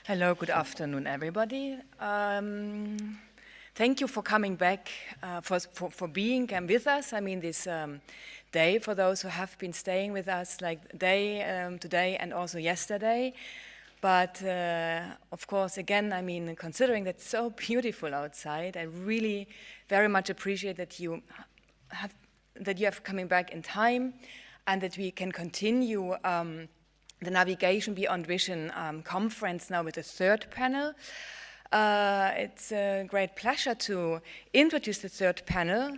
Hello, good afternoon, everybody. Thank you for coming back, for being with us. I mean, this day, for those who have been staying with us, like today and also yesterday. But of course, again, I mean, considering that it's so beautiful outside, I really very much appreciate that you have coming back in time, and that we can continue the Navigation Beyond Vision conference now with the third panel. It's a great pleasure to introduce the third panel.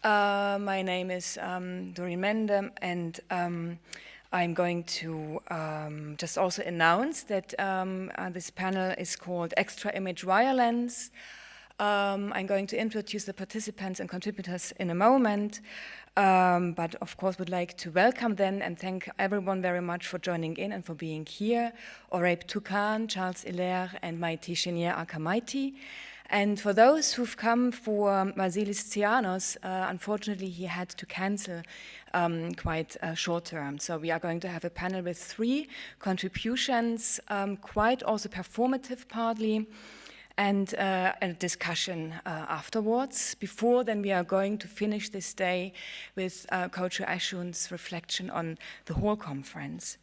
My name is Doreen Mende, and I'm going to just also announce that this panel is called Extra Image Violence. I'm going to introduce the participants and contributors in a moment, but of course would like to welcome them and thank everyone very much for joining in and for being here. Oraib Toukan, Charles Hilaire, and Maîté Chénière aka Maïti. And for those who've come for Vasilis Tsianos, unfortunately he had to cancel quite short term. So we are going to have a panel with 3 contributions, quite also performative partly, and a discussion afterwards. Before then, we are going to finish this day with Coach Ashun's reflection on the whole conference.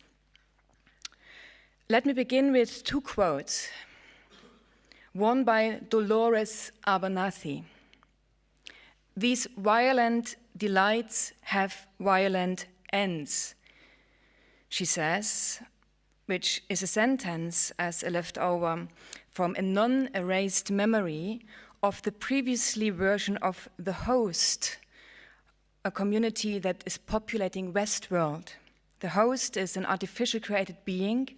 Let me begin with 2 quotes. One by Dolores Abernathy. These violent delights have violent ends, she says, which is a sentence as a leftover from a non-erased memory of the previously version of the Host, a community that is populating Westworld. The Host is an artificial created being,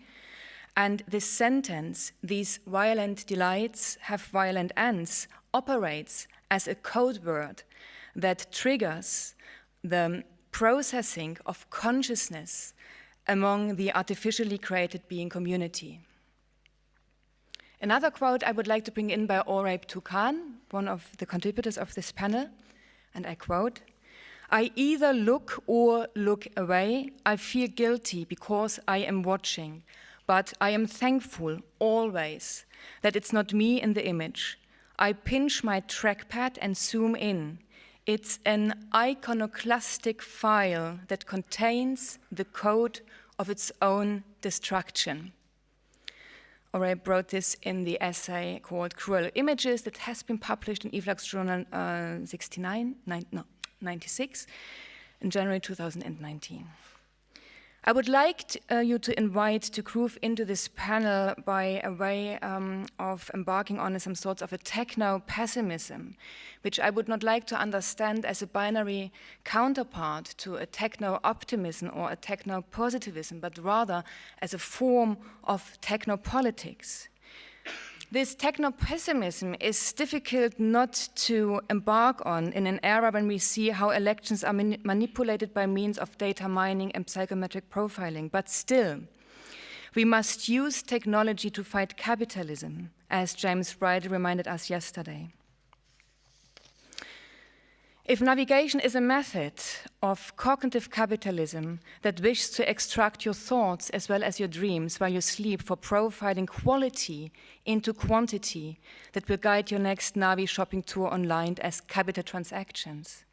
and this sentence, these violent delights have violent ends, operates as a code word that triggers the processing of consciousness among the artificially created being community. Another quote I would like to bring in by Oraib Toukan, one of the contributors of this panel, and I quote, "I either look or look away. I feel guilty because I am watching, but I am thankful always that it's not me in the image. I pinch my trackpad and zoom in. It's an iconoclastic file that contains the code of its own destruction." Oraib wrote this in the essay called Cruel Images that has been published in e-flux journal 96 in January 2019. I would like you to invite to groove into this panel by a way of embarking on some sorts of a techno-pessimism, which I would not like to understand as a binary counterpart to a techno-optimism or a techno-positivism, but rather as a form of technopolitics. This techno-pessimism is difficult not to embark on in an era when we see how elections are manipulated by means of data mining and psychometric profiling. But still, we must use technology to fight capitalism, as James Wright reminded us yesterday. If navigation is a method of cognitive capitalism that wishes to extract your thoughts as well as your dreams while you sleep for profiling quality into quantity that will guide your next Navi shopping tour online as capital transactions.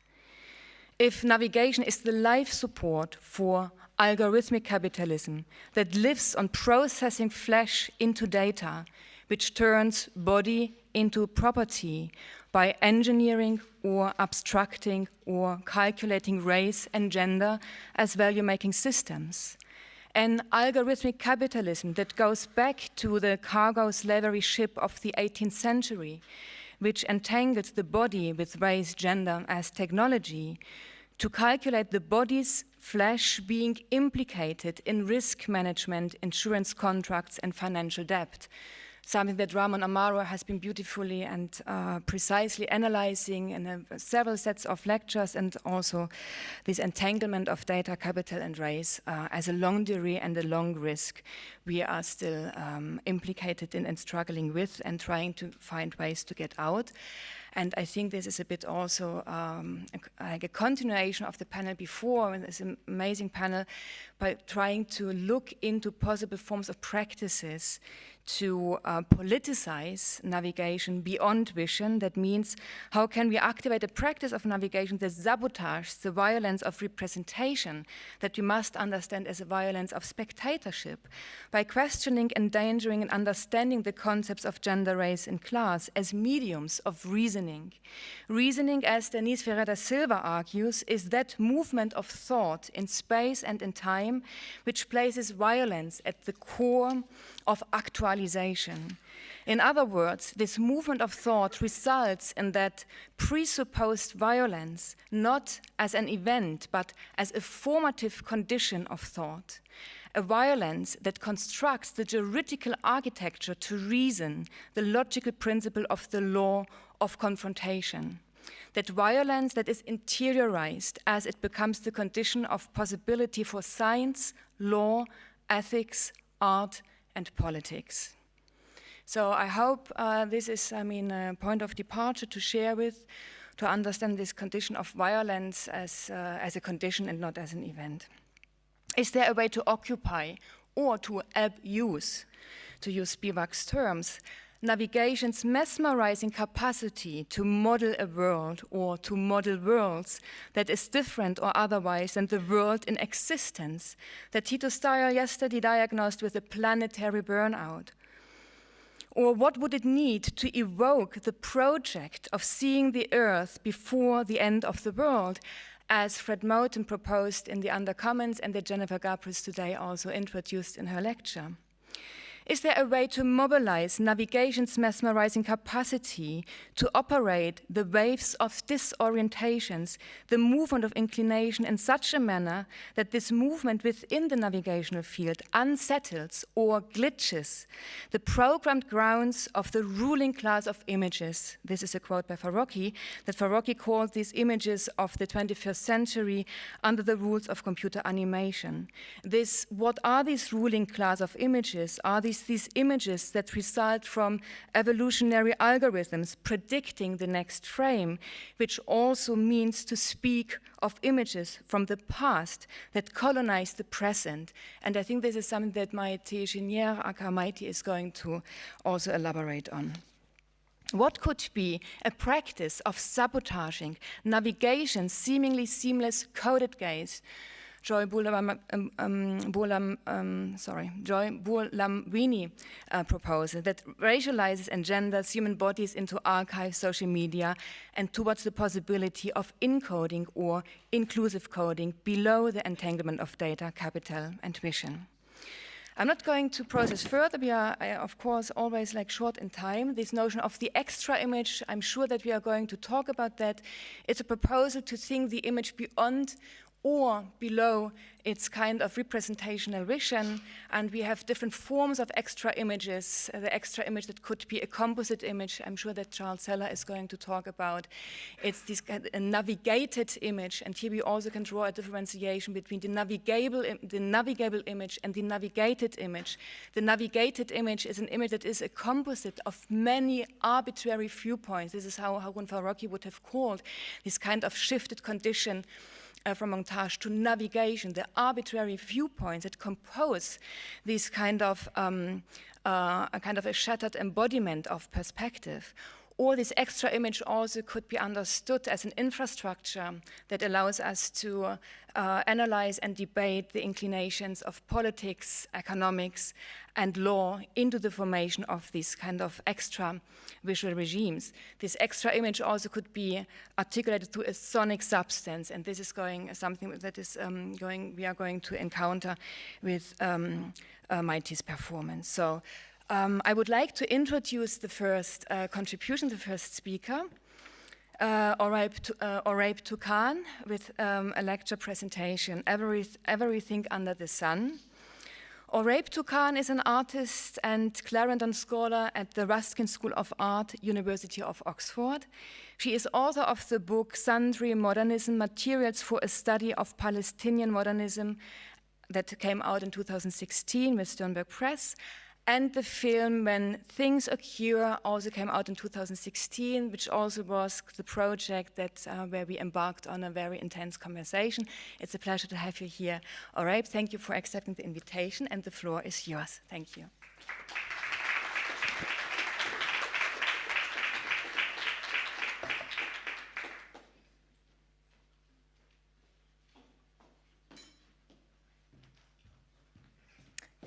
If navigation is the life support for algorithmic capitalism that lives on processing flesh into data, which turns body into property by engineering or abstracting or calculating race and gender as value-making systems. An algorithmic capitalism that goes back to the cargo slavery ship of the 18th century, which entangles the body with race, gender as technology, to calculate the body's flesh being implicated in risk management, insurance contracts, and financial debt. Something that Ramon Amaro has been beautifully and precisely analyzing in several sets of lectures, and also this entanglement of data, capital, and race as a long durée and a long risk we are still implicated in and struggling with and trying to find ways to get out. And I think this is a bit also like a continuation of the panel before, this amazing panel, by trying to look into possible forms of practices to politicize navigation beyond vision. That means, how can we activate a practice of navigation that sabotages the violence of representation that we must understand as a violence of spectatorship, by questioning, endangering, and understanding the concepts of gender, race, and class as mediums of reasoning. Reasoning, as Denise Ferreira Silva argues, is that movement of thought in space and in time which places violence at the core of actualization. In other words, this movement of thought results in that presupposed violence, not as an event, but as a formative condition of thought. A violence that constructs the juridical architecture to reason, the logical principle of the law of confrontation. That violence that is interiorized as it becomes the condition of possibility for science, law, ethics, art, and politics. So I hope this is, a point of departure to share with, to understand this condition of violence as a condition and not as an event. Is there a way to occupy or to abuse, to use Spivak's terms, navigation's mesmerizing capacity to model a world or to model worlds that is different or otherwise than the world in existence that Tito Steyer yesterday diagnosed with a planetary burnout? Or what would it need to evoke the project of seeing the Earth before the end of the world, as Fred Moten proposed in the Undercommons and that Jennifer Gabris today also introduced in her lecture? Is there a way to mobilize navigation's mesmerizing capacity to operate the waves of disorientations, the movement of inclination in such a manner that this movement within the navigational field unsettles or glitches the programmed grounds of the ruling class of images? This is a quote by Farocki, that Farocki called these images of the 21st century under the rules of computer animation. What are these ruling class of images? Are these images that result from evolutionary algorithms predicting the next frame, which also means to speak of images from the past that colonize the present. And I think this is something that Maîté Chénière, aka Maîté, is going to also elaborate on. What could be a practice of sabotaging navigation's seemingly seamless coded gaze? Joy Boulamwini proposal that racializes and genders human bodies into archive social media and towards the possibility of encoding or inclusive coding below the entanglement of data, capital, and mission. I'm not going to process further. We are, of course, always short in time. This notion of the extra image, I'm sure that we are going to talk about that. It's a proposal to think the image beyond or below its kind of representational vision, and we have different forms of extra images. The extra image that could be a composite image, I'm sure that Charles Seller is going to talk about. It's this kind of a navigated image, and here we also can draw a differentiation between the navigable image and the navigated image. The navigated image is an image that is a composite of many arbitrary viewpoints. This is how Harun Farocki would have called this kind of shifted condition from montage to navigation, the arbitrary viewpoints that compose this kind of a shattered embodiment of perspective. Or this extra image also could be understood as an infrastructure that allows us to analyze and debate the inclinations of politics, economics, and law into the formation of these kind of extra visual regimes. This extra image also could be articulated through a sonic substance, and this is something that is we are going to encounter with Maïté's performance. So I would like to introduce the first contribution, the first speaker, Oraib Toukan, with a lecture presentation, Everything Under the Sun. Oraib Toukan is an artist and Clarendon scholar at the Ruskin School of Art, University of Oxford. She is author of the book Sundry Modernism, Materials for a Study of Palestinian Modernism, that came out in 2016 with Sternberg Press. And the film When Things Occur also came out in 2016, which also was the project where we embarked on a very intense conversation. It's a pleasure to have you here. Oraib, thank you for accepting the invitation, and the floor is yours. Thank you.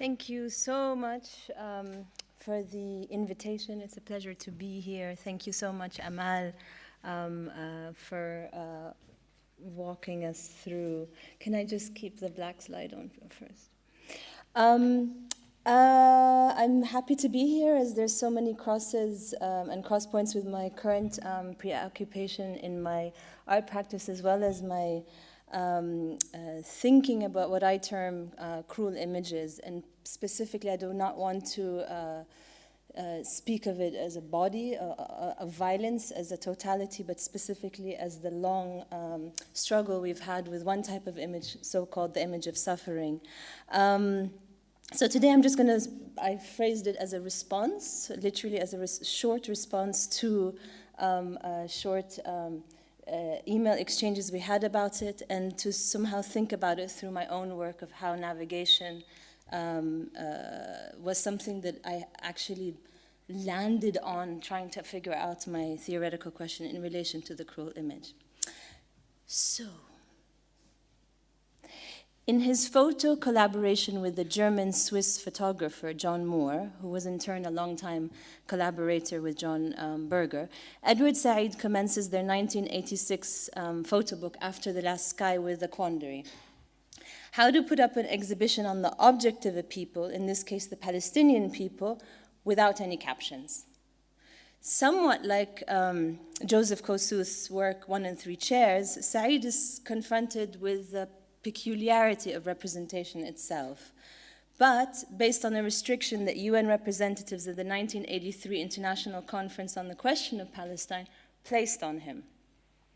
Thank you so much for the invitation. It's a pleasure to be here. Thank you so much, Amal, for walking us through. Can I just keep the black slide on first? I'm happy to be here as there's so many crosses and cross points with my current preoccupation in my art practice, as well as my thinking about what I term cruel images. And specifically, I do not want to speak of it as a body of violence, as a totality, but specifically as the long struggle we've had with one type of image, so-called the image of suffering. So today I'm just going to, I phrased it as a response, literally as a short response to short email exchanges we had about it, and to somehow think about it through my own work of how navigation was something that I actually landed on trying to figure out my theoretical question in relation to the cruel image. So, in his photo collaboration with the German-Swiss photographer John Moore, who was in turn a long-time collaborator with John Berger, Edward Said commences their 1986 photo book, After the Last Sky, with a quandary. How to put up an exhibition on the object of a people, in this case the Palestinian people, without any captions. Somewhat like Joseph Kosuth's work, One and Three Chairs, Said is confronted with the peculiarity of representation itself, but based on a restriction that UN representatives at the 1983 International Conference on the Question of Palestine placed on him.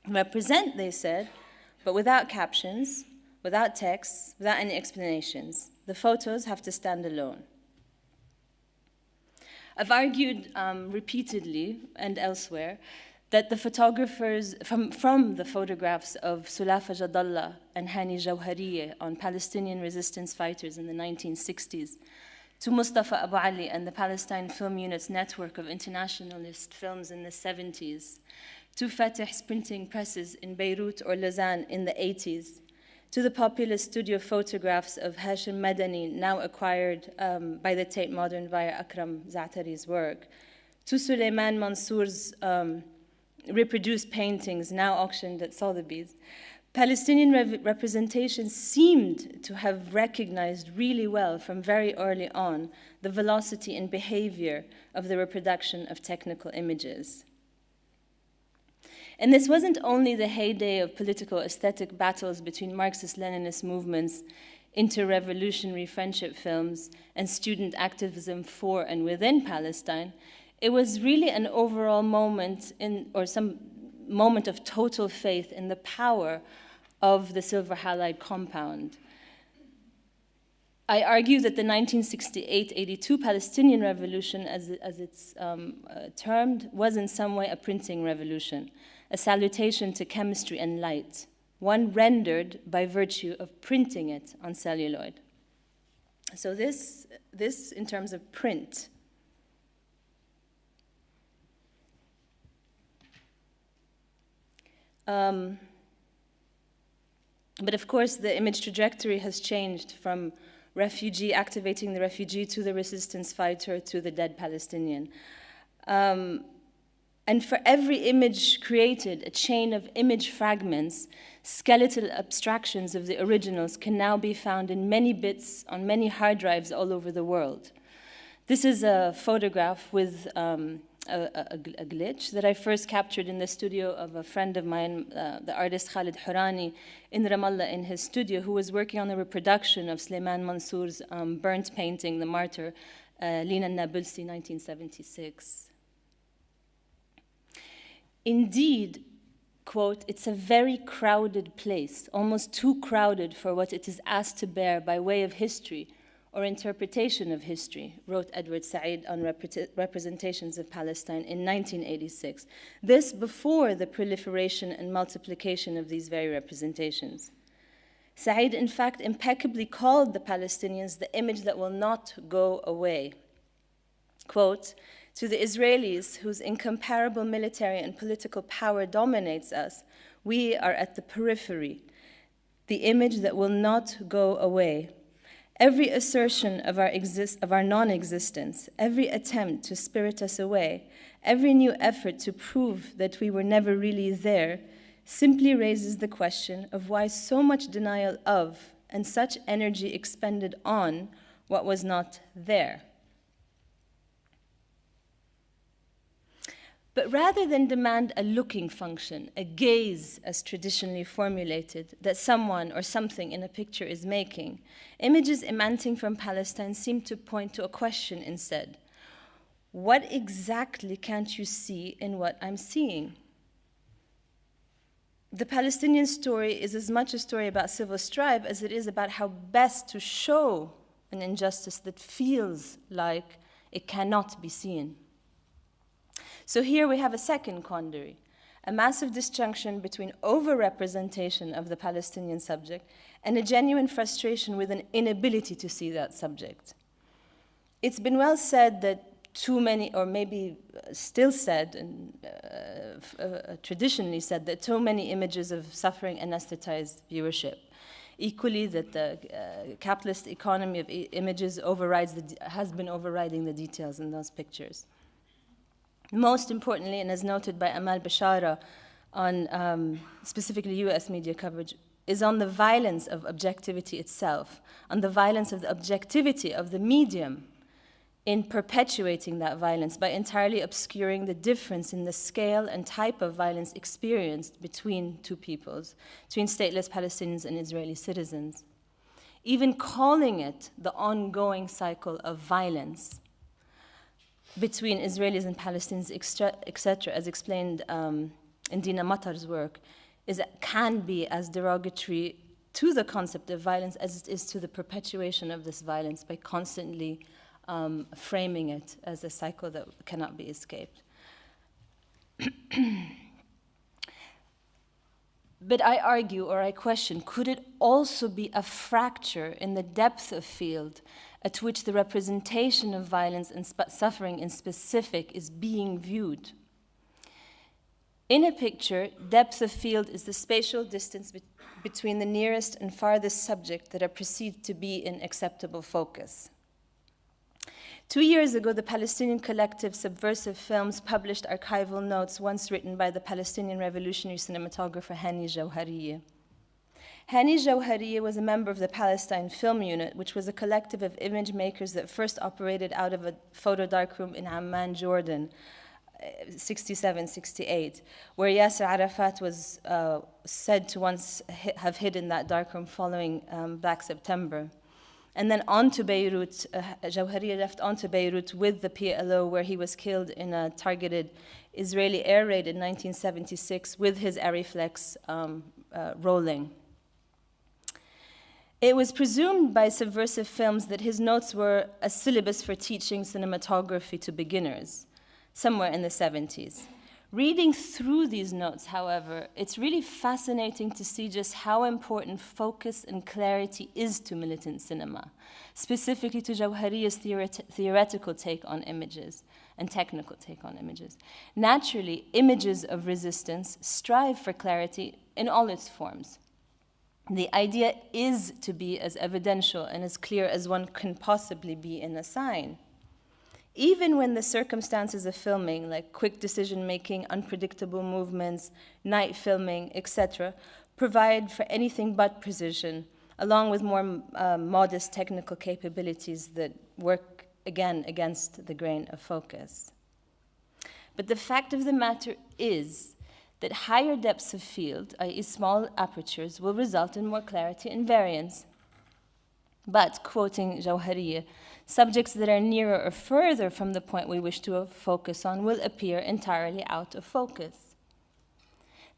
Represent, they said, but without captions, without texts, without any explanations. The photos have to stand alone. I've argued repeatedly and elsewhere that the photographers, from the photographs of Sulafa Jadallah and Hani Jawharieh on Palestinian resistance fighters in the 1960s, to Mustafa Abu Ali and the Palestine Film Unit's network of internationalist films in the 70s, to Fatih's printing presses in Beirut or Lausanne in the 80s, to the popular studio photographs of Hashim Madani, now acquired by the Tate Modern via Akram Za'atari's work, to Suleiman Mansour's reproduced paintings, now auctioned at Sotheby's. Palestinian representation seemed to have recognized really well from very early on the velocity and behavior of the reproduction of technical images. And this wasn't only the heyday of political aesthetic battles between Marxist-Leninist movements, inter-revolutionary friendship films, and student activism for and within Palestine. It was really an overall moment or some moment of total faith in the power of the silver halide compound. I argue that the 1968-82 Palestinian Revolution, as it's termed, was in some way a printing revolution, a salutation to chemistry and light, one rendered by virtue of printing it on celluloid. So this in terms of print. But of course, the image trajectory has changed from refugee, activating the refugee, to the resistance fighter, to the dead Palestinian. And for every image created, a chain of image fragments, skeletal abstractions of the originals can now be found in many bits on many hard drives all over the world. This is a photograph with a glitch that I first captured in the studio of a friend of mine, the artist Khalid Hourani, in Ramallah in his studio, who was working on the reproduction of Suleiman Mansour's burnt painting, The Martyr, Lina Nabulsi, 1976. Indeed, quote, "It's a very crowded place, almost too crowded for what it is asked to bear by way of history or interpretation of history," wrote Edward Said on Representations of Palestine in 1986. This before the proliferation and multiplication of these very representations. Said, in fact, impeccably called the Palestinians the image that will not go away. Quote, "To the Israelis, whose incomparable military and political power dominates us, we are at the periphery, the image that will not go away. Every assertion of our non-existence, every attempt to spirit us away, every new effort to prove that we were never really there, simply raises the question of why so much denial of and such energy expended on what was not there. But rather than demand a looking function, a gaze as traditionally formulated, that someone or something in a picture is making, images emanating from Palestine seem to point to a question instead. What exactly can't you see in what I'm seeing? The Palestinian story is as much a story about civil strife as it is about how best to show an injustice that feels like it cannot be seen. So here we have a second quandary, a massive disjunction between over-representation of the Palestinian subject and a genuine frustration with an inability to see that subject. It's been well said that too many, or maybe still said, and traditionally said, that too many images of suffering anesthetize viewership. Equally, that the capitalist economy of images has been overriding the details in those pictures. Most importantly, and as noted by Amal Bashara on specifically US media coverage, is on the violence of objectivity itself, on the violence of the objectivity of the medium in perpetuating that violence by entirely obscuring the difference in the scale and type of violence experienced between two peoples, between stateless Palestinians and Israeli citizens. Even calling it the ongoing cycle of violence between Israelis and Palestinians, etc., as explained in Dina Matar's work, can be as derogatory to the concept of violence as it is to the perpetuation of this violence by constantly framing it as a cycle that cannot be escaped. But I argue, or I question, could it also be a fracture in the depth of field at which the representation of violence and suffering in specific is being viewed? In a picture, depth of field is the spatial distance between the nearest and farthest subject that are perceived to be in acceptable focus. 2 years ago, the Palestinian collective Subversive Films published archival notes once written by the Palestinian revolutionary cinematographer Hani Jawharieh. Hani Jawharieh was a member of the Palestine Film Unit, which was a collective of image makers that first operated out of a photo darkroom in Amman, Jordan, 67-68, where Yasser Arafat was said to once have hidden that darkroom following Black September. And then on to Beirut, Jawharieh left on to Beirut with the PLO, where he was killed in a targeted Israeli air raid in 1976 with his e-flux rolling. It was presumed by Subversive Films that his notes were a syllabus for teaching cinematography to beginners, somewhere in the 70s. Reading through these notes, however, it's really fascinating to see just how important focus and clarity is to militant cinema, specifically to Jawharieh's theoretical take on images and technical take on images. Naturally, images of resistance strive for clarity in all its forms. The idea is to be as evidential and as clear as one can possibly be in a sign. Even when the circumstances of filming, like quick decision-making, unpredictable movements, night filming, etc., provide for anything but precision, along with more modest technical capabilities that work, again, against the grain of focus. But the fact of the matter is that higher depths of field, i.e. small apertures, will result in more clarity and variance. But, quoting Jawharieh, subjects that are nearer or further from the point we wish to focus on will appear entirely out of focus.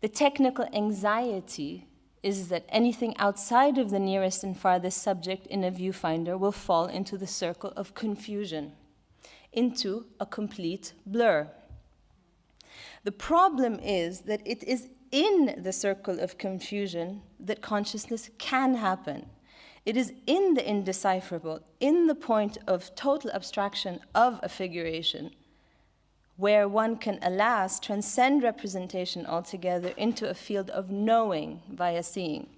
The technical anxiety is that anything outside of the nearest and farthest subject in a viewfinder will fall into the circle of confusion, into a complete blur. The problem is that it is in the circle of confusion that consciousness can happen. It is in the indecipherable, in the point of total abstraction of a figuration, where one can, alas, transcend representation altogether into a field of knowing via seeing.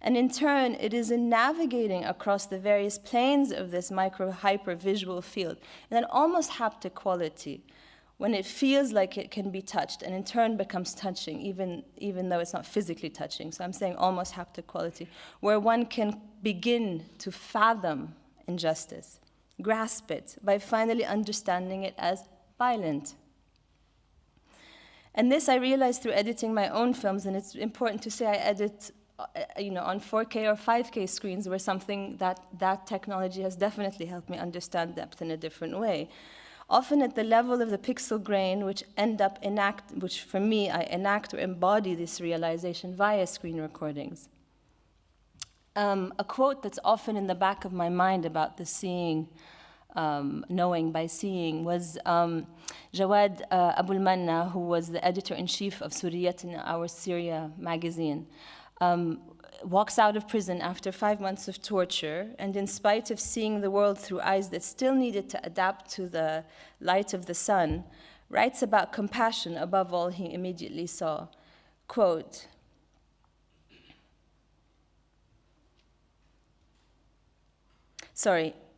And in turn, it is in navigating across the various planes of this micro-hyper-visual field, in an almost haptic quality, when it feels like it can be touched, and in turn becomes touching, even though it's not physically touching. So I'm saying almost haptic quality, where one can begin to fathom injustice, grasp it, by finally understanding it as violent. And this I realized through editing my own films, and it's important to say I edit on 4K or 5K screens, where something that technology has definitely helped me understand depth in a different way. Often at the level of the pixel grain, which for me, I enact or embody this realization via screen recordings. A quote that's often in the back of my mind about the seeing, knowing by seeing, was Jawad Abul Manna, who was the editor-in-chief of Suriyatna, our Syria magazine, walks out of prison after 5 months of torture, and in spite of seeing the world through eyes that still needed to adapt to the light of the sun, writes about compassion above all he immediately saw. Quote,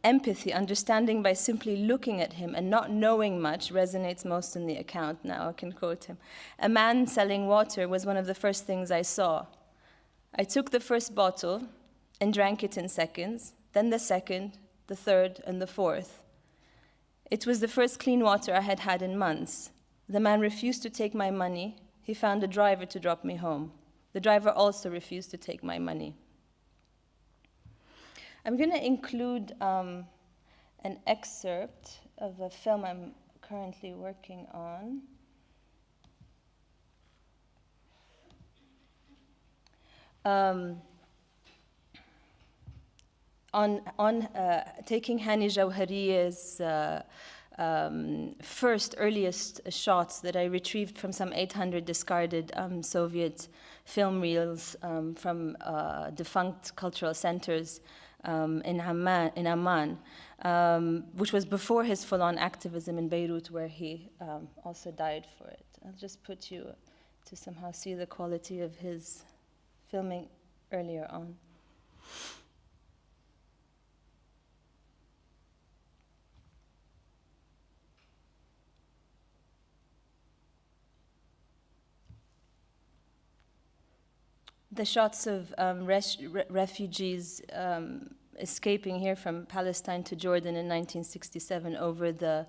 empathy, understanding by simply looking at him and not knowing much, resonates most in the account. Now I can quote him. A man selling water was one of the first things I saw. I took the first bottle and drank it in seconds, then the second, the third, and the fourth. It was the first clean water I had had in months. The man refused to take my money. He found a driver to drop me home. The driver also refused to take my money. I'm going to include an excerpt of a film I'm currently working on. On taking Hani Jawhariya's first, earliest shots that I retrieved from some 800 discarded Soviet film reels from defunct cultural centers in Amman, which was before his full-on activism in Beirut, where he also died for it. I'll just put you to somehow see the quality of his filming earlier on. The shots of refugees escaping here from Palestine to Jordan in 1967 over the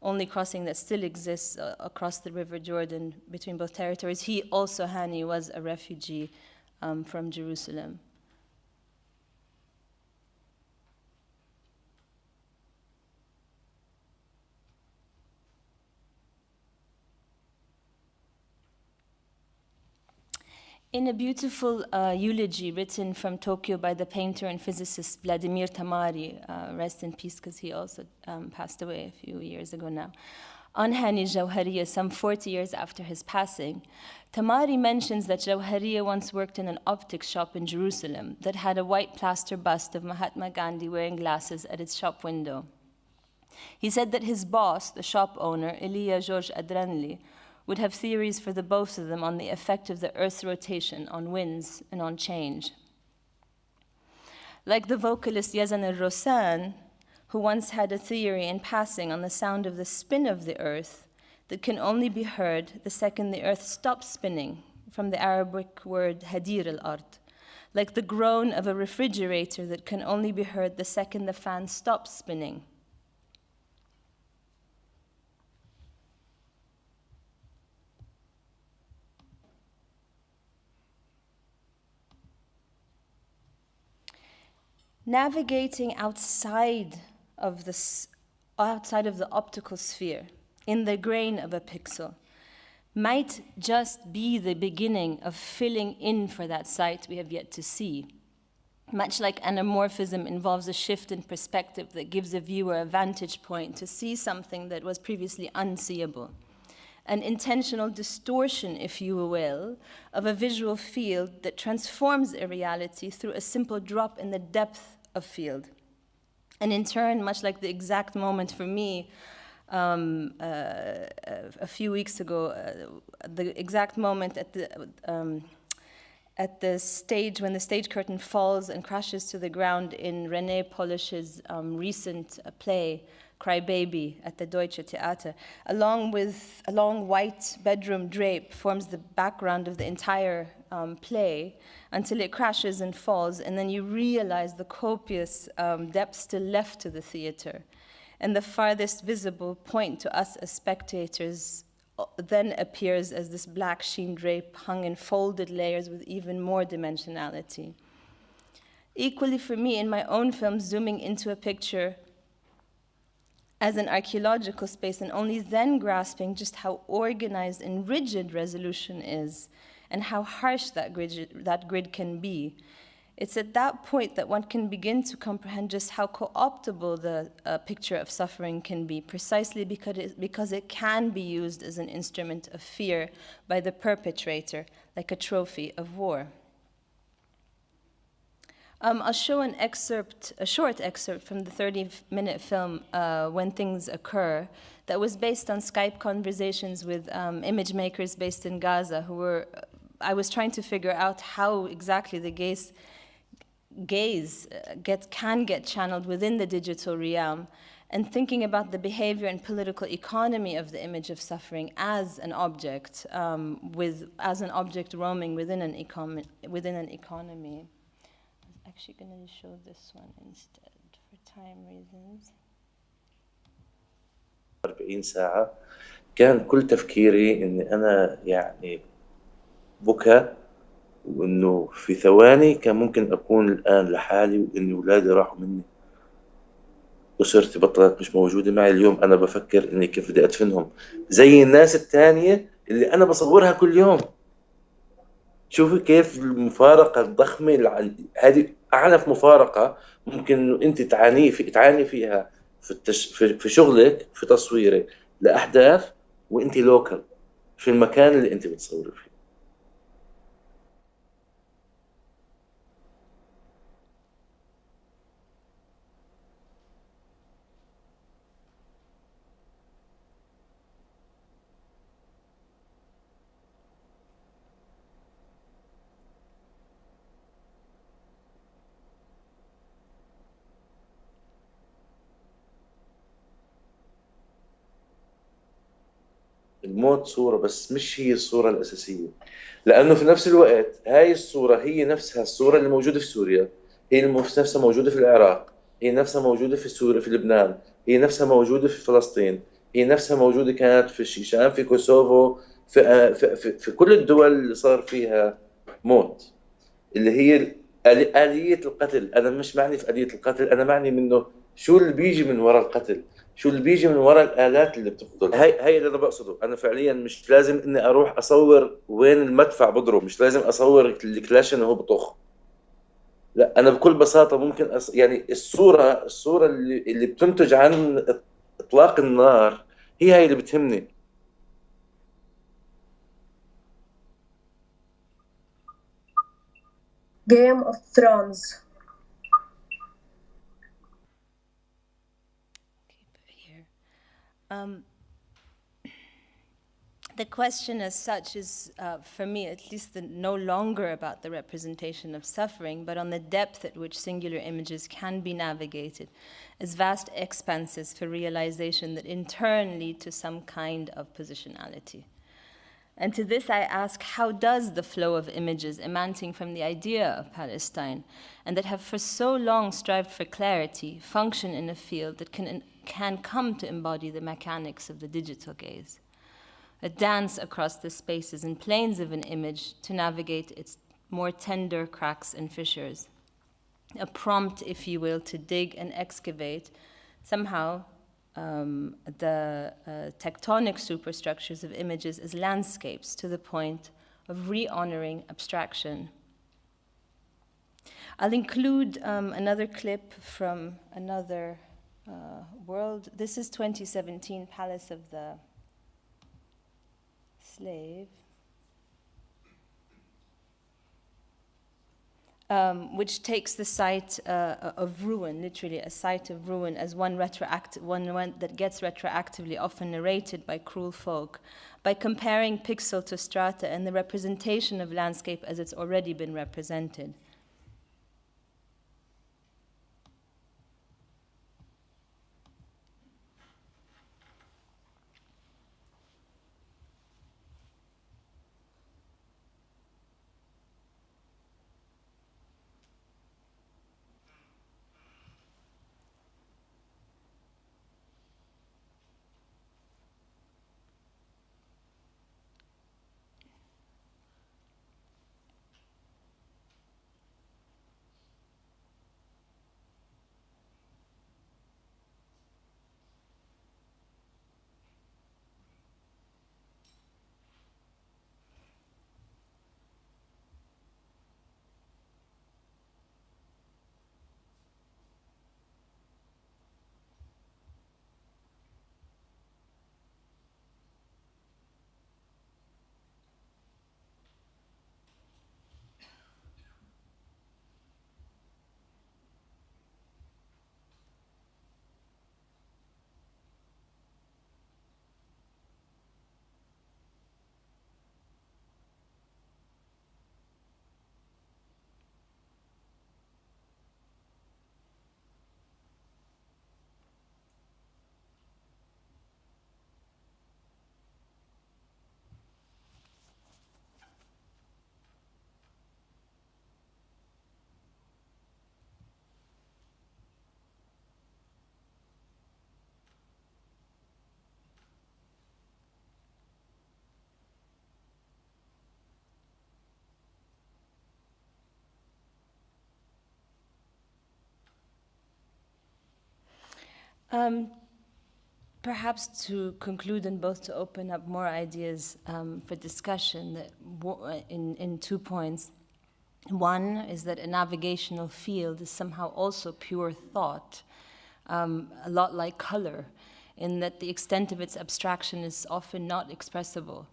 only crossing that still exists across the River Jordan between both territories. He also, Hani, was a refugee from Jerusalem. In a beautiful eulogy written from Tokyo by the painter and physicist Vladimir Tamari, rest in peace because he also passed away a few years ago now, on Hani Jawhariya, some 40 years after his passing, Tamari mentions that Jawhariya once worked in an optics shop in Jerusalem that had a white plaster bust of Mahatma Gandhi wearing glasses at its shop window. He said that his boss, the shop owner, Elia George Adranli, would have theories for the both of them on the effect of the Earth's rotation on winds and on change. Like the vocalist Yazan al-Rosan, who once had a theory in passing on the sound of the spin of the Earth that can only be heard the second the Earth stops spinning, from the Arabic word hadir al-ard, like the groan of a refrigerator that can only be heard the second the fan stops spinning. Navigating outside of the optical sphere, in the grain of a pixel, might just be the beginning of filling in for that sight we have yet to see. Much like anamorphism involves a shift in perspective that gives a viewer a vantage point to see something that was previously unseeable. An intentional distortion, if you will, of a visual field that transforms a reality through a simple drop in the depth of field. And in turn, much like the exact moment for me a few weeks ago, the exact moment at the stage, when the stage curtain falls and crashes to the ground in René Polish's recent play, Cry Baby, at the Deutsche Theater, along with a long white bedroom drape forms the background of the entire play until it crashes and falls, and then you realize the copious depth still left to the theater. And the farthest visible point to us as spectators then appears as this black sheen drape hung in folded layers with even more dimensionality. Equally for me, in my own films, zooming into a picture as an archaeological space and only then grasping just how organized and rigid resolution is and how harsh that grid can be. It's at that point that one can begin to comprehend just how co-optable the picture of suffering can be, precisely because it can be used as an instrument of fear by the perpetrator, like a trophy of war. I'll show a short excerpt from the 30-minute film, When Things Occur, that was based on Skype conversations with image makers based in Gaza, I was trying to figure out how exactly the gaze can get channeled within the digital realm, and thinking about the behavior and political economy of the image of suffering as an object, roaming within an economy. I'm actually going to show this one instead for time reasons. 40 ساعة كان كل تفكيري إني أنا يعني بكى، وإنه في ثواني كان ممكن أكون الآن لحالي، وإني أولادي راحوا مني، أسرتي بطلت مش موجودة معي. اليوم أنا بفكر إني كيف بدي أدفنهم زي الناس التانية اللي أنا بصورها كل يوم. شوفي كيف المفارقة الضخمة، هذه أعنف مفارقة ممكن إنه أنت تعاني فيها في شغلك، في تصويرك لأحداث، وأنت لوكال في المكان اللي أنت بتصوري فيه. الموت صورة، بس مش هي الصورة الأساسية، لأنه في نفس الوقت هاي الصورة هي نفسها الصورة اللي موجودة في سوريا، هي نفسها موجودة في العراق، هي نفسها موجودة في سوريا، في لبنان، هي نفسها موجودة في فلسطين، هي نفسها موجودة كانت في الشيشان، في كوسوفو، في كل الدول اللي صار فيها موت، اللي هي آلية القتل. أنا مش معني في آلية القتل، أنا معني منه شو اللي بيجي من وراء القتل، شو اللي بيجي من وراء الآلات اللي بتقتل. هاي اللي أنا بقصده. أنا فعليا مش لازم إني أروح أصور وين المدفع بضرب، مش لازم أصور الكلاشن وهو بطخ. لا، أنا بكل بساطة ممكن يعني الصورة اللي بتنتج عن إطلاق النار هي اللي بتهمني. Game of Thrones. The question as such is, for me at least, no longer about the representation of suffering, but on the depth at which singular images can be navigated as vast expanses for realization that in turn lead to some kind of positionality. And to this I ask, how does the flow of images emanating from the idea of Palestine, and that have for so long strived for clarity, function in a field that can come to embody the mechanics of the digital gaze? A dance across the spaces and planes of an image to navigate its more tender cracks and fissures. A prompt, if you will, to dig and excavate somehow the tectonic superstructures of images as landscapes to the point of re-honoring abstraction. I'll include another clip from another world. This is 2017 Palace of the Slave. which takes the site of ruin, literally a site of ruin, as one that gets retroactively often narrated by cruel folk, by comparing pixel to strata and the representation of landscape as it's already been represented. Perhaps to conclude and both to open up more ideas for discussion in 2 points. One is that a navigational field is somehow also pure thought, a lot like color, in that the extent of its abstraction is often not expressible.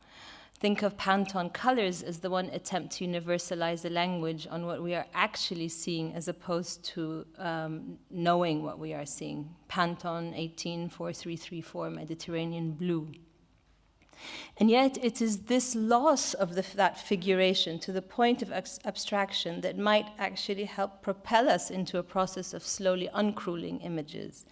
Think of Pantone colors as the one attempt to universalize the language on what we are actually seeing as opposed to knowing what we are seeing. Pantone 184334 Mediterranean blue. And yet it is this loss of that figuration to the point of abstraction that might actually help propel us into a process of slowly uncrueling images.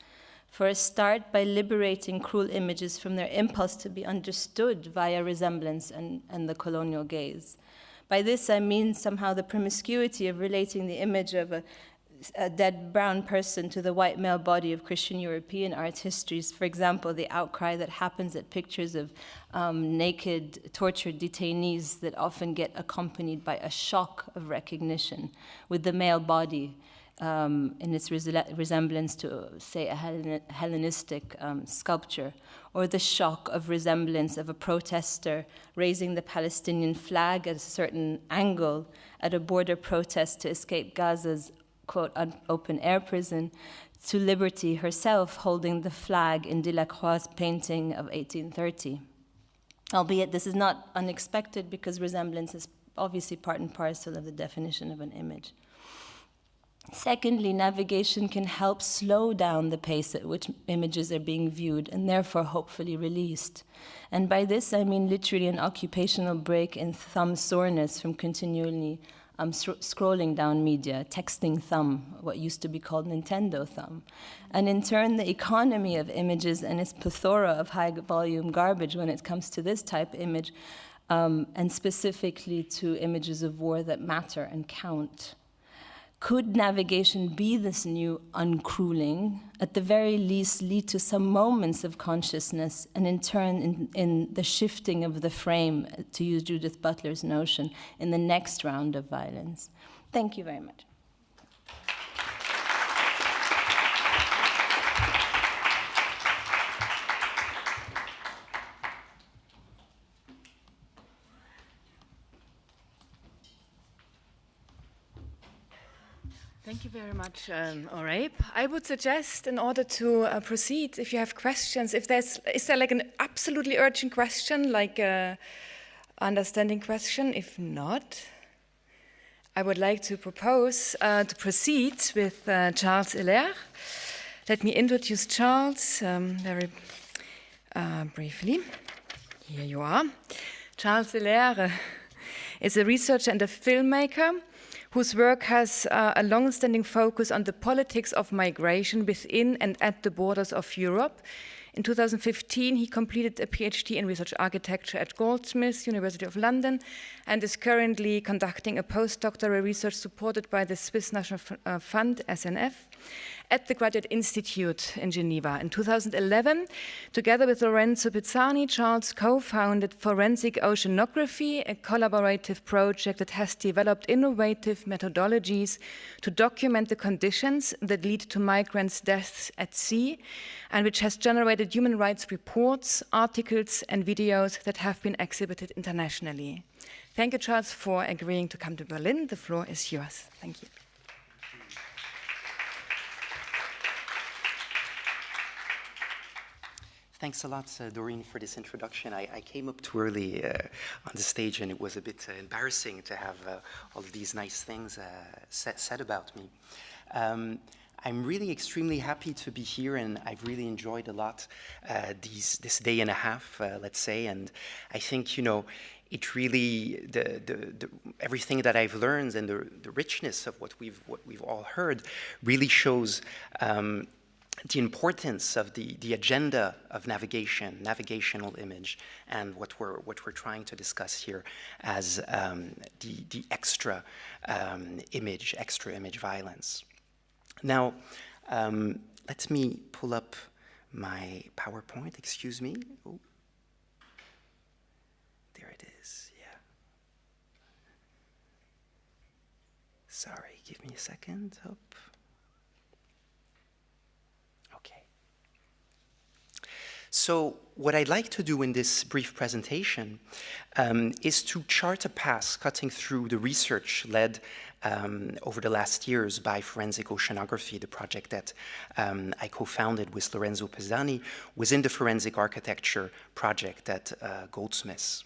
For a start, by liberating cruel images from their impulse to be understood via resemblance and the colonial gaze. By this, I mean somehow the promiscuity of relating the image of a dead brown person to the white male body of Christian European art histories. For example, the outcry that happens at pictures of naked, tortured detainees that often get accompanied by a shock of recognition with the male body in its resemblance to, say, a Hellenistic sculpture, or the shock of resemblance of a protester raising the Palestinian flag at a certain angle at a border protest to escape Gaza's, quote, open-air prison, to Liberty herself holding the flag in Delacroix's painting of 1830. Albeit this is not unexpected because resemblance is obviously part and parcel of the definition of an image. Secondly, navigation can help slow down the pace at which images are being viewed and therefore hopefully released. And by this, I mean literally an occupational break in thumb soreness from continually scrolling down media, texting thumb, what used to be called Nintendo thumb. And in turn, the economy of images and its plethora of high-volume garbage when it comes to this type of image, and specifically to images of war that matter and count. Could navigation be this new uncrueling, at the very least lead to some moments of consciousness, and in turn in the shifting of the frame, to use Judith Butler's notion, in the next round of violence? Thank you very much. Thank you very much, Oraib. I would suggest, in order to proceed, if you have questions, is there like an absolutely urgent question, like an understanding question? If not, I would like to propose to proceed with Charles Hilaire. Let me introduce Charles very briefly. Here you are. Charles Hilaire is a researcher and a filmmaker whose work has a long-standing focus on the politics of migration within and at the borders of Europe. In 2015, he completed a PhD in research architecture at Goldsmiths, University of London, and is currently conducting a postdoctoral research supported by the Swiss National Fund, SNF, at the Graduate Institute in Geneva. In 2011, together with Lorenzo Pizzani, Charles co-founded Forensic Oceanography, a collaborative project that has developed innovative methodologies to document the conditions that lead to migrants' deaths at sea, and which has generated human rights reports, articles, and videos that have been exhibited internationally. Thank you, Charles, for agreeing to come to Berlin. The floor is yours. Thank you. Thanks a lot, Doreen, for this introduction. I came up too early on the stage, and it was a bit embarrassing to have all of these nice things said about me. I'm really extremely happy to be here, and I've really enjoyed a lot this day and a half, let's say. And I think, you know, it really everything that I've learned and the richness of what we've all heard really shows the importance of the agenda of navigation, navigational image, and what we're trying to discuss here as the extra image violence. Now, let me pull up my PowerPoint. Excuse me. Oh. There it is. Yeah. Sorry. Give me a second. Up. So what I'd like to do in this brief presentation is to chart a path cutting through the research led over the last years by Forensic Oceanography, the project that I co-founded with Lorenzo Pizzani, within the Forensic Architecture project at Goldsmiths.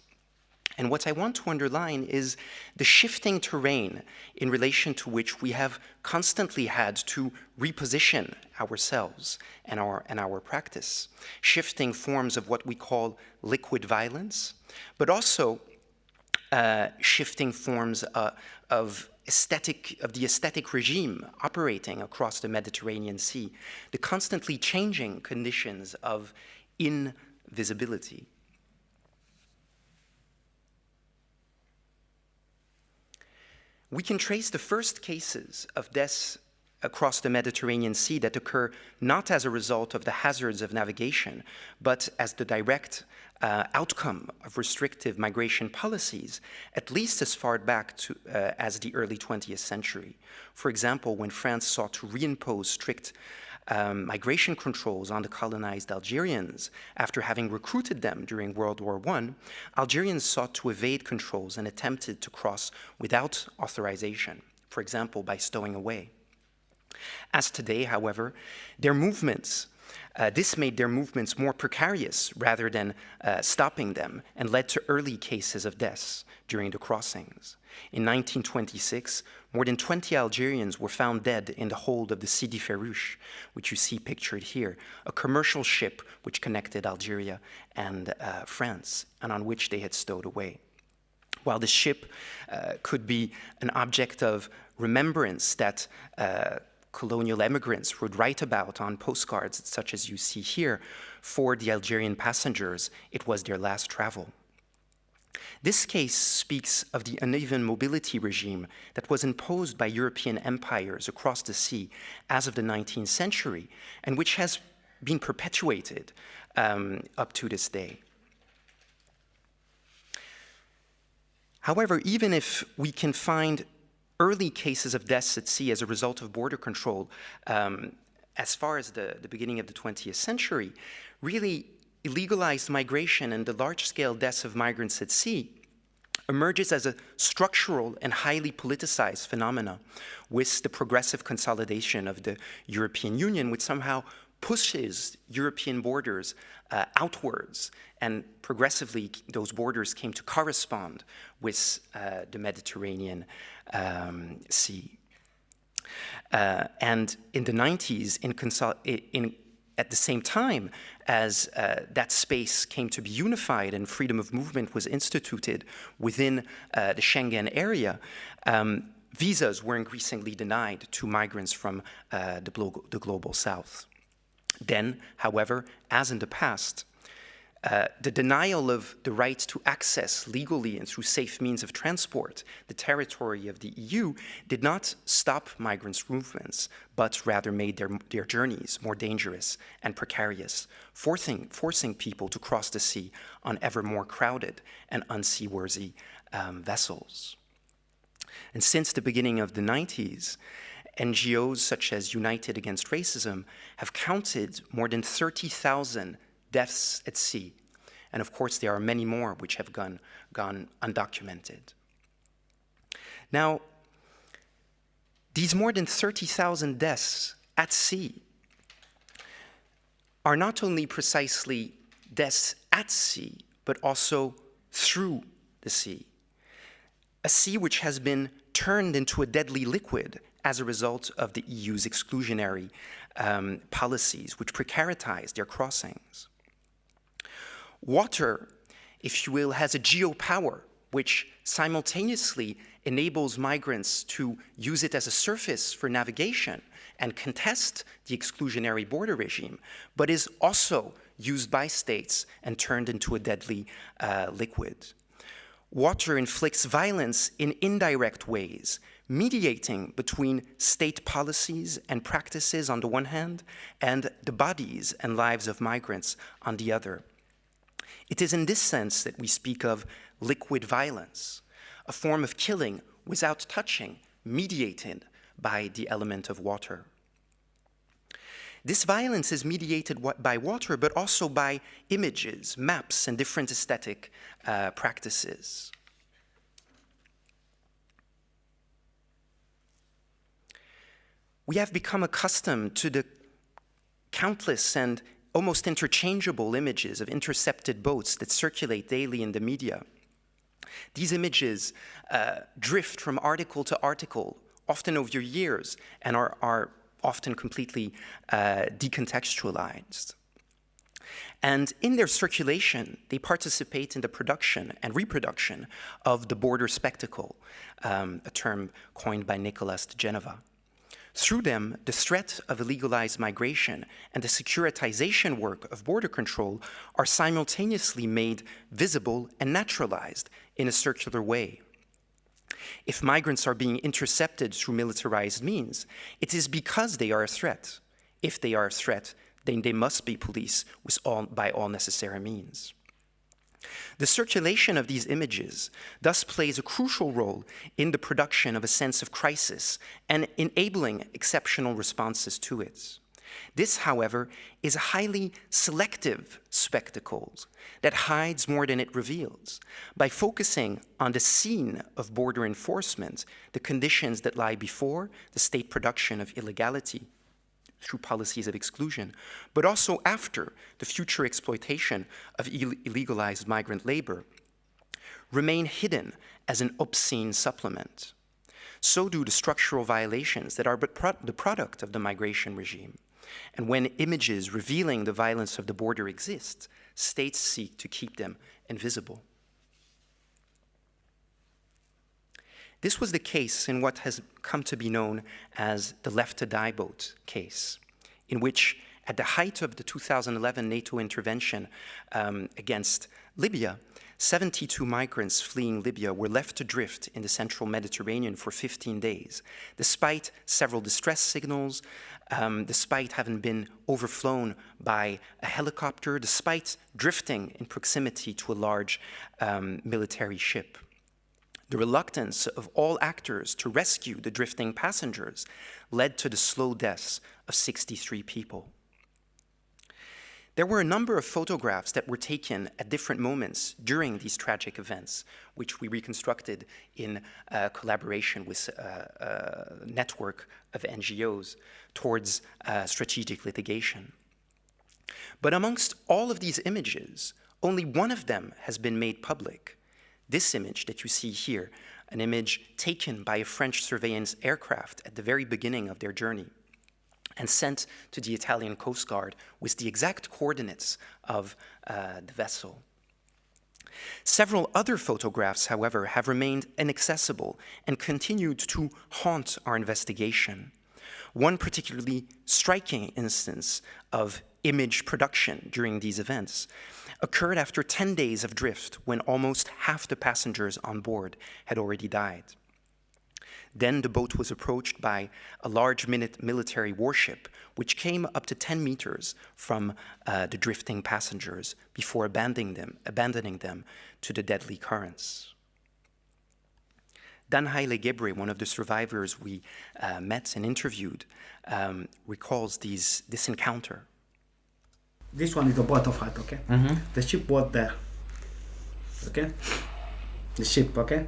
And what I want to underline is the shifting terrain in relation to which we have constantly had to reposition ourselves and our practice, shifting forms of what we call liquid violence, but also shifting forms of the aesthetic regime operating across the Mediterranean Sea, the constantly changing conditions of invisibility. We can trace the first cases of deaths across the Mediterranean Sea that occur not as a result of the hazards of navigation, but as the direct outcome of restrictive migration policies, at least as far back as the early 20th century. For example, when France sought to reimpose strict migration controls on the colonized Algerians after having recruited them during World War I, Algerians sought to evade controls and attempted to cross without authorization, for example, by stowing away. As today, however, their movements, this made their movements more precarious rather than stopping them, and led to early cases of deaths during the crossings. In 1926, more than 20 Algerians were found dead in the hold of the Sidi Ferrouche, which you see pictured here, a commercial ship which connected Algeria and France, and on which they had stowed away. While the ship could be an object of remembrance that colonial immigrants would write about on postcards such as you see here, for the Algerian passengers, it was their last travel. This case speaks of the uneven mobility regime that was imposed by European empires across the sea as of the 19th century, and which has been perpetuated up to this day. However, even if we can find early cases of deaths at sea as a result of border control as far as the beginning of the 20th century, really illegalized migration and the large-scale deaths of migrants at sea emerges as a structural and highly politicized phenomena with the progressive consolidation of the European Union, which somehow pushes European borders outwards, and progressively those borders came to correspond with the Mediterranean Sea. And in the 90s, at the same time as that space came to be unified and freedom of movement was instituted within the Schengen area, visas were increasingly denied to migrants from the global south. Then, however, as in the past, the denial of the right to access legally and through safe means of transport the territory of the EU did not stop migrants' movements, but rather made their journeys more dangerous and precarious, forcing people to cross the sea on ever more crowded and unseaworthy vessels. And since the beginning of the 90s, NGOs such as United Against Racism have counted more than 30,000 deaths at sea. And of course, there are many more which have gone undocumented. Now, these more than 30,000 deaths at sea are not only precisely deaths at sea, but also through the sea. A sea which has been turned into a deadly liquid as a result of the EU's exclusionary policies, which precarize their crossings. Water, if you will, has a geopower which simultaneously enables migrants to use it as a surface for navigation and contest the exclusionary border regime, but is also used by states and turned into a deadly liquid. Water inflicts violence in indirect ways, mediating between state policies and practices on the one hand, and the bodies and lives of migrants on the other. It is in this sense that we speak of liquid violence, a form of killing without touching, mediated by the element of water. This violence is mediated by water, but also by images, maps, and different aesthetic practices. We have become accustomed to the countless and almost interchangeable images of intercepted boats that circulate daily in the media. These images drift from article to article, often over years, and are often completely decontextualized. And in their circulation, they participate in the production and reproduction of the border spectacle, a term coined by Nicolas de Genova. Through them, the threat of illegalized migration and the securitization work of border control are simultaneously made visible and naturalized in a circular way. If migrants are being intercepted through militarized means, it is because they are a threat. If they are a threat, then they must be policed by all necessary means. The circulation of these images thus plays a crucial role in the production of a sense of crisis and enabling exceptional responses to it. This, however, is a highly selective spectacle that hides more than it reveals. By focusing on the scene of border enforcement, the conditions that lie before the state production of illegality through policies of exclusion, but also after the future exploitation of illegalized migrant labor, remain hidden as an obscene supplement. So do the structural violations that are but the product of the migration regime. And when images revealing the violence of the border exist, states seek to keep them invisible. This was the case in what has come to be known as the Left to Die boat case, in which, at the height of the 2011 NATO intervention against Libya, 72 migrants fleeing Libya were left to drift in the central Mediterranean for 15 days, despite several distress signals, despite having been overflown by a helicopter, despite drifting in proximity to a large military ship. The reluctance of all actors to rescue the drifting passengers led to the slow deaths of 63 people. There were a number of photographs that were taken at different moments during these tragic events, which we reconstructed in collaboration with a network of NGOs towards strategic litigation. But amongst all of these images, only one of them has been made public. This image that you see here, an image taken by a French surveillance aircraft at the very beginning of their journey and sent to the Italian Coast Guard with the exact coordinates of the vessel. Several other photographs, however, have remained inaccessible and continued to haunt our investigation. One particularly striking instance of image production during these events occurred after 10 days of drift when almost half the passengers on board had already died. Then the boat was approached by a large military warship, which came up to 10 meters from the drifting passengers before abandoning them to the deadly currents. Dan Haile Gebre, one of the survivors we met and interviewed, recalls this encounter. This one is the boat of Hat, okay? Mm-hmm. The ship was there, okay? The ship, okay?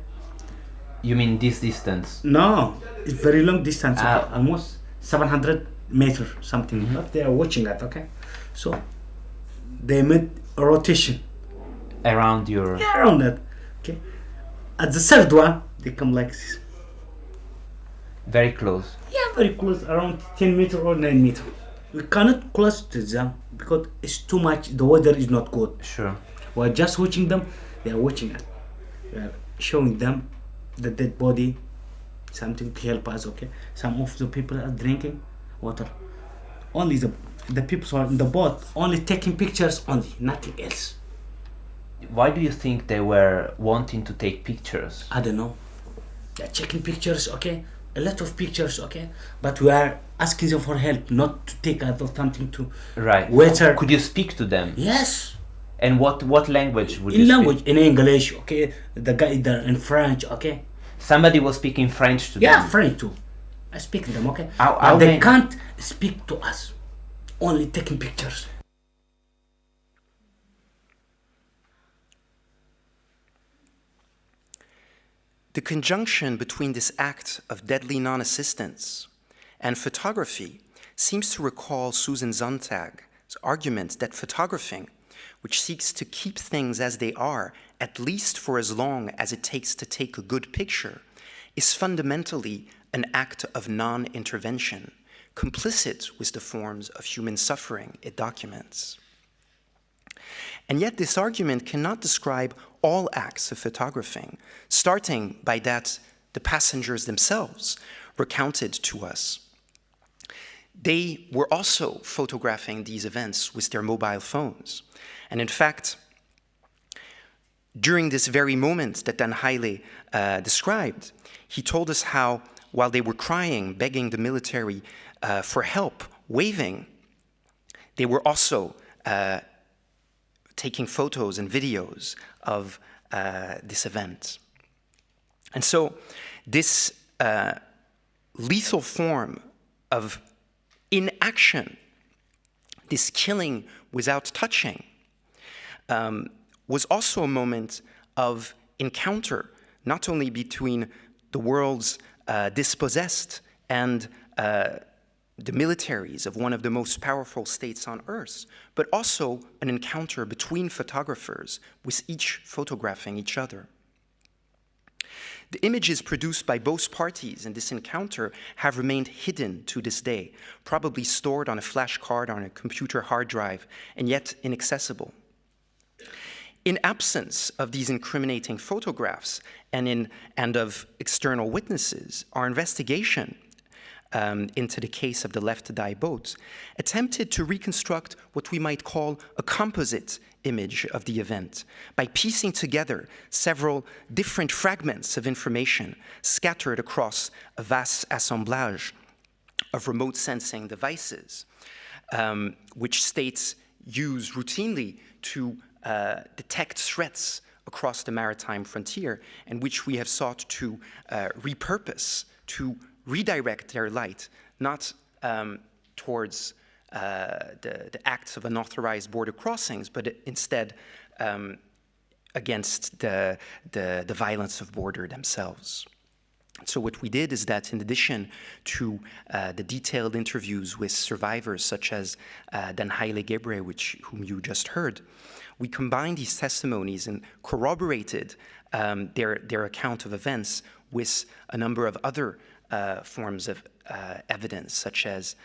You mean this distance? No, it's very long distance, okay? Ah. Almost 700 meters, something. Mm-hmm. But they are watching that, okay? So they made a rotation Around your... around that, okay? At the third one, they come like this. Very close. Yeah, very close, around 10 meters or 9 meters. We cannot close to them because it's too much. The weather is not good. Sure. We're just watching them. They are watching us. We are showing them the dead body, something to help us, okay? Some of the people are drinking water. Only the people who are in the boat, only taking pictures only, nothing else. Why do you think they were wanting to take pictures? I don't know. They're checking pictures, okay? A lot of pictures, okay? But we are asking them for help, not to take out something to Right. waiter. Could you speak to them? Yes. And what language would you In speak? language, in English, okay? The guy there in French, okay? Somebody was speaking French to Yeah, them. French too. I speak to them, okay? How But they many- can't speak to us. Only taking pictures. The conjunction between this act of deadly non-assistance and photography seems to recall Susan Sontag's argument that photographing, which seeks to keep things as they are, at least for as long as it takes to take a good picture, is fundamentally an act of non-intervention, complicit with the forms of human suffering it documents. And yet this argument cannot describe all acts of photographing, starting by that the passengers themselves recounted to us. They were also photographing these events with their mobile phones. And in fact, during this very moment that Dan Haile described, he told us how, while they were crying, begging the military for help, waving, they were also taking photos and videos of this event. And so this lethal form of inaction, this killing without touching, was also a moment of encounter, not only between the world's dispossessed and the militaries of one of the most powerful states on earth, but also an encounter between photographers, with each photographing each other. The images produced by both parties in this encounter have remained hidden to this day, probably stored on a flash card or on a computer hard drive, and yet inaccessible. In absence of these incriminating photographs and of external witnesses, our investigation into the case of the Left to Die boat attempted to reconstruct what we might call a composite image of the event by piecing together several different fragments of information scattered across a vast assemblage of remote sensing devices, which states use routinely to detect threats across the maritime frontier, and which we have sought to repurpose, to redirect their light, not towards the acts of unauthorized border crossings, but instead against the violence of border themselves. So what we did is that in addition to the detailed interviews with survivors such as Dan Haile Gebre, whom you just heard, we combined these testimonies and corroborated their account of events with a number of other forms of evidence, such as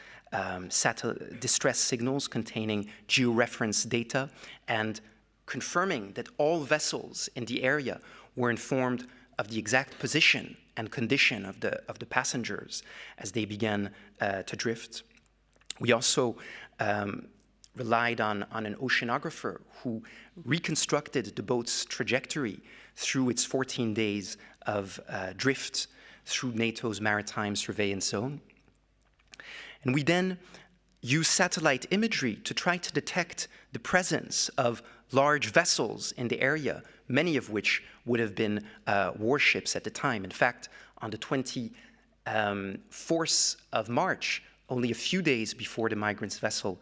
distress signals containing georeference data and confirming that all vessels in the area were informed of the exact position and condition of the passengers as they began to drift. We also relied on an oceanographer who reconstructed the boat's trajectory through its 14 days of drift through NATO's maritime surveillance zone. And we then used satellite imagery to try to detect the presence of large vessels in the area, many of which would have been warships at the time. In fact, on the 24th of March, only a few days before the migrants' vessel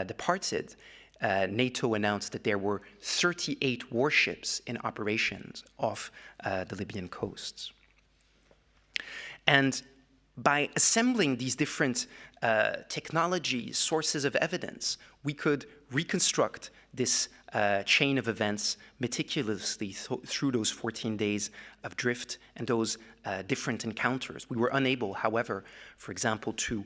departed, NATO announced that there were 38 warships in operations off the Libyan coasts. And by assembling these different technologies, sources of evidence, we could reconstruct this chain of events meticulously through those 14 days of drift and those different encounters. We were unable, however, for example, to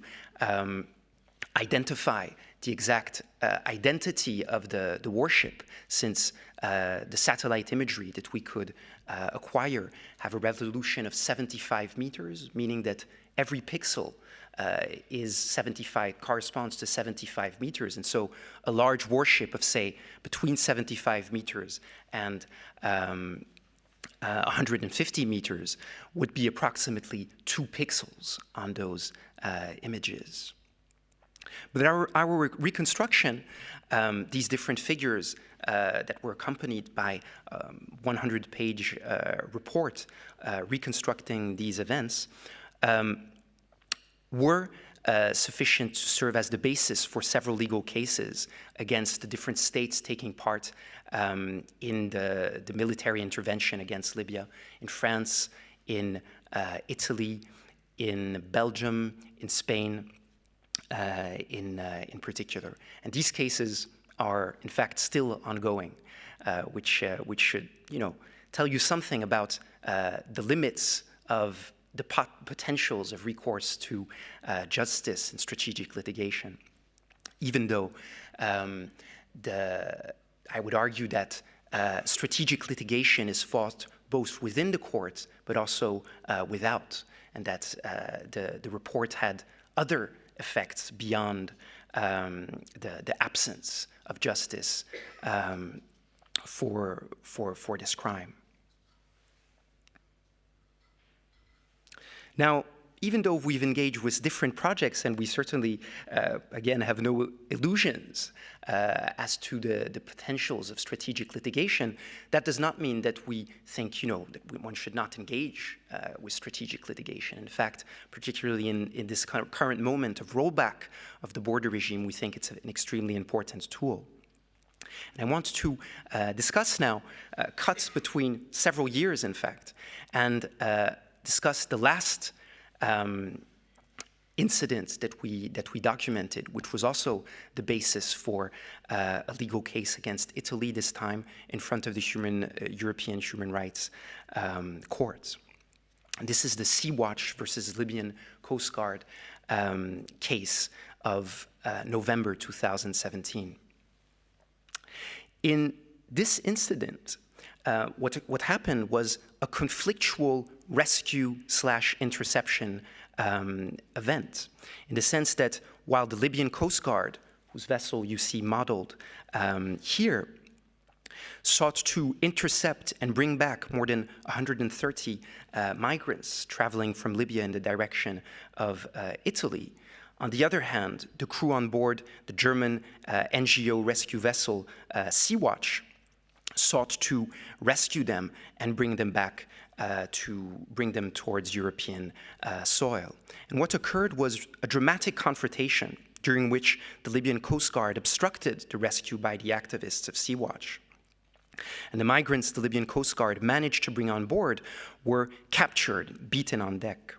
identify the exact identity of the warship, since the satellite imagery that we could acquire have a resolution of 75 meters, meaning that every pixel corresponds to 75 meters. And so a large warship of, say, between 75 meters and 150 meters would be approximately 2 pixels on those images. But our reconstruction, these different figures that were accompanied by 100-page report reconstructing these events, were sufficient to serve as the basis for several legal cases against the different states taking part in the military intervention against Libya, in France, in Italy, in Belgium, in Spain, in particular. And these cases are, in fact, still ongoing, which should, tell you something about the limits of the potentials of recourse to justice and strategic litigation, even though I would argue that strategic litigation is fought both within the court but also without, and that the report had other effects beyond the absence of justice for this crime. Now, even though we've engaged with different projects, and we certainly, again, have no illusions as to the potentials of strategic litigation, that does not mean that we think, that one should not engage with strategic litigation. In fact, particularly in this current moment of rollback of the border regime, we think it's an extremely important tool. And I want to discuss now cuts between several years, in fact, and discuss the last incident that we documented, which was also the basis for a legal case against Italy, this time in front of the European Human Rights Court. And this is the Sea-Watch versus Libyan Coast Guard case of November 2017. In this incident, what happened was a conflictual rescue/interception event, in the sense that while the Libyan Coast Guard, whose vessel you see modeled here, sought to intercept and bring back more than 130 migrants traveling from Libya in the direction of Italy, on the other hand, the crew on board the German NGO rescue vessel Sea-Watch sought to rescue them and bring them back towards European soil. And what occurred was a dramatic confrontation during which the Libyan Coast Guard obstructed the rescue by the activists of Sea-Watch. And the migrants the Libyan Coast Guard managed to bring on board were captured, beaten on deck.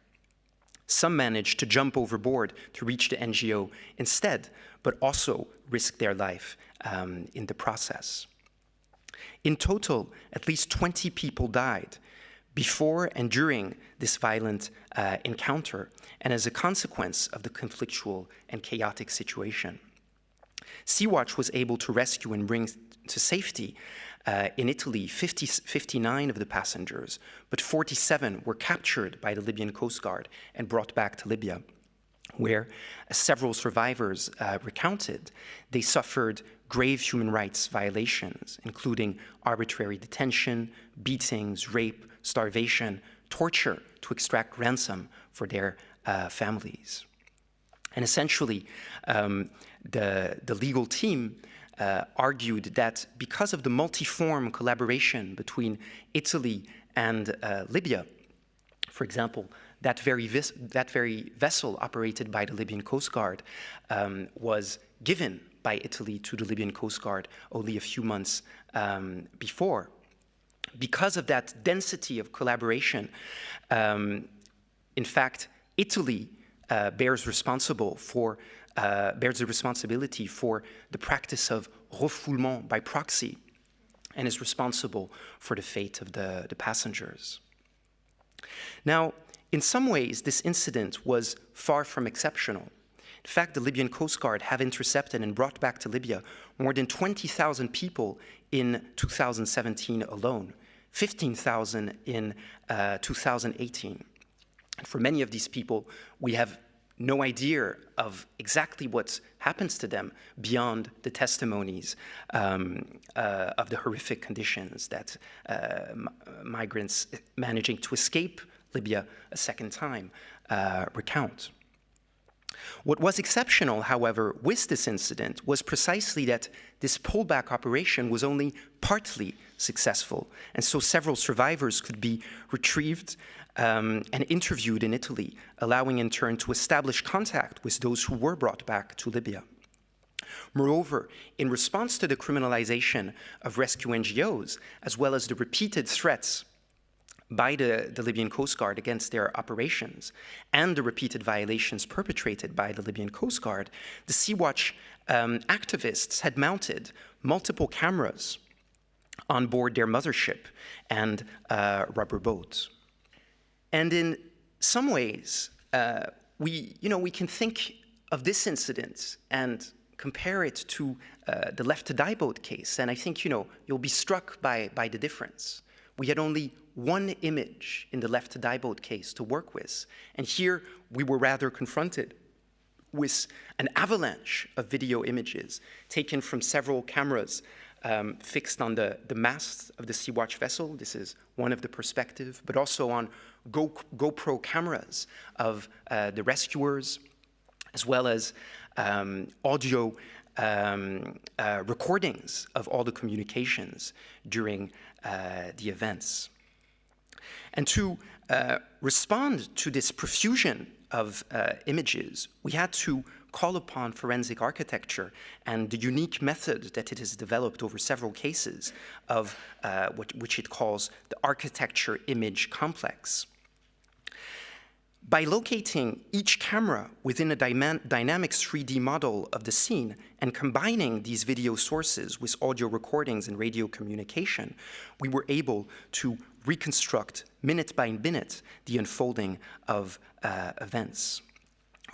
Some managed to jump overboard to reach the NGO instead, but also risked their life in the process. In total, at least 20 people died before and during this violent encounter, and as a consequence of the conflictual and chaotic situation. Sea-Watch was able to rescue and bring to safety in Italy 59 of the passengers, but 47 were captured by the Libyan Coast Guard and brought back to Libya, where several survivors recounted they suffered grave human rights violations, including arbitrary detention, beatings, rape, starvation, torture to extract ransom for their families. And essentially, the legal team argued that because of the multiform collaboration between Italy and Libya, for example, that very vessel operated by the Libyan Coast Guard was given by Italy to the Libyan Coast Guard only a few months before. Because of that density of collaboration, in fact, Italy bears the responsibility for the practice of refoulement by proxy and is responsible for the fate of the passengers. Now, in some ways, this incident was far from exceptional. In fact, the Libyan Coast Guard have intercepted and brought back to Libya more than 20,000 people in 2017 alone, 15,000 in 2018. And for many of these people, we have no idea of exactly what happens to them beyond the testimonies of the horrific conditions that migrants managing to escape Libya a second time recount. What was exceptional, however, with this incident was precisely that this pullback operation was only partly successful, and so several survivors could be retrieved and interviewed in Italy, allowing in turn to establish contact with those who were brought back to Libya. Moreover, in response to the criminalization of rescue NGOs, as well as the repeated threats by the Libyan Coast Guard against their operations and the repeated violations perpetrated by the Libyan Coast Guard, the Sea-Watch activists had mounted multiple cameras on board their mothership and rubber boats. And in some ways, we can think of this incident and compare it to the Left to Die boat case, and I think you'll be struck by the difference. We had only one image in the Left to Die boat case to work with, and here we were rather confronted with an avalanche of video images taken from several cameras fixed on the mast of the Sea-Watch vessel. This is one of the perspectives, but also on GoPro cameras of the rescuers, as well as audio recordings of all the communications during the events. And to respond to this profusion of images, we had to call upon forensic architecture and the unique method that it has developed over several cases of which it calls the architecture image complex. By locating each camera within a dynamic 3D model of the scene and combining these video sources with audio recordings and radio communication, we were able to reconstruct minute by minute the unfolding of events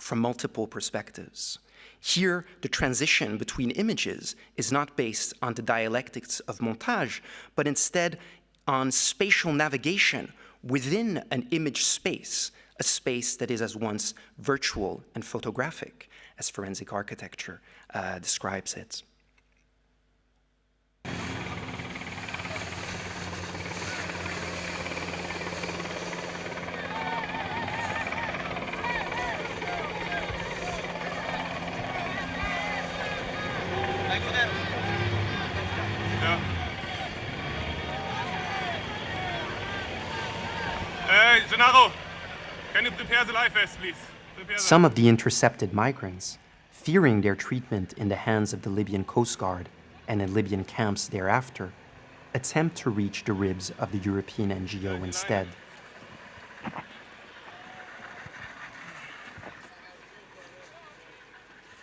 from multiple perspectives. Here, the transition between images is not based on the dialectics of montage, but instead on spatial navigation within an image space, a space that is at once virtual and photographic, as forensic architecture describes it. Gennaro, can you prepare the life vest, please? Some of the intercepted migrants, fearing their treatment in the hands of the Libyan Coast Guard and in Libyan camps thereafter, attempt to reach the ribs of the European NGO instead.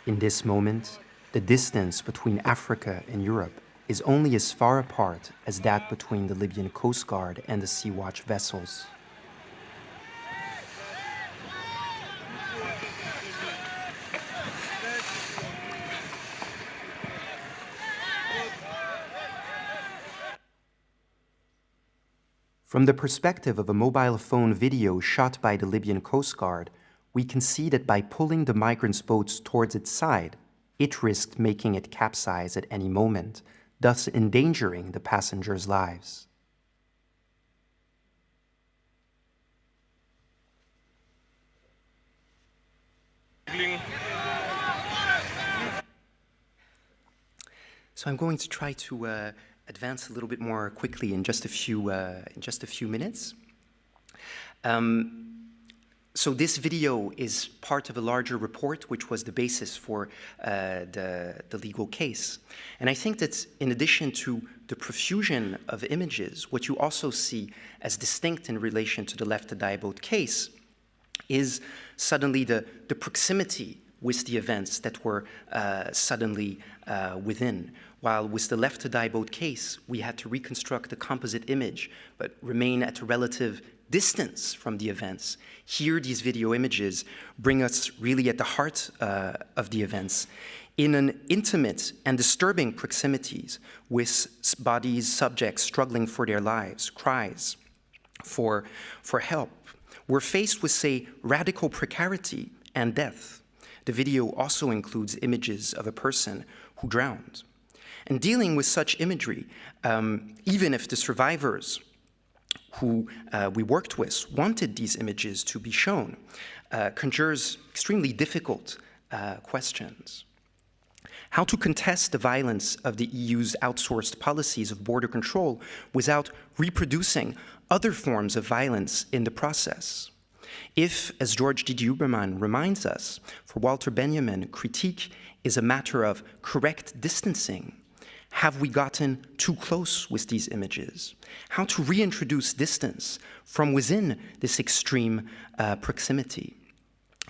In this moment, the distance between Africa and Europe is only as far apart as that between the Libyan Coast Guard and the Sea-Watch vessels. From the perspective of a mobile phone video shot by the Libyan Coast Guard, we can see that by pulling the migrants' boats towards its side, it risked making it capsize at any moment, thus endangering the passengers' lives. So I'm going to try to advance a little bit more quickly in just a few minutes. So this video is part of a larger report, which was the basis for the legal case. And I think that in addition to the profusion of images, what you also see as distinct in relation to the Left to Die boat case is suddenly the proximity with the events that were suddenly within. While with the Left to Die boat case, we had to reconstruct the composite image, but remain at a relative distance from the events. Here, these video images bring us really at the heart of the events in an intimate and disturbing proximities with bodies, subjects struggling for their lives, cries for help. We're faced with, say, radical precarity and death. The video also includes images of a person who drowned. And dealing with such imagery, even if the survivors who we worked with wanted these images to be shown, conjures extremely difficult questions. How to contest the violence of the EU's outsourced policies of border control without reproducing other forms of violence in the process? If, as George D. Huberman reminds us, for Walter Benjamin, critique is a matter of correct distancing, have we gotten too close with these images? How to reintroduce distance from within this extreme proximity?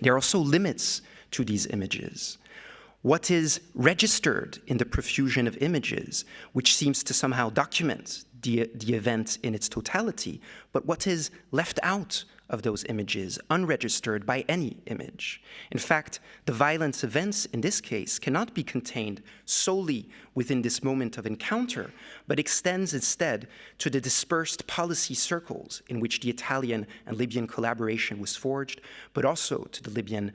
There are also limits to these images. What is registered in the profusion of images, which seems to somehow document the event in its totality, but what is left out of those images, unregistered by any image? In fact, the violence events in this case cannot be contained solely within this moment of encounter, but extends instead to the dispersed policy circles in which the Italian and Libyan collaboration was forged, but also to the Libyan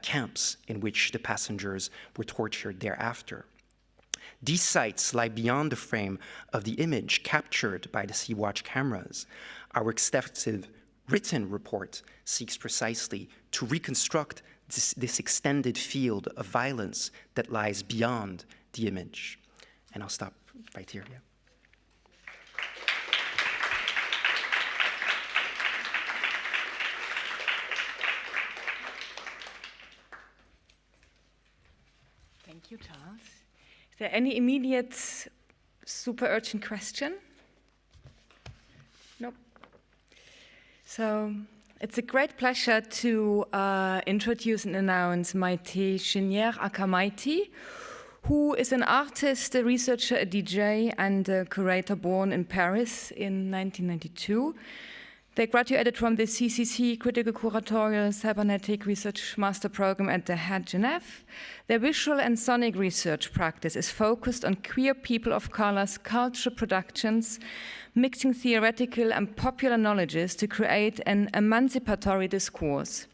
camps in which the passengers were tortured thereafter. These sites lie beyond the frame of the image captured by the Sea-Watch cameras. Our extensive written report seeks precisely to reconstruct this extended field of violence that lies beyond the image. And I'll stop right here. Yeah. Thank you, Charles. Is there any immediate super urgent question? Nope. So it's a great pleasure to introduce and announce Maîté Chénière, aka Maîté, who is an artist, a researcher, a DJ, and a curator born in Paris in 1992. They graduated from the CCC Critical Curatorial Cybernetic Research Master Program at the HED Genève. Their visual and sonic research practice is focused on queer people of color's cultural productions, mixing theoretical and popular knowledges to create an emancipatory discourse.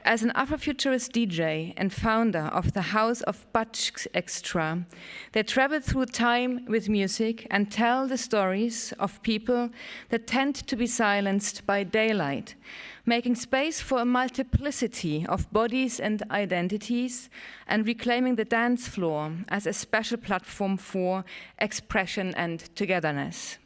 As an Afrofuturist DJ and founder of the House of Batch Extra, they travel through time with music and tell the stories of people that tend to be silenced by daylight, making space for a multiplicity of bodies and identities and reclaiming the dance floor as a special platform for expression and togetherness.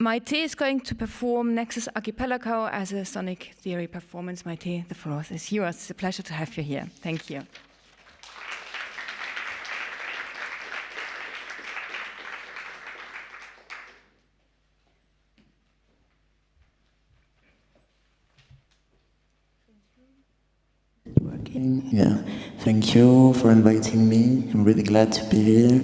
Maîté is going to perform Nexus Archipelago as a sonic theory performance. Maîté, the floor is yours. It's a pleasure to have you here. Thank you. Yeah, thank you for inviting me. I'm really glad to be here.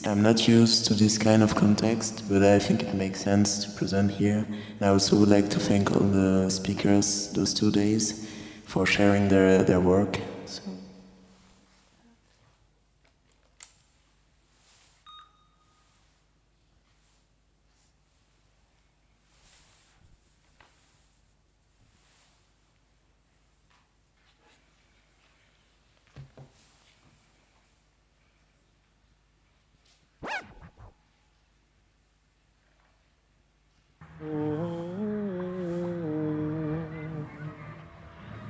I'm not used to this kind of context, but I think it makes sense to present here. And I also would like to thank all the speakers those 2 days for sharing their work. So.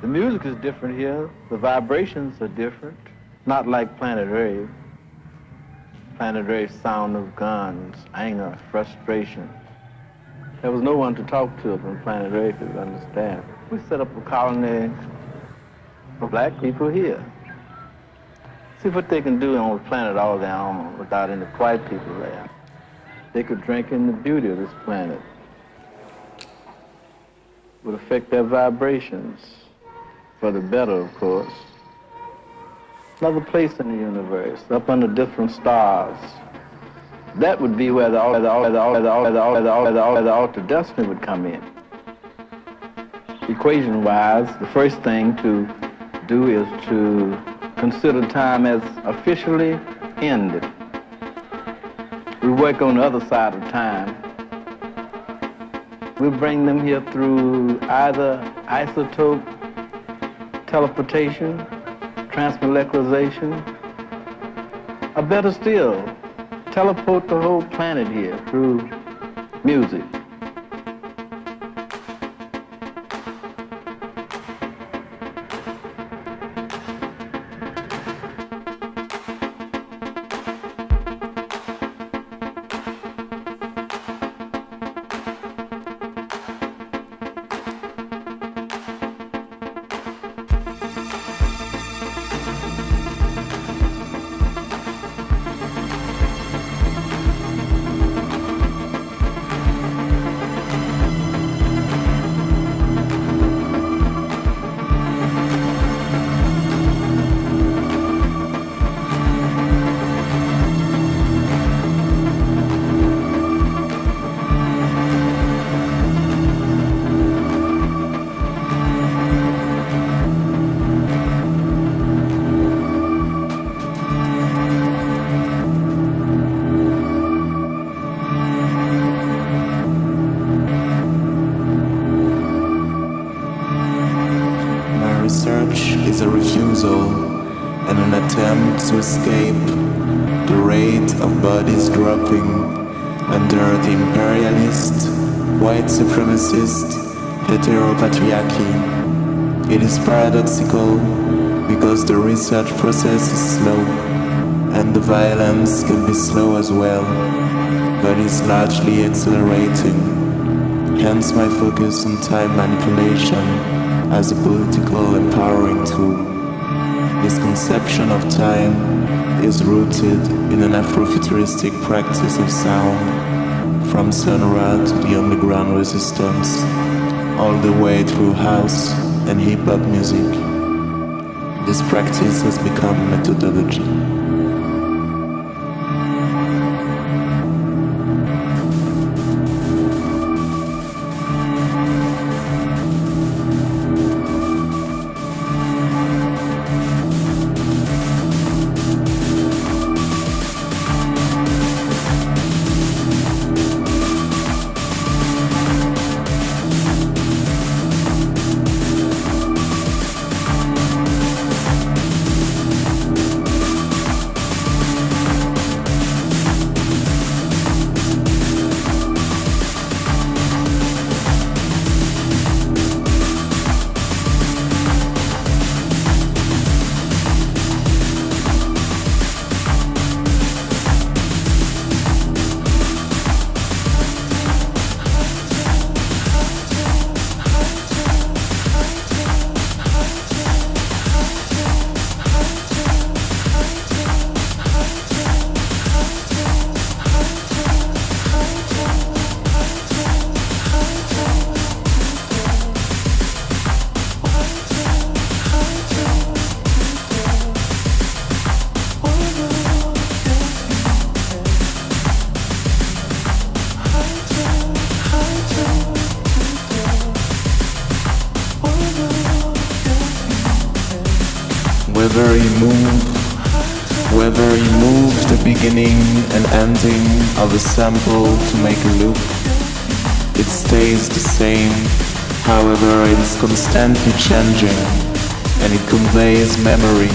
The music is different here. The vibrations are different. Not like Planet Rave. Planet Rave's sound of guns, anger, frustration. There was no one to talk to from Planet Rave to understand. We set up a colony for black people here. See what they can do on the planet all their own without any white people there. They could drink in the beauty of this planet. It would affect their vibrations. For the better, of course. Another place in the universe, up under different stars. That would be where the alter destiny would come in. Equation-wise, the first thing to do is to consider time as officially ended. We work on the other side of time. We bring them here through either isotope teleportation, transmolecularization, or better still, teleport the whole planet here through music. Is a refusal and an attempt to escape the rate of bodies dropping under the imperialist, white supremacist, heteropatriarchy. It is paradoxical because the research process is slow and the violence can be slow as well, but is largely accelerating. Hence my focus on time manipulation as a political empowering tool. This conception of time is rooted in an Afrofuturistic practice of sound, from Sun Ra to the underground resistance, all the way through house and hip-hop music. This practice has become a methodology. whether you move the beginning and ending of a sample to make a loop, it stays the same, however it is constantly changing, and it conveys memory.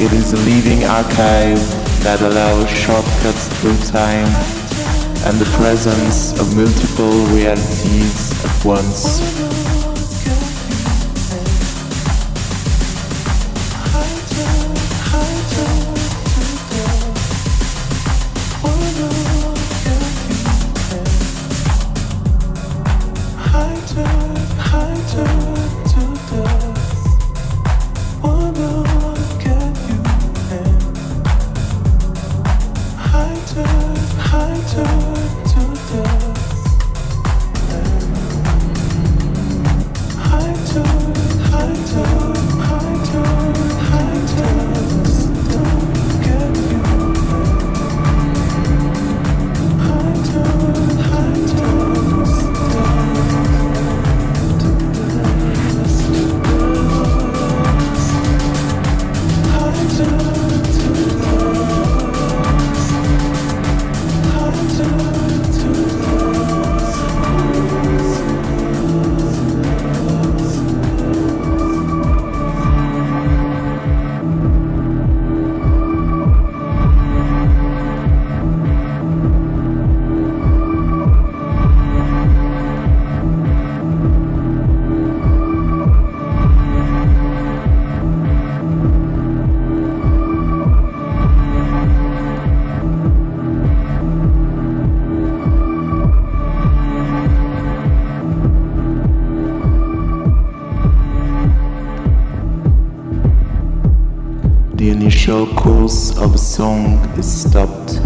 It is a living archive that allows shortcuts through time and the presence of multiple realities at once. The initial course of a song is stopped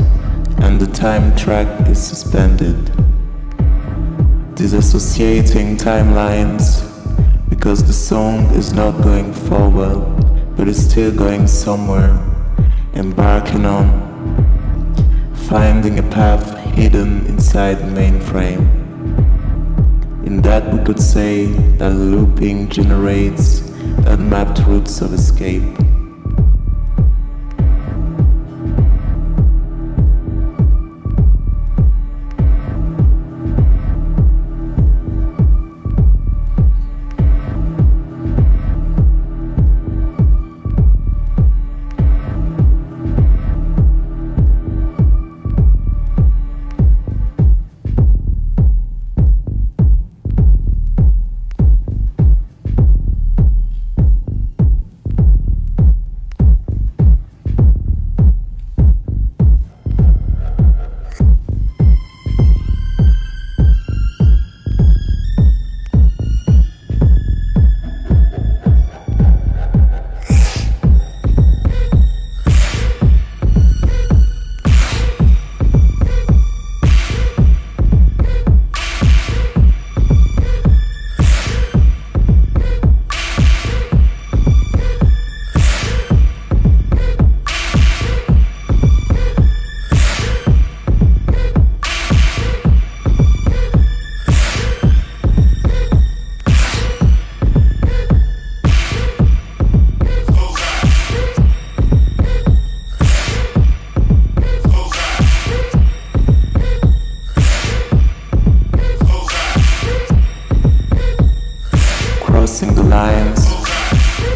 and the time track is suspended, disassociating timelines because the song is not going forward but is still going somewhere, embarking on, finding a path hidden inside the mainframe. In that we could say that looping generates unmapped routes of escape.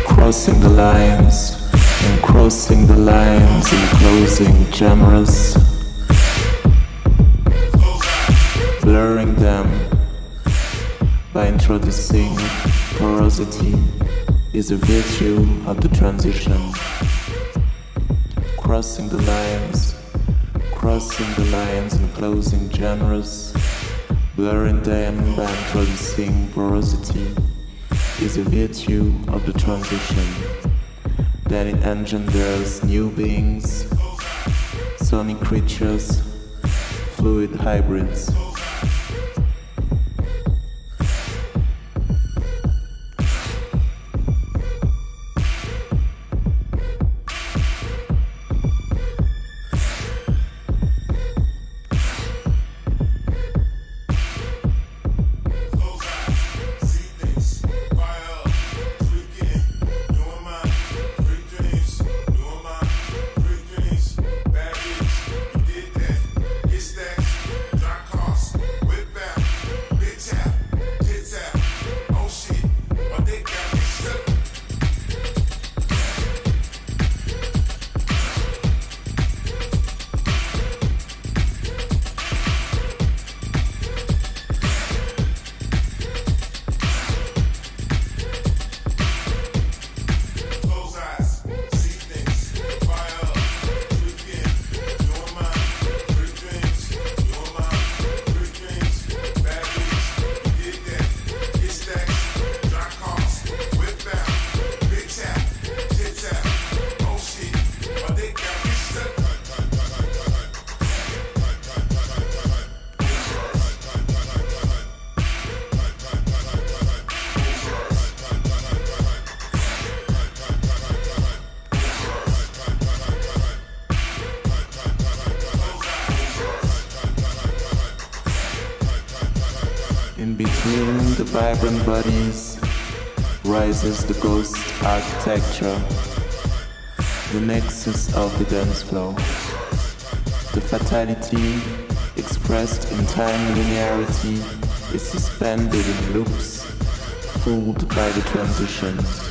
Crossing the lines, and crossing the lines and closing genres, blurring them by introducing porosity is a virtue of the transition. Crossing the lines and closing genres, blurring them by introducing porosity is a virtue of the transition. Then it engenders new beings, sonic creatures, fluid hybrids. vibrant bodies rises the ghost architecture, the nexus of the dance floor. The fatality, expressed in time linearity, is suspended in loops, fooled by the transitions.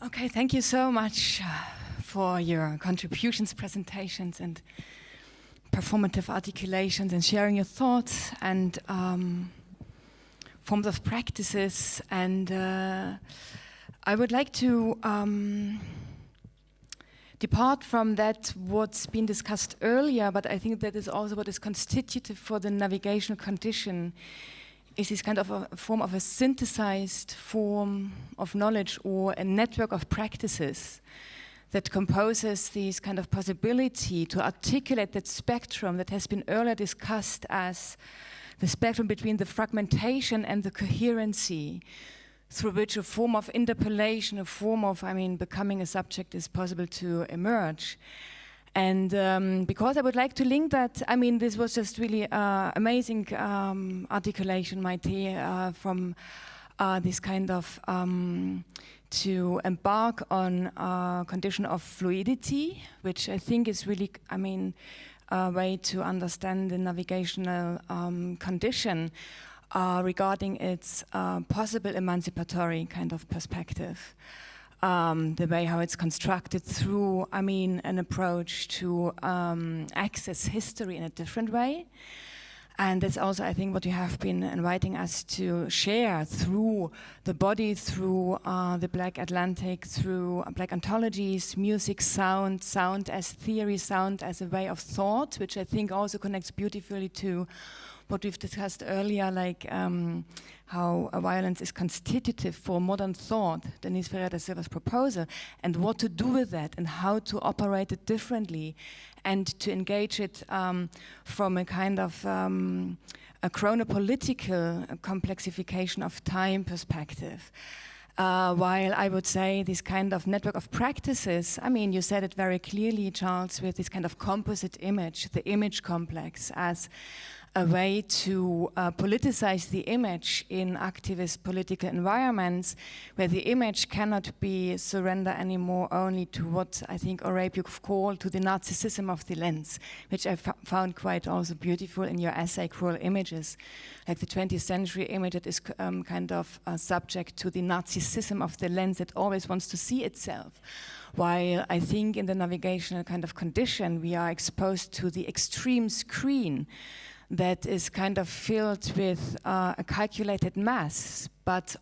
Okay, thank you so much for your contributions, presentations, and performative articulations, and sharing your thoughts and forms of practices. And I would like to depart from that what's been discussed earlier, but I think that is also what is constitutive for the navigational condition, is this kind of a form of a synthesized form of knowledge or a network of practices that composes this kind of possibility to articulate that spectrum that has been earlier discussed as the spectrum between the fragmentation and the coherency, through which a form of interpolation, a form of, becoming a subject is possible to emerge. And because I would like to link that, this was just really amazing articulation, Maîté, from this kind of to embark on a condition of fluidity, which I think is really, a way to understand the navigational condition regarding its possible emancipatory kind of perspective. The way how it's constructed through, an approach to access history in a different way. And that's also, I think, what you have been inviting us to share through the body, through the Black Atlantic, through Black ontologies, music, sound, sound as theory, sound as a way of thought, which I think also connects beautifully to what we've discussed earlier, like how violence is constitutive for modern thought, Denise Ferreira da Silva's proposal, and what to do with that, and how to operate it differently, and to engage it from a kind of a chronopolitical complexification of time perspective. While I would say this kind of network of practices, you said it very clearly, Charles, with this kind of composite image, the image complex, as a way to politicize the image in activist political environments, where the image cannot be surrendered anymore only to what I think Oraib you've called to the narcissism of the lens, which I found quite also beautiful in your essay, Cruel Images, like the 20th century image that is kind of subject to the narcissism of the lens that always wants to see itself. While I think in the navigational kind of condition, we are exposed to the extreme screen that is kind of filled with a calculated mass, but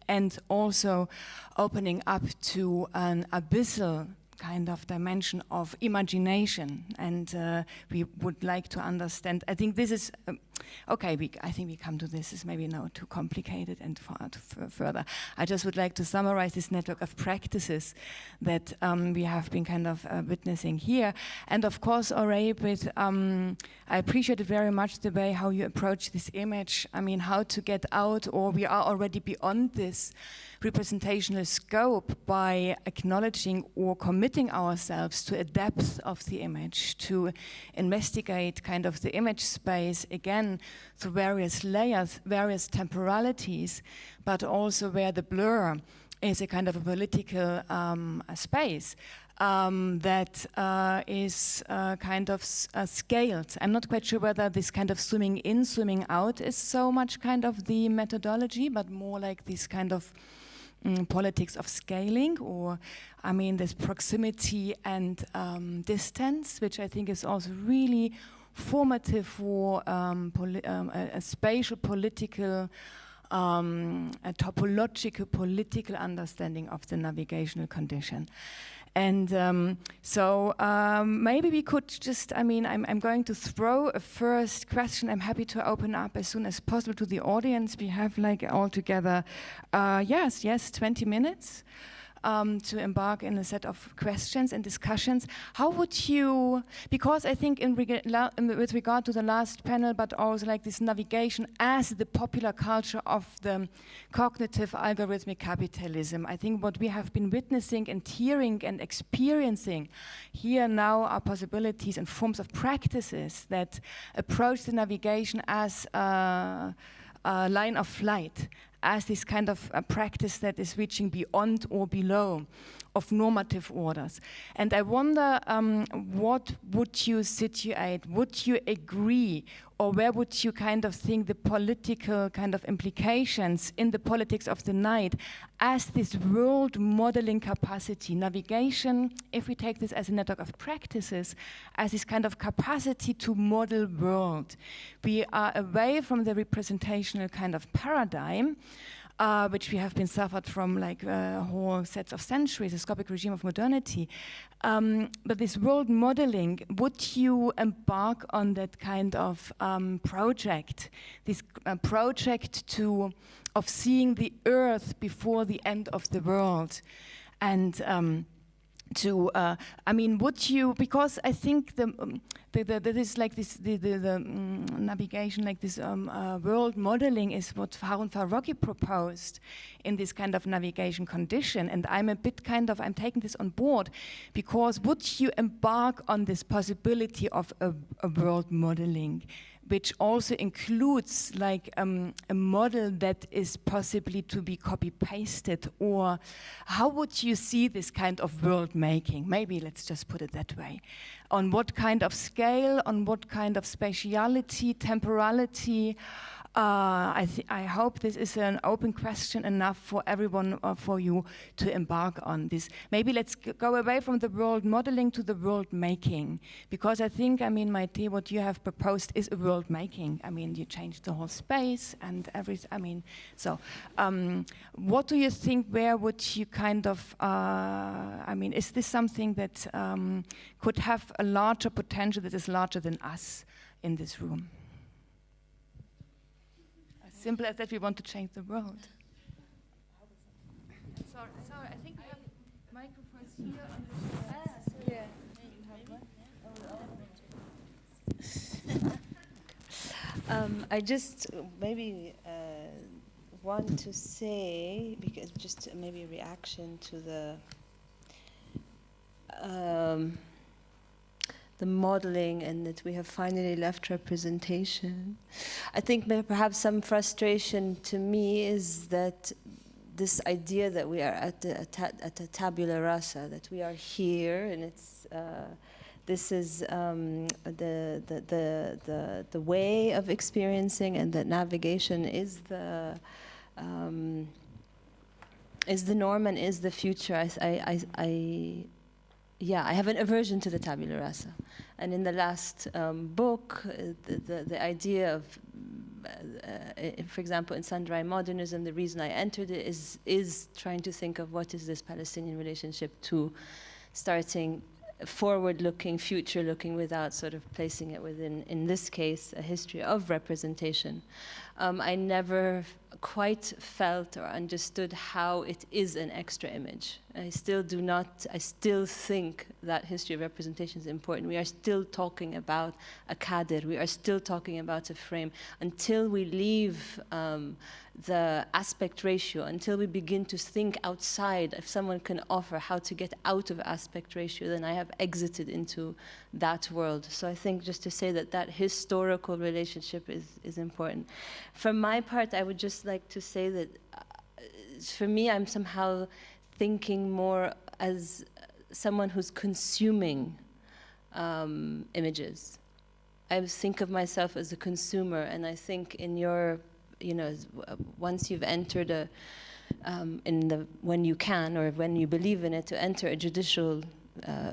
and also opening up to an abyssal kind of dimension of imagination. And we would like to understand, I think this is, okay, I think we come to this, is maybe not too complicated and further. I just would like to summarize this network of practices that we have been kind of witnessing here. And of course, Oraib, I appreciated very much the way how you approach this image. How to get out, or we are already beyond this representational scope by acknowledging or committing ourselves to a depth of the image, to investigate kind of the image space again through various layers, various temporalities, but also where the blur is a kind of a political space that is kind of scaled. I'm not quite sure whether this kind of zooming in, zooming out is so much kind of the methodology, but more like this kind of politics of scaling, or this proximity and distance, which I think is also really formative for a spatial political, a topological political understanding of the navigational condition. And so maybe we could just, I'm going to throw a first question. I'm happy to open up as soon as possible to the audience. We have altogether, 20 minutes to embark in a set of questions and discussions. How would you, because I think with regard to the last panel, but also like this navigation as the popular culture of the cognitive algorithmic capitalism, I think what we have been witnessing and hearing and experiencing here now are possibilities and forms of practices that approach the navigation as a line of flight, as this kind of a practice that is reaching beyond or below of normative orders. And I wonder, what would you situate? Would you agree, or where would you kind of think the political kind of implications in the politics of the night as this world modeling capacity, navigation, if we take this as a network of practices, as this kind of capacity to model world. We are away from the representational kind of paradigm, which we have been suffered from like whole sets of centuries, a scopic regime of modernity. But this world modeling, would you embark on that kind of project, this project of seeing the earth before the end of the world? And I mean, would you, because I think there is like this, the navigation, like this world modeling is what Harun Farocki proposed in this kind of navigation condition. And I'm a bit I'm taking this on board, because would you embark on this possibility of a world modeling, which also includes like a model that is possibly to be copy-pasted? Or how would you see this kind of world making? Maybe let's just put it that way. On what kind of scale, on what kind of spatiality, temporality? I hope this is an open question enough for everyone, for you to embark on this. Maybe let's go away from the world modeling to the world making, because I think, I mean, Maîté, what you have proposed is a world making. I mean, you changed the whole space and everything. I mean, so what do you think? Where would you kind of? I mean, is this something that could have a larger potential that is larger than us in this room? Simple as that, we want to change the world. Sorry, I think we have microphones here on the I just maybe want to say, because just maybe a reaction to the modeling, and that we have finally left representation. I think maybe perhaps some frustration to me is that this idea that we are at a tabula rasa, that we are here, and it's this is the way of experiencing, and that navigation is the norm and is the future. I have an aversion to the tabula rasa. And in the last book, the idea of, for example, in Sandrai modernism, the reason I entered it is trying to think of what is this Palestinian relationship to starting forward-looking, future-looking, without sort of placing it within, in this case, a history of representation. I never quite felt or understood how it is an extra image. I still think that history of representation is important. We are still talking about a kader. We are still talking about a frame. Until we leave the aspect ratio, until we begin to think outside, if someone can offer how to get out of aspect ratio, then I have exited into that world. So I think just to say that historical relationship is important. For my part, I would just like to say that for me, I'm somehow thinking more as someone who's consuming images. I think of myself as a consumer, and I think in your, once you've entered when you can, or when you believe in it, to enter a judicial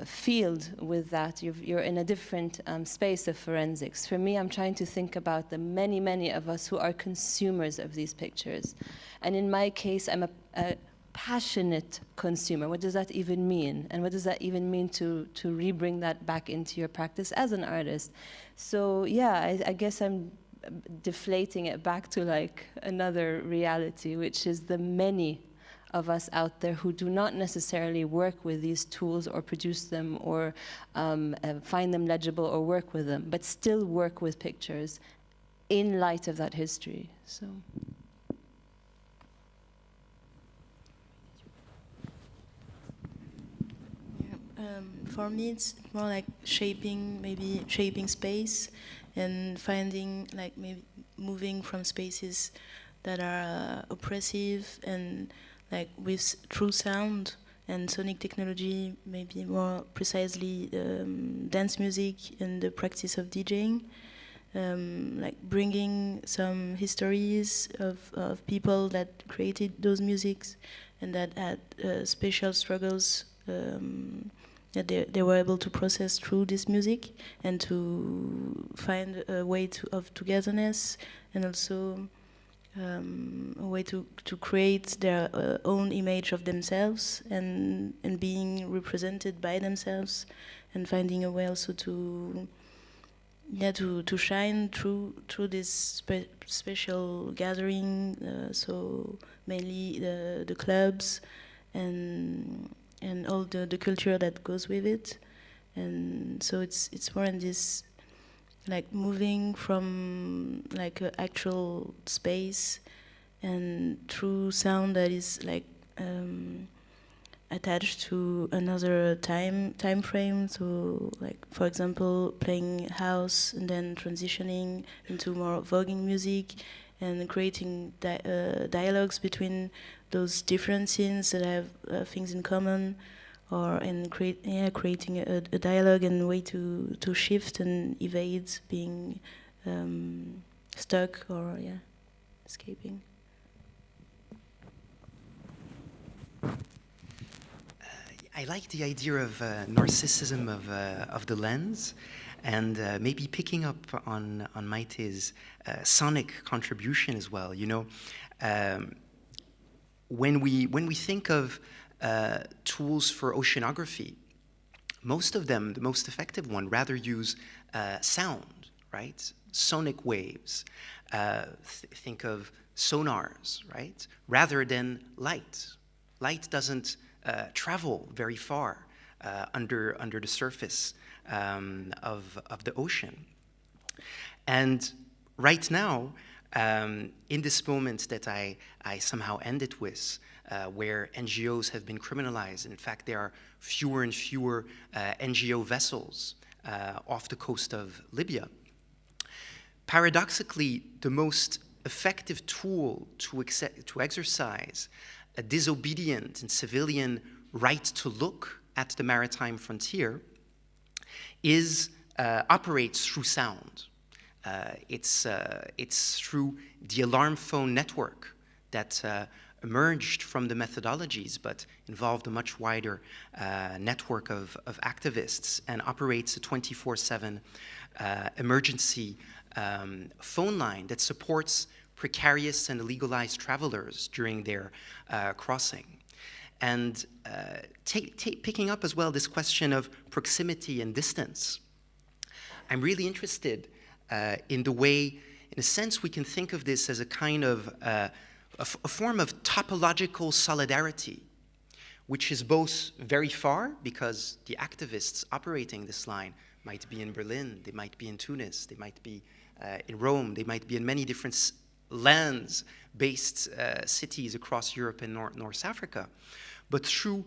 field with that, you're in a different space of forensics. For me, I'm trying to think about the many, many of us who are consumers of these pictures. And in my case, I'm a passionate consumer. What does that even mean? And what does that even mean to re-bring that back into your practice as an artist? So yeah, I guess I'm deflating it back to like another reality, which is the many of us out there who do not necessarily work with these tools or produce them or find them legible or work with them, but still work with pictures in light of that history. So. For me, it's more like shaping space and finding, like, maybe moving from spaces that are oppressive and like with true sound and sonic technology, maybe more precisely dance music and the practice of DJing, like bringing some histories of people that created those musics and that had special struggles that they were able to process through this music and to find a way of togetherness and also a way to create their own image of themselves and being represented by themselves and finding a way also to shine through this special gathering, so mainly the clubs and all the culture that goes with it, and so it's more in this like moving from like an actual space and through sound that is like attached to another time frame. So like for example playing house and then transitioning into more voguing music and creating dialogues between those different scenes that have things in common, or in creating a dialogue and a way to shift and evade being stuck or escaping. I like the idea of narcissism of the lens, and maybe picking up on Maite's sonic contribution as well. You know, when we think of tools for oceanography, most of them, the most effective one, rather use sound, right? Sonic waves. Think of sonars, right? Rather than light. Light doesn't travel very far under the surface of the ocean. And right now, in this moment that I somehow ended with, where NGOs have been criminalized, and in fact there are fewer and fewer NGO vessels off the coast of Libya, paradoxically, the most effective tool to exercise a disobedient and civilian right to look at the maritime frontier operates through sound. It's through the alarm phone network that emerged from the methodologies, but involved a much wider network of activists and operates a 24/7 emergency phone line that supports precarious and illegalized travelers during their crossing. And picking up as well this question of proximity and distance, I'm really interested in the way, in a sense, we can think of this as a kind of a form of topological solidarity, which is both very far, because the activists operating this line might be in Berlin, they might be in Tunis, they might be in Rome, they might be in many different lands-based cities across Europe and North Africa. But through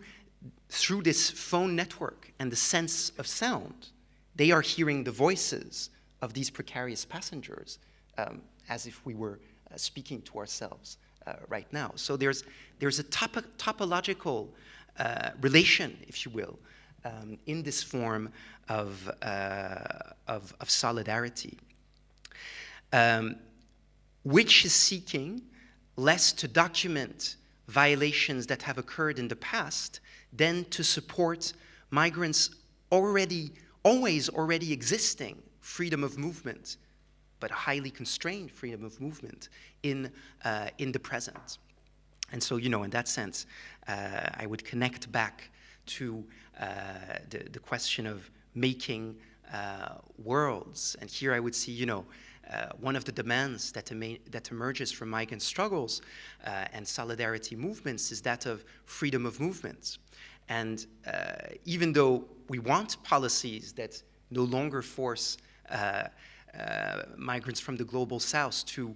this phone network and the sense of sound, they are hearing the voices of these precarious passengers as if we were speaking to ourselves right now. So there's a topological relation, if you will, in this form of solidarity, which is seeking less to document violations that have occurred in the past than to support migrants' already existing freedom of movement, but a highly constrained freedom of movement in the present. And so, you know, in that sense, I would connect back to the question of making worlds. And here I would see, you know, one of the demands that emerges from migrant struggles and solidarity movements is that of freedom of movement. And even though we want policies that no longer force migrants from the global south to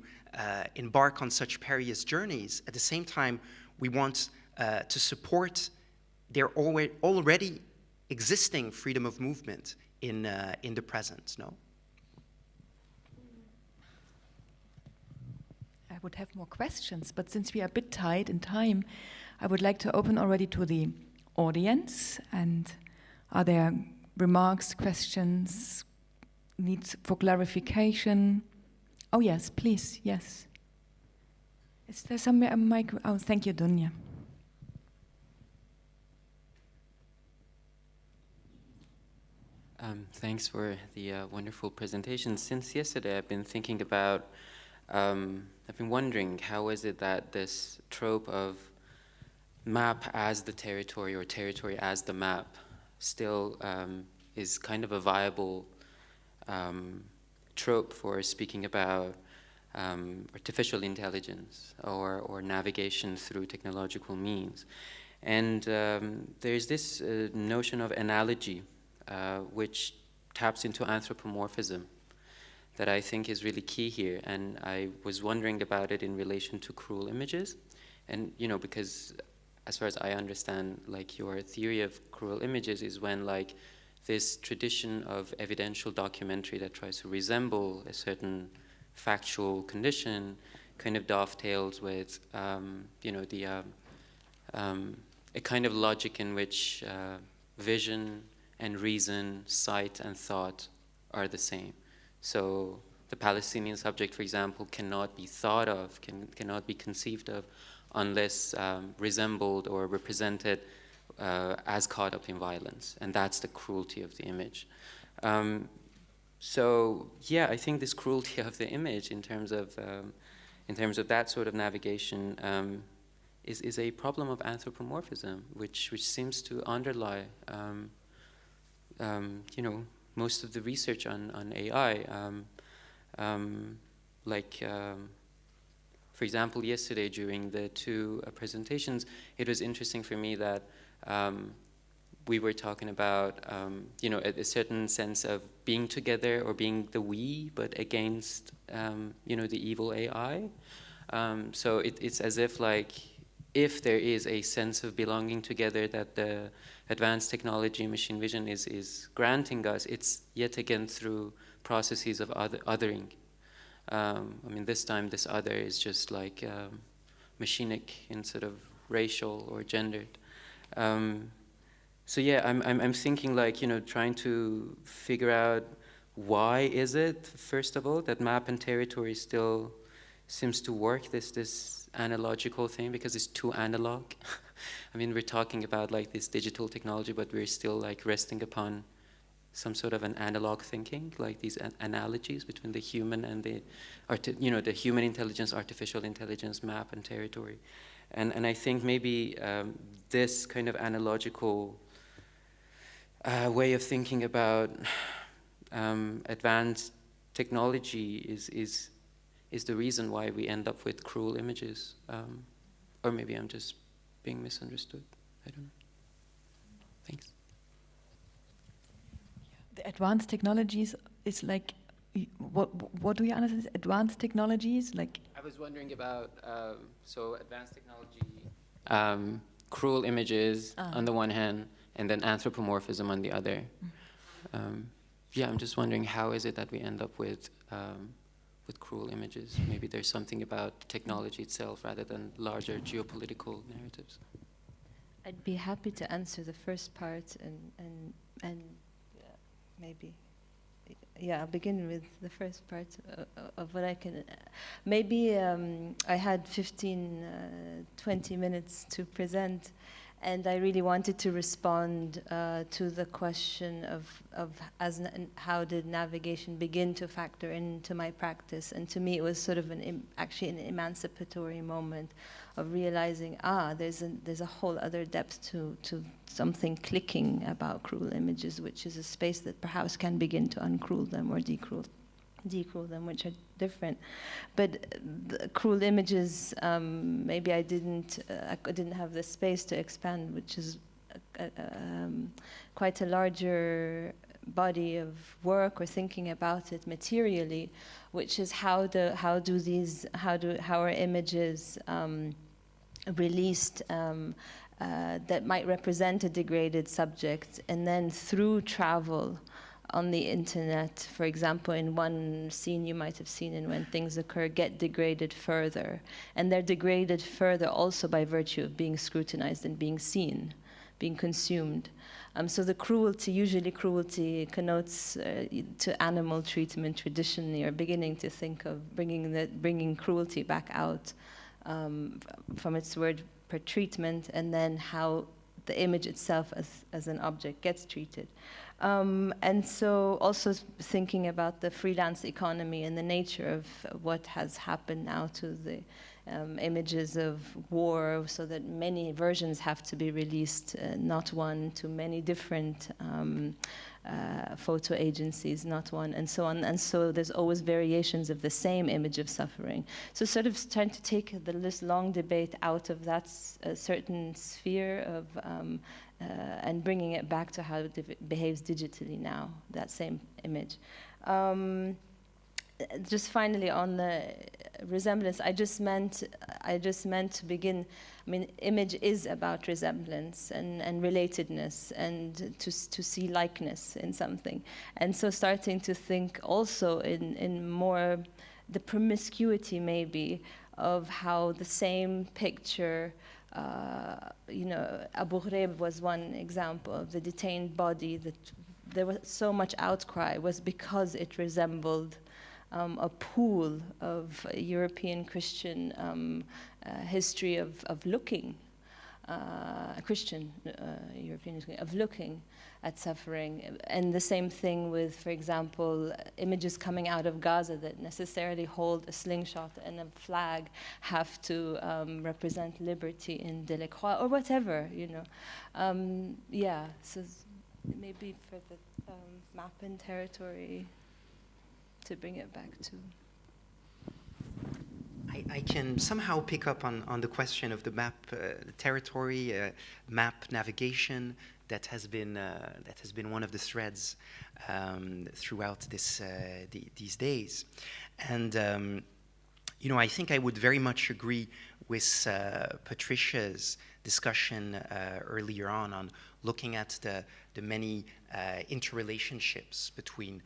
embark on such perilous journeys, at the same time, we want to support their already existing freedom of movement in the present, no? I would have more questions, but since we are a bit tight in time, I would like to open already to the audience. And are there remarks, questions, needs for clarification. Oh yes, please, yes. Is there some mic? Oh, thank you, Dunya. Thanks for the wonderful presentation. Since yesterday, I've been thinking about, I've been wondering how is it that this trope of map as the territory or territory as the map still is kind of a viable trope for speaking about artificial intelligence or navigation through technological means. And there's this notion of analogy which taps into anthropomorphism that I think is really key here. And I was wondering about it in relation to cruel images. And, you know, because as far as I understand, like your theory of cruel images is when like this tradition of evidential documentary that tries to resemble a certain factual condition kind of dovetails with, you know, the a kind of logic in which vision and reason, sight and thought are the same. So the Palestinian subject, for example, cannot be thought of, cannot be conceived of unless resembled or represented as caught up in violence. And that's the cruelty of the image. So yeah, I think this cruelty of the image in terms of that sort of navigation is a problem of anthropomorphism, which seems to underlie you know, most of the research on AI. For example, yesterday during the two presentations, it was interesting for me that we were talking about, you know, a certain sense of being together or being the we, but against, you know, the evil AI. So it's as if like, if there is a sense of belonging together that the advanced technology, machine vision is granting us, it's yet again through processes of othering. I mean, this time this other is just like machinic instead of racial or gendered. So yeah, I'm thinking like, you know, trying to figure out why is it, first of all, that map and territory still seems to work, this analogical thing, because it's too analog. I mean, we're talking about like this digital technology, but we're still like resting upon some sort of an analog thinking, like these analogies between the human and the, you know, the human intelligence, artificial intelligence, map and territory. And I think maybe this kind of analogical way of thinking about advanced technology is the reason why we end up with cruel images. Or maybe I'm just being misunderstood. I don't know. Thanks. The advanced technologies is like, what do you understand as advanced technologies? Like, I was wondering about, so advanced technology, cruel images on the one hand, and then anthropomorphism on the other. Yeah, I'm just wondering how is it that we end up with cruel images? Maybe there's something about technology itself rather than larger geopolitical narratives. I'd be happy to answer the first part and maybe, yeah, I'll begin with the first part of what I can. Maybe I had 20 minutes to present, and I really wanted to respond to the question of how did navigation begin to factor into my practice. And to me, it was sort of actually an emancipatory moment of realizing, there's a whole other depth to something clicking about cruel images, which is a space that perhaps can begin to uncruel them or decruel them, which are different. But the cruel images, maybe I didn't have the space to expand, which is quite a larger body of work or thinking about it materially, which is how are images released that might represent a degraded subject, and then through travel on the internet, for example, in one scene you might have seen in When Things Occur, get degraded further. And they're degraded further also by virtue of being scrutinized and being seen. being consumed. So the cruelty, usually cruelty connotes to animal treatment traditionally, or beginning to think of bringing cruelty back out from its word per treatment, and then how the image itself as an object gets treated. And so also thinking about the freelance economy and the nature of what has happened now to the images of war, so that many versions have to be released, not one, to many different photo agencies, not one, and so on. And so there's always variations of the same image of suffering. So sort of trying to take this long debate out of that certain sphere of, and bringing it back to how it behaves digitally now, that same image. Just finally on the resemblance, I just meant to begin. I mean, image is about resemblance and relatedness, and to see likeness in something. And so starting to think also in more the promiscuity maybe of how the same picture, Abu Ghraib was one example of the detained body that there was so much outcry was because it resembled a pool of European Christian history of looking, Christian European history of looking at suffering. And the same thing with, for example, images coming out of Gaza that necessarily hold a slingshot and a flag have to represent liberty in Delacroix or whatever, so maybe for the map and territory, to bring it back to. I can somehow pick up on the question of the map, territory, map navigation that has been one of the threads throughout these days, and I think I would very much agree with Patricia's discussion earlier on looking at the many interrelationships between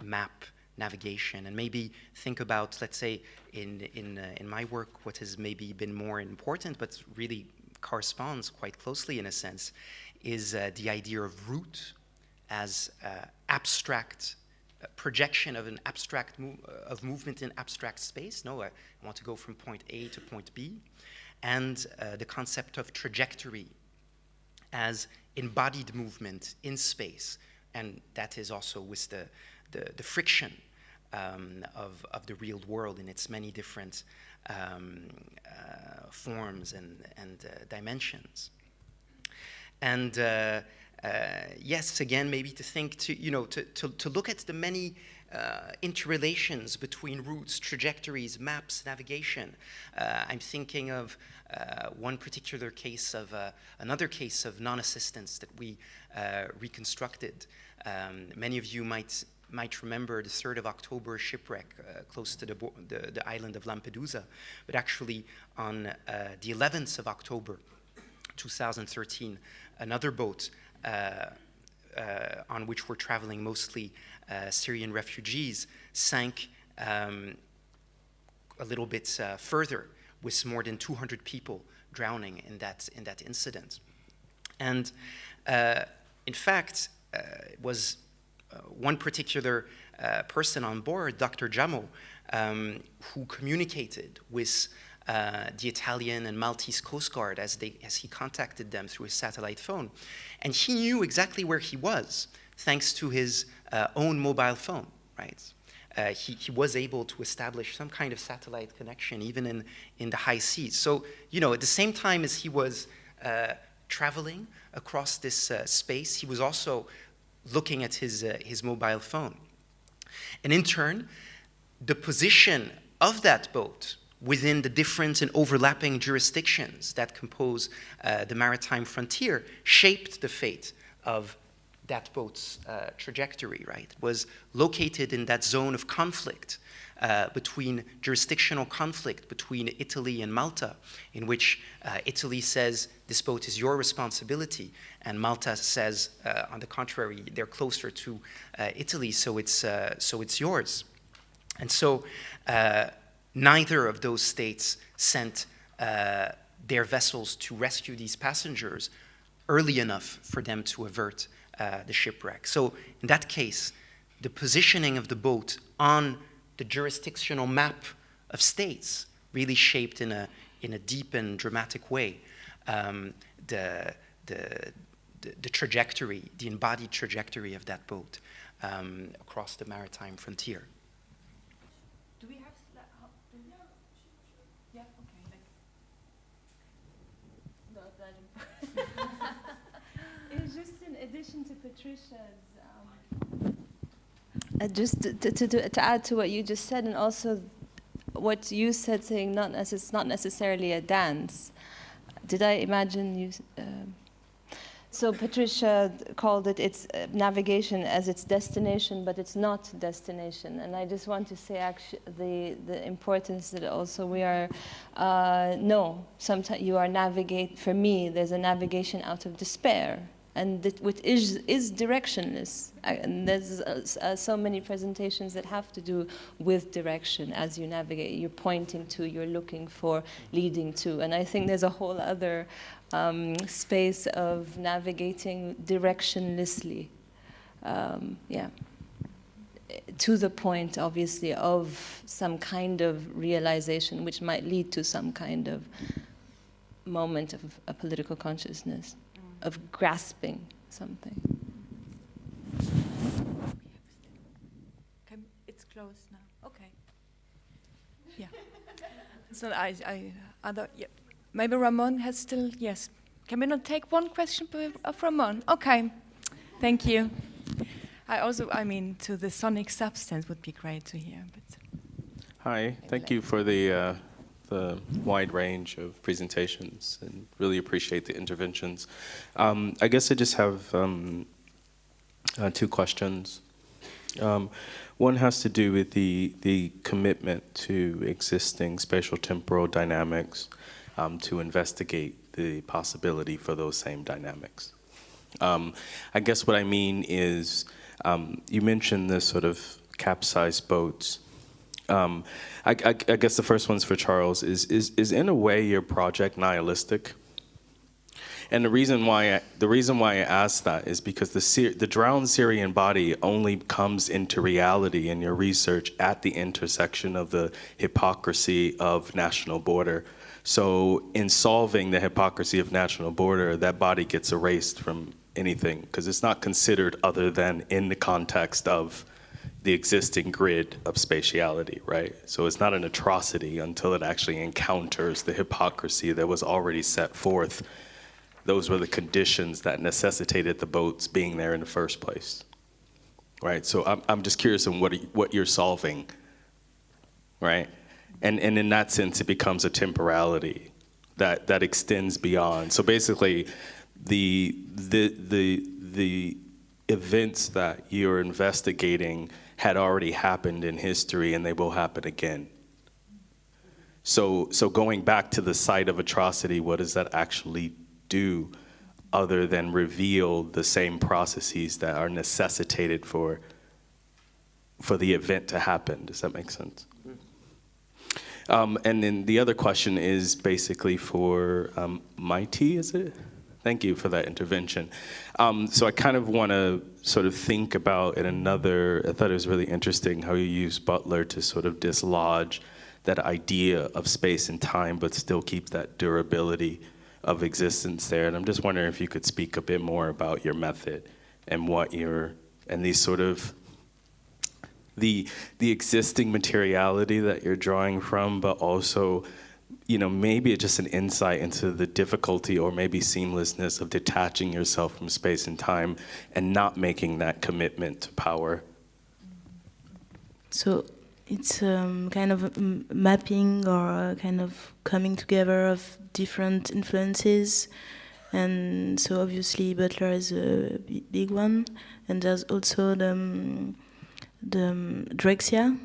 map navigation, and maybe think about, let's say, in my work, what has maybe been more important, but really corresponds quite closely in a sense, is the idea of route as abstract projection of an abstract of movement in abstract space. No, I want to go from point A to point B, and the concept of trajectory as embodied movement in space. And that is also with the friction of the real world in its many different forms and dimensions. And yes, again, maybe to think to look at the many interrelations between routes, trajectories, maps, navigation. I'm thinking of one particular case of another case of non-assistance that we reconstructed. Many of you might remember the 3rd of October shipwreck close to the island of Lampedusa, but actually on the 11th of October 2013, another boat on which were traveling mostly Syrian refugees sank a little bit further, with more than 200 people drowning in that incident. And in fact, it was one particular person on board, Dr. Jamo, who communicated with the Italian and Maltese Coast Guard as he contacted them through his satellite phone. And he knew exactly where he was, thanks to his own mobile phone, right? He was able to establish some kind of satellite connection even in the high seas. So, at the same time as he was traveling across this space, he was also looking at his mobile phone. And in turn, the position of that boat within the different and overlapping jurisdictions that compose the maritime frontier shaped the fate of that boat's trajectory, right? Was located in that zone of conflict, jurisdictional conflict between Italy and Malta, in which Italy says this boat is your responsibility, and Malta says, on the contrary, they're closer to Italy, so it's yours. And so neither of those states sent their vessels to rescue these passengers, early enough for them to avert the shipwreck. So in that case, the positioning of the boat on the jurisdictional map of states really shaped in a deep and dramatic way the trajectory, the embodied trajectory of that boat across the maritime frontier. Do we have? Yeah. Okay. It's just in addition to Patricia's, just to add to what you just said, and also what you said, saying it's not necessarily a dance. Did I imagine you? So Patricia called it's navigation as its destination, but it's not destination. And I just want to say actually the importance that also we are, sometimes you are for me, there's a navigation out of despair. And which is directionless. And there's so many presentations that have to do with direction as you navigate. You're pointing to, you're looking for, leading to. And I think there's a whole other space of navigating directionlessly. To the point, obviously, of some kind of realization which might lead to some kind of moment of a political consciousness. Of grasping something. It's closed now. Okay. Yeah. So maybe Ramon has still, yes. Can we not take one question of Ramon? Okay. Thank you. To the sonic substance would be great to hear. But hi, thank you for the wide range of presentations and really appreciate the interventions. I guess I just have two questions. One has to do with the commitment to existing spatial temporal dynamics to investigate the possibility for those same dynamics. I guess what I mean is you mentioned this sort of capsized boats. I guess the first one's for Charles. Is in a way your project nihilistic? And the reason why I ask that is because the drowned Syrian body only comes into reality in your research at the intersection of the hypocrisy of national border. So in solving the hypocrisy of national border, that body gets erased from anything because it's not considered other than in the context of the existing grid of spatiality, right? So it's not an atrocity until it actually encounters the hypocrisy that was already set forth. Those were the conditions that necessitated the boats being there in the first place, right? So I'm just curious on what you're solving, right? And in that sense, it becomes a temporality that extends beyond. So basically, the events that you're investigating had already happened in history and they will happen again. So going back to the site of atrocity, what does that actually do other than reveal the same processes that are necessitated for the event to happen? Does that make sense? And then the other question is basically for Maîté, is it? Thank you for that intervention. So I kind of want to sort of think about I thought it was really interesting how you use Butler to sort of dislodge that idea of space and time, but still keep that durability of existence there. And I'm just wondering if you could speak a bit more about your method and and these sort of, the existing materiality that you're drawing from, but also, maybe it's just an insight into the difficulty or maybe seamlessness of detaching yourself from space and time and not making that commitment to power. So it's kind of a mapping or a kind of coming together of different influences. And so obviously Butler is a big one. And there's also the Drexia,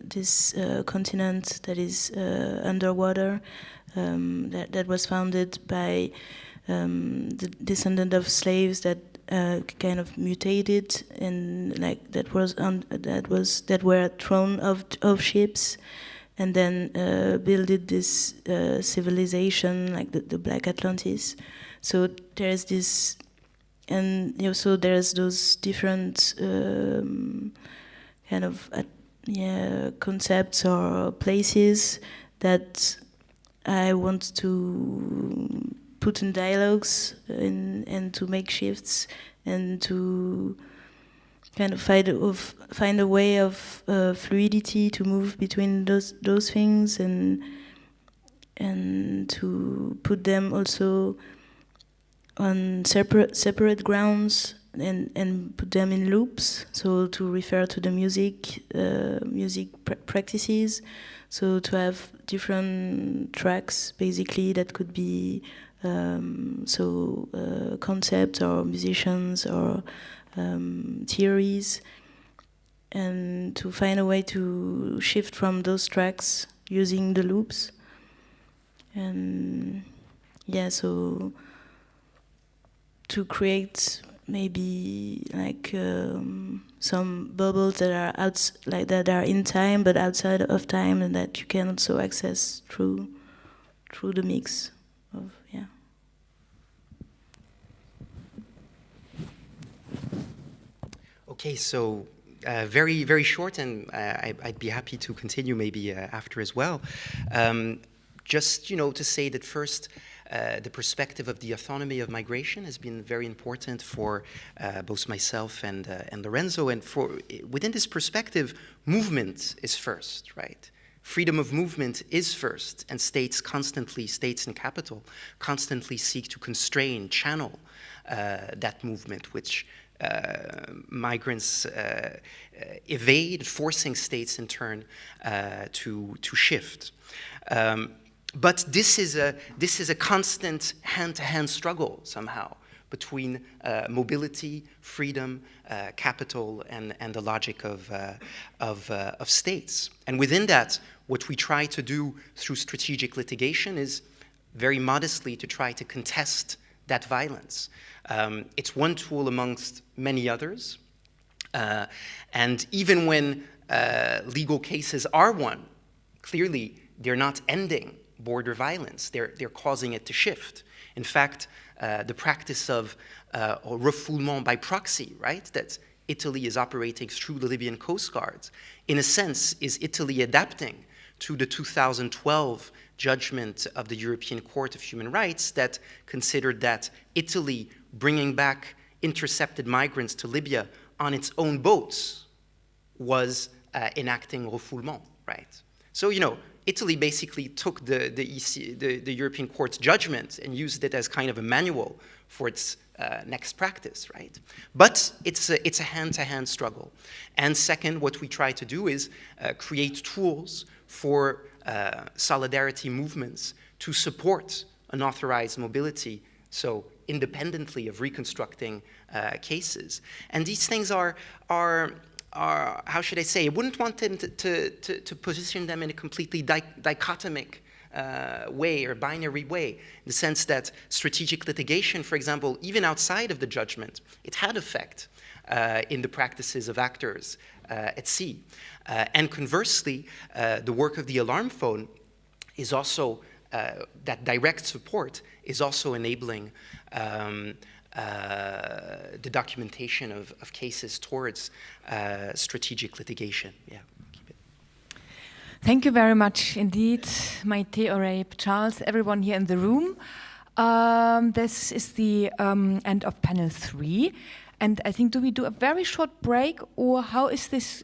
this continent that is underwater, that was founded by the descendant of slaves that kind of mutated and that were thrown off ships, and then built this civilization like the Black Atlantis. So there's this, and so there's those different kind of concepts or places that I want to put in dialogues and to make shifts and to kind of find a way of fluidity to move between those things and to put them also on separate grounds and put them in loops, so to refer to the music practices, so to have different tracks basically that could be concepts or musicians or theories, and to find a way to shift from those tracks using the loops. And so to create maybe like some bubbles that are that are in time but outside of time, and that you can also access through the mix of Okay, so very, very short, and I'd be happy to continue maybe after as well. Just, to say that first, the perspective of the autonomy of migration has been very important for both myself and Lorenzo. And within this perspective, movement is first, right? Freedom of movement is first, and states and capital constantly seek to constrain, channel that movement, which migrants evade, forcing states in turn to shift. But this is a constant hand-to-hand struggle somehow between mobility, freedom, capital, and the logic of states. And within that, what we try to do through strategic litigation is very modestly to try to contest that violence. It's one tool amongst many others. And even when legal cases are won, clearly they're not ending border violence. They're causing it to shift. In fact, the practice of refoulement by proxy, right, that Italy is operating through the Libyan Coast Guards, in a sense, is Italy adapting to the 2012 judgment of the European Court of Human Rights that considered that Italy bringing back intercepted migrants to Libya on its own boats was enacting refoulement, right? So, Italy basically took the European Court's judgment and used it as kind of a manual for its next practice, right? But it's a hand-to-hand struggle. And second, what we try to do is create tools for solidarity movements to support unauthorized mobility, so independently of reconstructing cases. And these things are how should I say, I wouldn't want them to position them in a completely dichotomic way or binary way, in the sense that strategic litigation, for example, even outside of the judgment, it had effect in the practices of actors at sea. And conversely, the work of the alarm phone is also, that direct support is also enabling the documentation of cases towards strategic litigation. Yeah. Keep it. Thank you very much indeed, Maîté, Oraib, Charles, everyone here in the room. This is the end of panel 3. And I think, do we do a very short break, or how is this?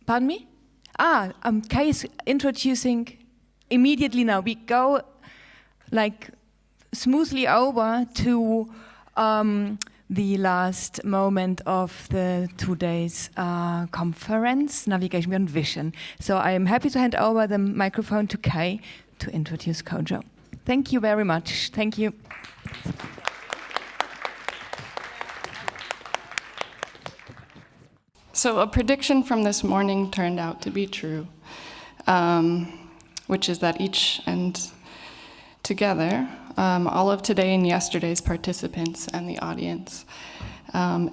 Pardon me? Kai is introducing immediately now. We go like smoothly over to the last moment of the 2 days conference, Navigation Beyond Vision. So I am happy to hand over the microphone to Kai to introduce Kojo. Thank you very much. Thank you. So a prediction from this morning turned out to be true, which is that each and together, all of today and yesterday's participants and the audience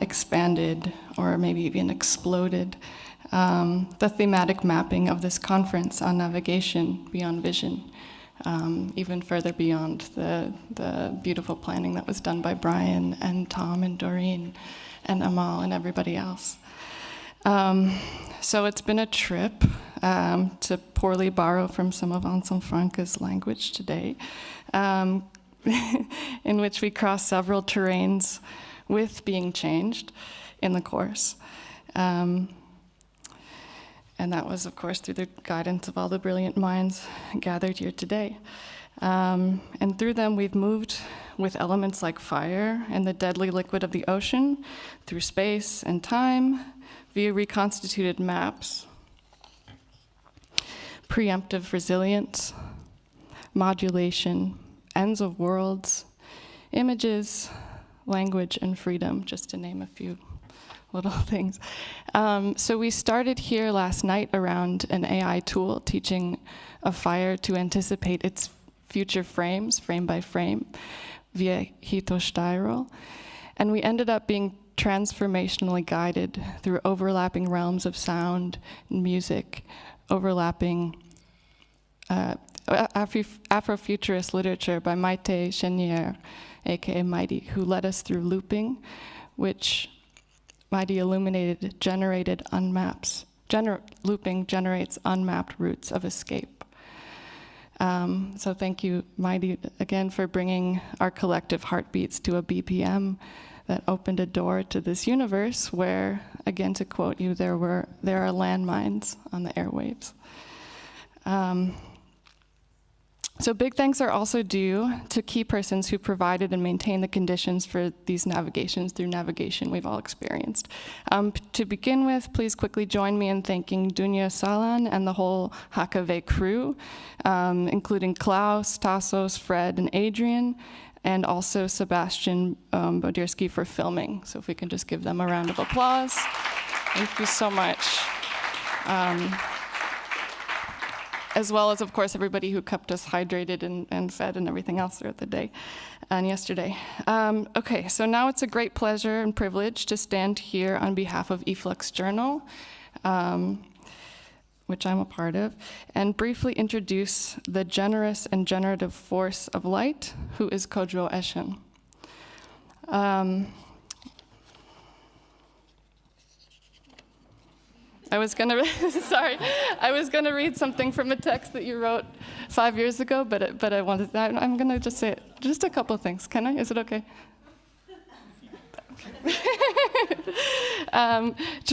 expanded or maybe even exploded the thematic mapping of this conference on navigation beyond vision, even further beyond the beautiful planning that was done by Brian and Tom and Doreen and Amal and everybody else. So it's been a trip, to poorly borrow from some of Anselm Franke's language today, in which we cross several terrains with being changed in the course. And that was, of course, through the guidance of all the brilliant minds gathered here today. And through them, we've moved with elements like fire and the deadly liquid of the ocean, through space and time, via reconstituted maps, preemptive resilience, modulation, ends of worlds, images, language, and freedom, just to name a few little things. So we started here last night around an AI tool teaching a fire to anticipate its future frames, frame by frame, via Hitostyral. And we ended up being transformationally guided through overlapping realms of sound and music, overlapping Afrofuturist literature by Maîté Chénière, aka Mighty, who led us through looping, which Mighty illuminated generated unmaps. Looping generates unmapped routes of escape. So thank you, Mighty, again for bringing our collective heartbeats to a BPM that opened a door to this universe where, again to quote you, there are landmines on the airwaves. So big thanks are also due to key persons who provided and maintained the conditions for these navigations through navigation we've all experienced. To begin with, please quickly join me in thanking Dunya Salan and the whole HKV crew, including Klaus, Tassos, Fred, and Adrian, and also Sebastian Bodirski for filming. So if we can just give them a round of applause. Thank you so much. As well as, of course, everybody who kept us hydrated and fed and everything else throughout the day and yesterday. Okay, so now it's a great pleasure and privilege to stand here on behalf of e-flux Journal, which I'm a part of, and briefly introduce the generous and generative force of light, who is Kojo Eshin. I was gonna read something from a text that you wrote 5 years ago, but I'm gonna just say just a couple of things. Can I? Is it okay?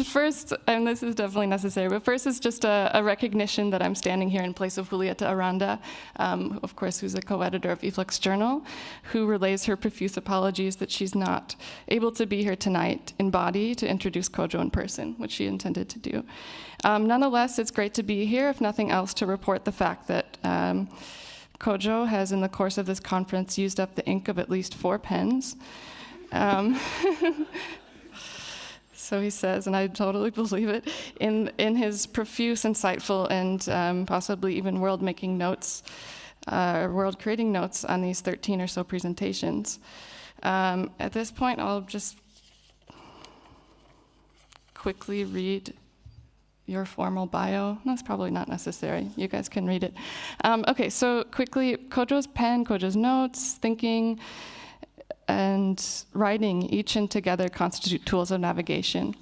First, and this is definitely necessary, but first is just a recognition that I'm standing here in place of Julieta Aranda, of course, who's a co-editor of e-flux Journal, who relays her profuse apologies that she's not able to be here tonight in body to introduce Kojo in person, which she intended to do. Nonetheless, it's great to be here, if nothing else, to report the fact that Kojo has, in the course of this conference, used up the ink of at least 4 pens. So he says, and I totally believe it, in his profuse, insightful, and possibly even world-making notes, world-creating notes on these 13 or so presentations. At this point, I'll just quickly read your formal bio. That's probably not necessary. You guys can read it. Okay, so quickly, Kojo's pen, Kojo's notes, thinking, and writing, each and together constitute tools of navigation.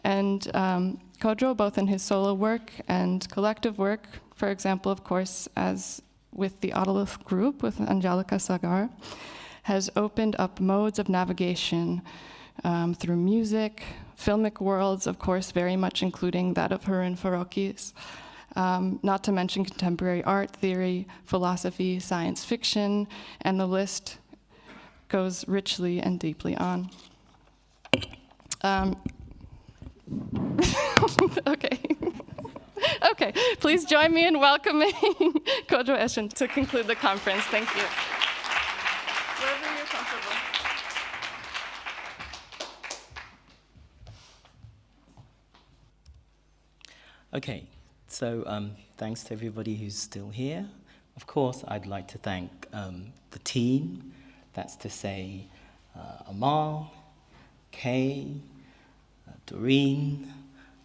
And Kojo, both in his solo work and collective work, for example, of course, as with the Autolith group with Angelica Sagar, has opened up modes of navigation through music, filmic worlds, of course, very much including that of Harun Farocki's, not to mention contemporary art, theory, philosophy, science fiction, and the list goes richly and deeply on. Okay. Okay, please join me in welcoming Kojo Eshin to conclude the conference. Thank you. Wherever you're comfortable. Okay, so thanks to everybody who's still here. Of course, I'd like to thank the team. That's to say, Amal, Kay, Doreen,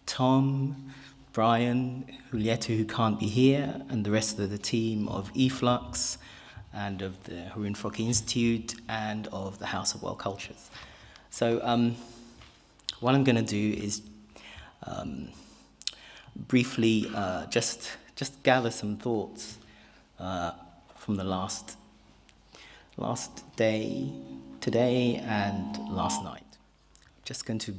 Tom, Brian, Julieta, who can't be here, and the rest of the team of e-flux, and of the Harun Farocki Institut, and of the House of World Cultures. So what I'm going to do is briefly just gather some thoughts from the last day, today, and last night. I'm just going to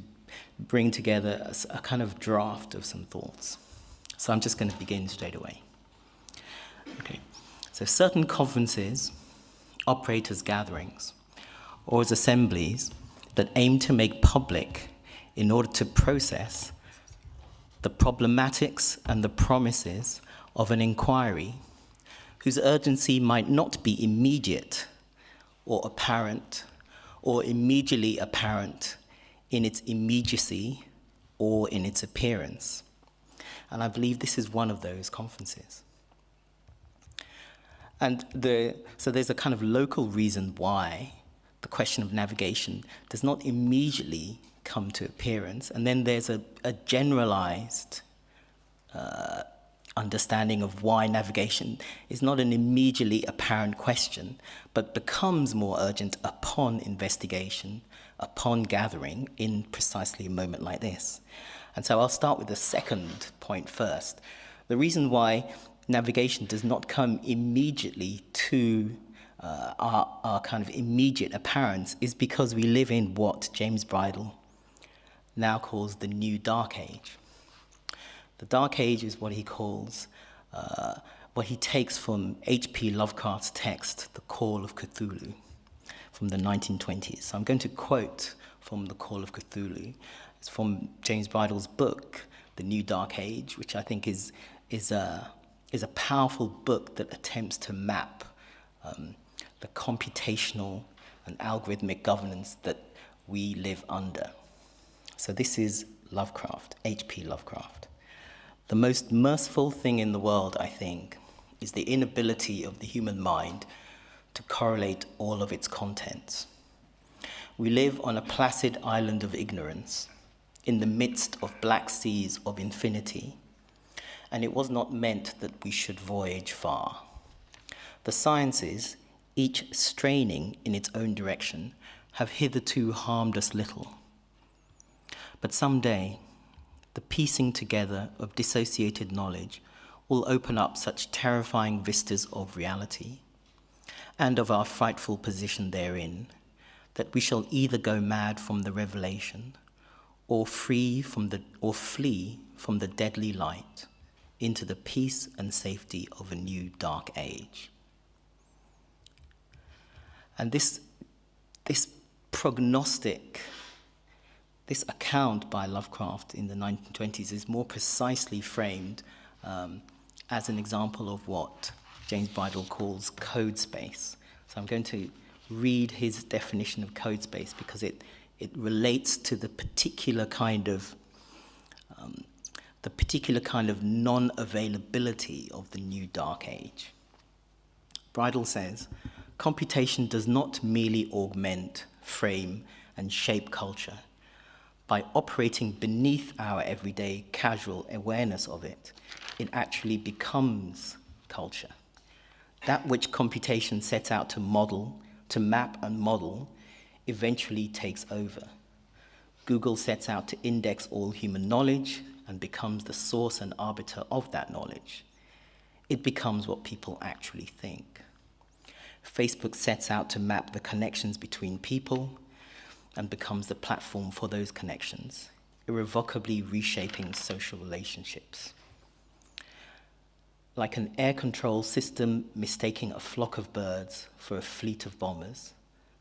bring together a kind of draft of some thoughts. So I'm just going to begin straight away. Okay. So certain conferences operate as gatherings or as assemblies that aim to make public, in order to process, the problematics and the promises of an inquiry whose urgency might not be immediate or apparent, or immediately apparent in its immediacy or in its appearance. And I believe this is one of those conferences. And so there's a kind of local reason why the question of navigation does not immediately come to appearance, and then there's a generalized understanding of why navigation is not an immediately apparent question, but becomes more urgent upon investigation, upon gathering in precisely a moment like this. And so I'll start with the second point first. The reason why navigation does not come immediately to our kind of immediate apparence is because we live in what James Bridle now calls the New Dark Age. The Dark Age is what he calls, what he takes from H.P. Lovecraft's text, The Call of Cthulhu, from the 1920s. So I'm going to quote from The Call of Cthulhu. It's from James Bridle's book, The New Dark Age, which I think is a powerful book that attempts to map the computational and algorithmic governance that we live under. So this is Lovecraft, H.P. Lovecraft. The most merciful thing in the world, I think, is the inability of the human mind to correlate all of its contents. We live on a placid island of ignorance, in the midst of black seas of infinity, and it was not meant that we should voyage far. The sciences, each straining in its own direction, have hitherto harmed us little. But someday, the piecing together of dissociated knowledge will open up such terrifying vistas of reality and of our frightful position therein, that we shall either go mad from the revelation or flee from the deadly light into the peace and safety of a new dark age. And this prognostic, this account by Lovecraft in the 1920s is more precisely framed as an example of what James Bridle calls code space. So I'm going to read his definition of code space because it relates to the particular kind of non-availability of the new dark age. Bridle says, computation does not merely augment, frame, and shape culture. By operating beneath our everyday casual awareness of it, it actually becomes culture. That which computation sets out to model, to map and model, eventually takes over. Google sets out to index all human knowledge and becomes the source and arbiter of that knowledge. It becomes what people actually think. Facebook sets out to map the connections between people and becomes the platform for those connections, irrevocably reshaping social relationships. Like an air control system mistaking a flock of birds for a fleet of bombers,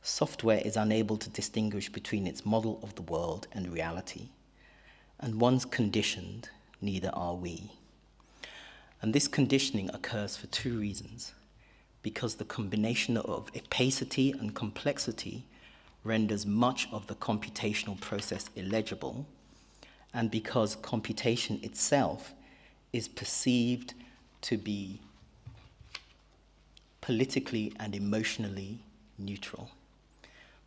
software is unable to distinguish between its model of the world and reality. And once conditioned, neither are we. And this conditioning occurs for two reasons. Because the combination of opacity and complexity renders much of the computational process illegible, and because computation itself is perceived to be politically and emotionally neutral.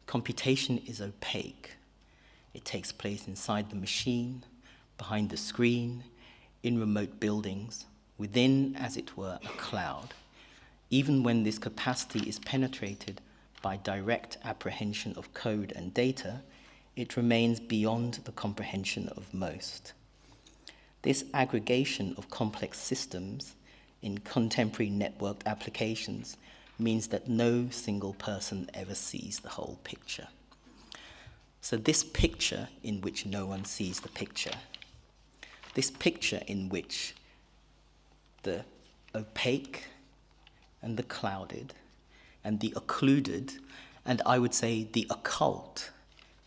Computation is opaque. It takes place inside the machine, behind the screen, in remote buildings, within, as it were, a cloud, even when this capacity is penetrated by direct apprehension of code and data, it remains beyond the comprehension of most. This aggregation of complex systems in contemporary networked applications means that no single person ever sees the whole picture. So this picture in which no one sees the picture, this picture in which the opaque and the clouded and the occluded, and I would say the occult,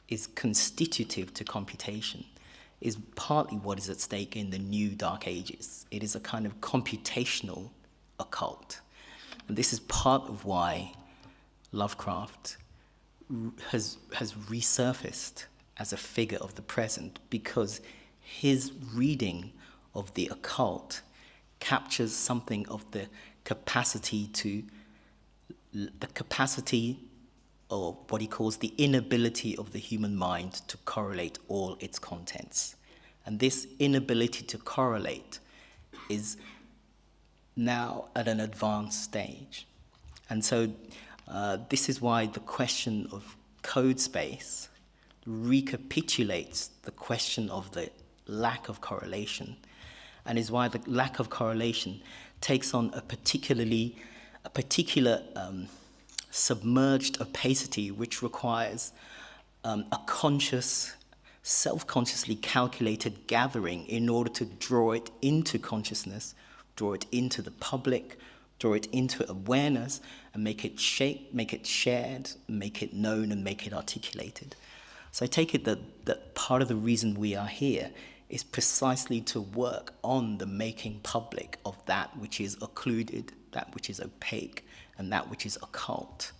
is constitutive to computation, is partly what is at stake in the new Dark Ages. It is a kind of computational occult. And this is part of why Lovecraft has resurfaced as a figure of the present, because his reading of the occult captures something of the capacity or what he calls the inability of the human mind to correlate all its contents. And this inability to correlate is now at an advanced stage. And so this is why the question of code space recapitulates the question of the lack of correlation, and is why the lack of correlation takes on a particular submerged opacity, which requires a conscious, self-consciously calculated gathering in order to draw it into consciousness, draw it into the public, draw it into awareness, and make it shape, make it shared, make it known, and make it articulated. So I take it that part of the reason we are here is precisely to work on the making public of that which is occluded, that which is opaque, and that which is occult,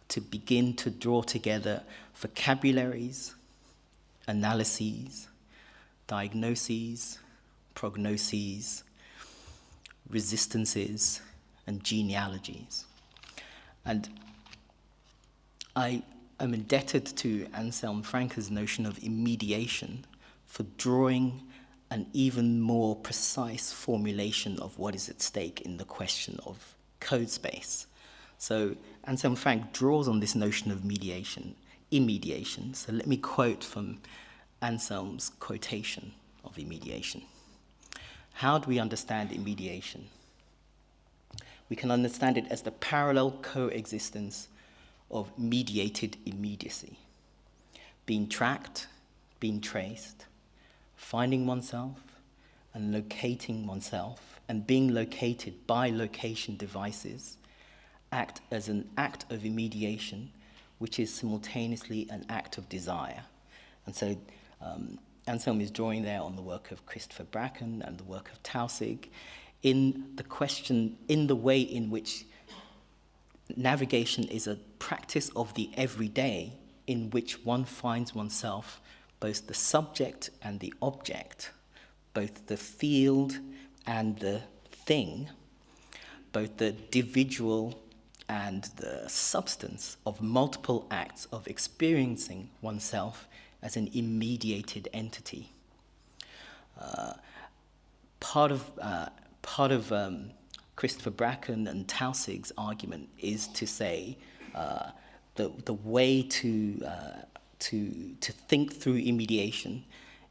to begin to draw together vocabularies, analyses, diagnoses, prognoses, resistances, and genealogies. And I am indebted to Anselm Franke's notion of immediation for drawing an even more precise formulation of what is at stake in the question of code space. So Anselm Frank draws on this notion of immediation. So let me quote from Anselm's quotation of immediation. How do we understand immediation? We can understand it as the parallel coexistence of mediated immediacy, being tracked, being traced, finding oneself and locating oneself, and being located by location devices act as an act of immediation, which is simultaneously an act of desire. And so Anselm is drawing there on the work of Christopher Bracken and the work of Tausig in the way in which navigation is a practice of the everyday in which one finds oneself both the subject and the object, both the field and the thing, both the individual and the substance of multiple acts of experiencing oneself as an immediated entity. Part of Christopher Bracken and Tausig's argument is to say the way to think through immediation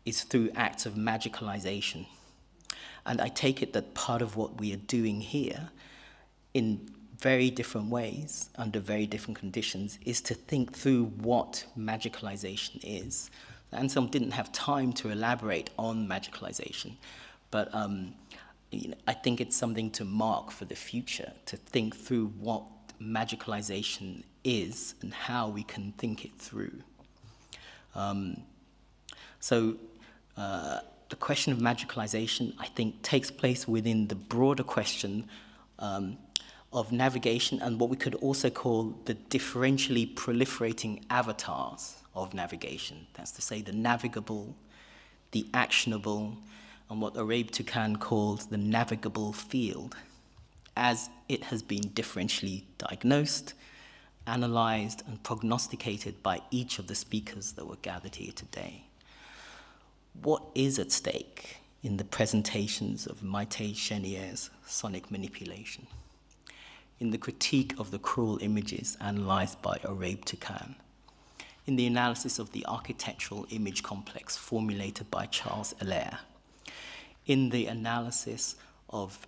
is through acts of magicalization. And I take it that part of what we are doing here in very different ways, under very different conditions, is to think through what magicalization is. Anselm didn't have time to elaborate on magicalization, but I think it's something to mark for the future, to think through what magicalization is and how we can think it through. So the question of magicalization, I think, takes place within the broader question of navigation and what we could also call the differentially proliferating avatars of navigation. That's to say, the navigable, the actionable, and what Oraib Toukan called the navigable field, as it has been differentially diagnosed, analyzed, and prognosticated by each of the speakers that were gathered here today. what is at stake in the presentations of Maîté Chénière's sonic manipulation, in the critique of the cruel images analyzed by Oraib Toukan, in the analysis of the architectural image complex formulated by Charles Hilaire, in the analysis of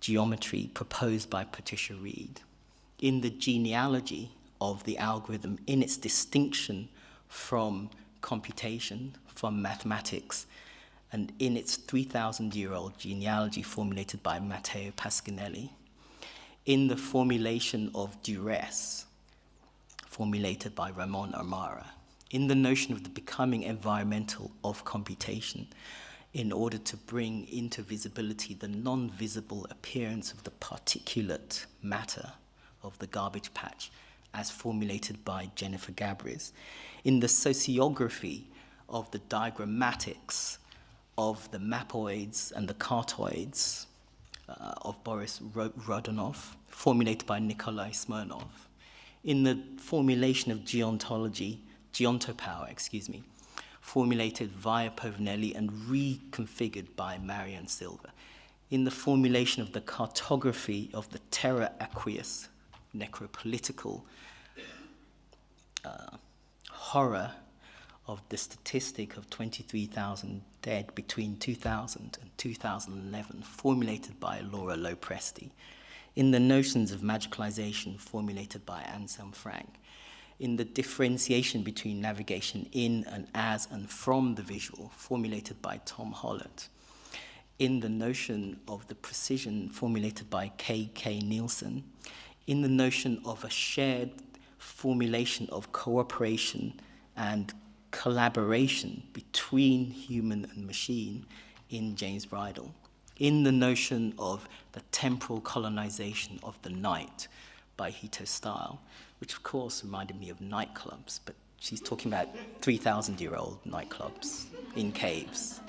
geometry proposed by Patricia Reed, in the genealogy of the algorithm in its distinction from computation, from mathematics, and in its 3,000-year-old genealogy formulated by Matteo Pasquinelli, in the formulation of duress formulated by Ramon Armara, in the notion of the becoming environmental of computation, in order to bring into visibility the non-visible appearance of the particulate matter of the garbage patch as formulated by Jennifer Gabrys, in the sociography of the diagrammatics of the mapoids and the cartoids of Boris Rodionov, formulated by Nikolai Smirnov, in the formulation of geontopower, formulated via Povinelli and reconfigured by Marian Silva, in the formulation of the cartography of the terra aqueous necropolitical horror of the statistic of 23,000 dead between 2000 and 2011, formulated by Laura Lopresti, in the notions of magicalization formulated by Anselm Frank, in the differentiation between navigation in and as and from the visual formulated by Tom Hollett, in the notion of the precision formulated by K.K. Nielsen, in the notion of a shared formulation of cooperation and collaboration between human and machine in James Bridle, in the notion of the temporal colonization of the night by Hito Style, which of course reminded me of nightclubs, but she's talking about 3,000-year-old nightclubs in caves.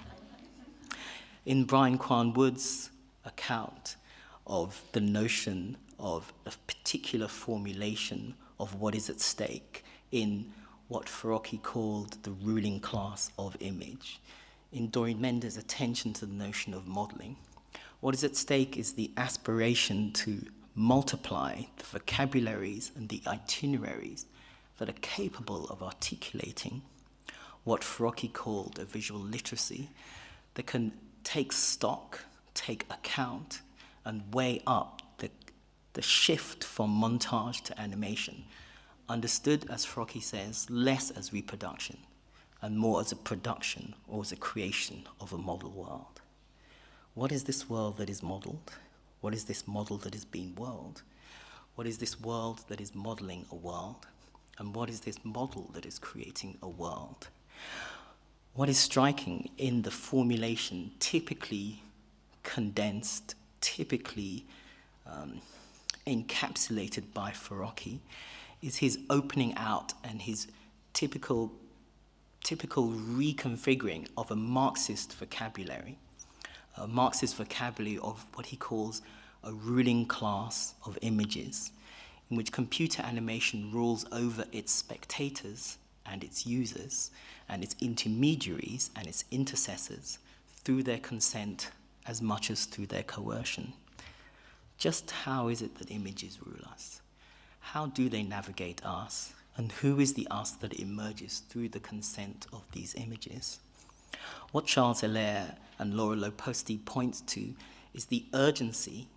In Brian Kwan Wood's account of the notion of a particular formulation of what is at stake in what Farocki called the ruling class of image, in Doreen Mende's attention to the notion of modeling, what is at stake is the aspiration to multiply the vocabularies and the itineraries that are capable of articulating what Farocki called a visual literacy that can take stock, take account, and weigh up the shift from montage to animation, understood, as Farocki says, less as reproduction and more as a production or as a creation of a model world. What is this world that is modeled? What is this model that is being world? What is this world that is modeling a world? And what is this model that is creating a world? What is striking in the formulation, typically condensed, typically encapsulated by Farocki, is his opening out and his typical reconfiguring of a Marxist vocabulary of what he calls a ruling class of images, in which computer animation rules over its spectators and its users and its intermediaries and its intercessors through their consent as much as through their coercion. Just how is it that images rule us? How do they navigate us? And who is the us that emerges through the consent of these images? What Charles Hilaire and Laura Lopresti points to is the urgency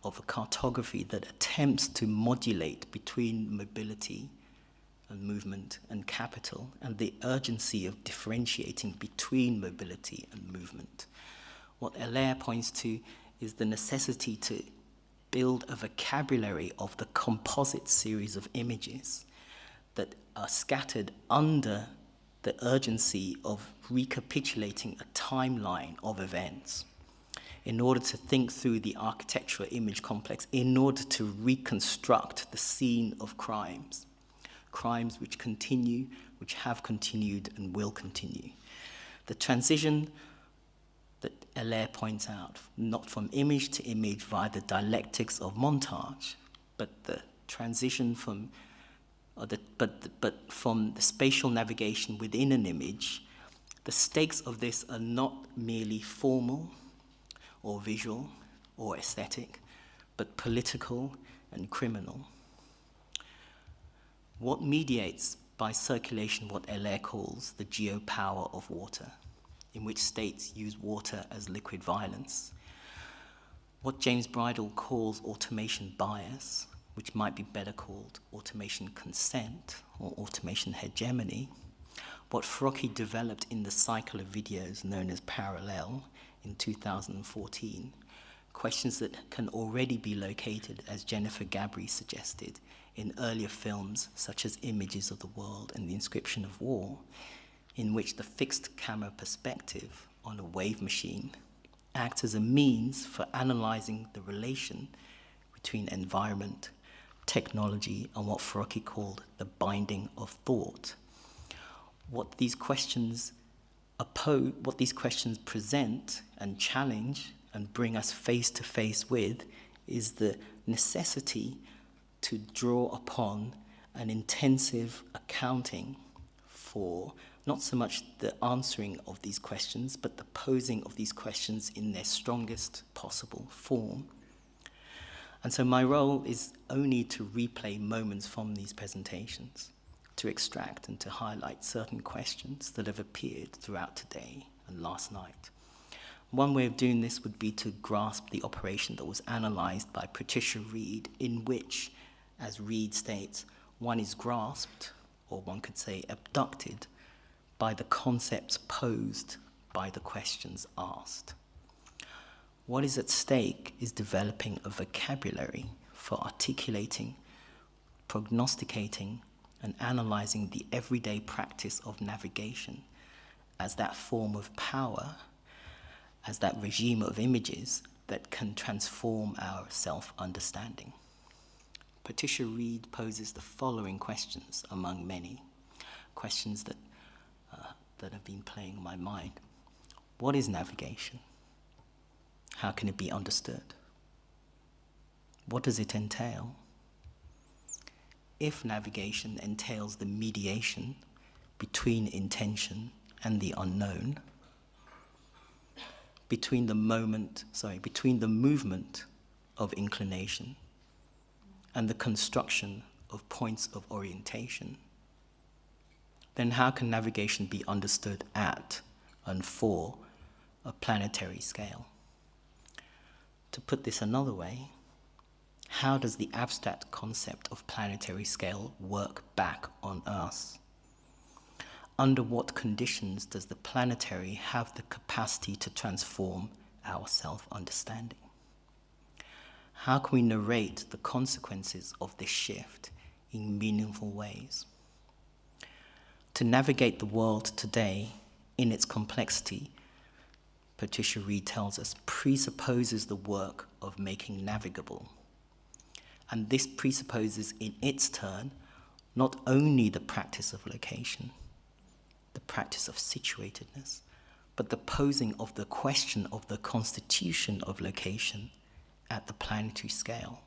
of a cartography that attempts to modulate between mobility and movement and capital, and the urgency of differentiating between mobility and movement. What Hilaire points to is the necessity to build a vocabulary of the composite series of images that are scattered under the urgency of recapitulating a timeline of events in order to think through the architectural image complex, in order to reconstruct the scene of crimes which continue, which have continued and will continue. The transition that Hilaire points out, not from image to image via the dialectics of montage, but the transition from from the spatial navigation within an image The stakes of this are not merely formal or visual or aesthetic, but political and criminal. What mediates by circulation what Heller calls the geopower of water, in which states use water as liquid violence? What James Bridle calls automation bias, which might be better called automation consent or automation hegemony, what Farocki developed in the cycle of videos known as Parallel in 2014, questions that can already be located, as Jennifer Gabry suggested, in earlier films such as Images of the World and The Inscription of War, in which the fixed camera perspective on a wave machine acts as a means for analyzing the relation between environment, technology, and what Farocki called the binding of thought. What these questions present and challenge and bring us face to face with is the necessity to draw upon an intensive accounting for not so much the answering of these questions, but the posing of these questions in their strongest possible form. And so my role is only to replay moments from these presentations, to extract and to highlight certain questions that have appeared throughout today and last night. One way of doing this would be to grasp the operation that was analyzed by Patricia Reed, in which, as Reed states, one is grasped, or one could say abducted, by the concepts posed by the questions asked. What is at stake is developing a vocabulary for articulating, prognosticating, and analyzing the everyday practice of navigation as that form of power, as that regime of images that can transform our self-understanding. Patricia Reed poses the following questions, among many questions that have been playing on my mind. What is navigation? How can it be understood? What does it entail? If navigation entails the mediation between intention and the unknown, between the movement of inclination and the construction of points of orientation, then how can navigation be understood at and for a planetary scale? To put this another way, how does the abstract concept of planetary scale work back on us? Under what conditions does the planetary have the capacity to transform our self-understanding? How can we narrate the consequences of this shift in meaningful ways? To navigate the world today in its complexity, Patricia Reed tells us, presupposes the work of making navigable. And this presupposes in its turn not only the practice of location, the practice of situatedness, but the posing of the question of the constitution of location at the planetary scale,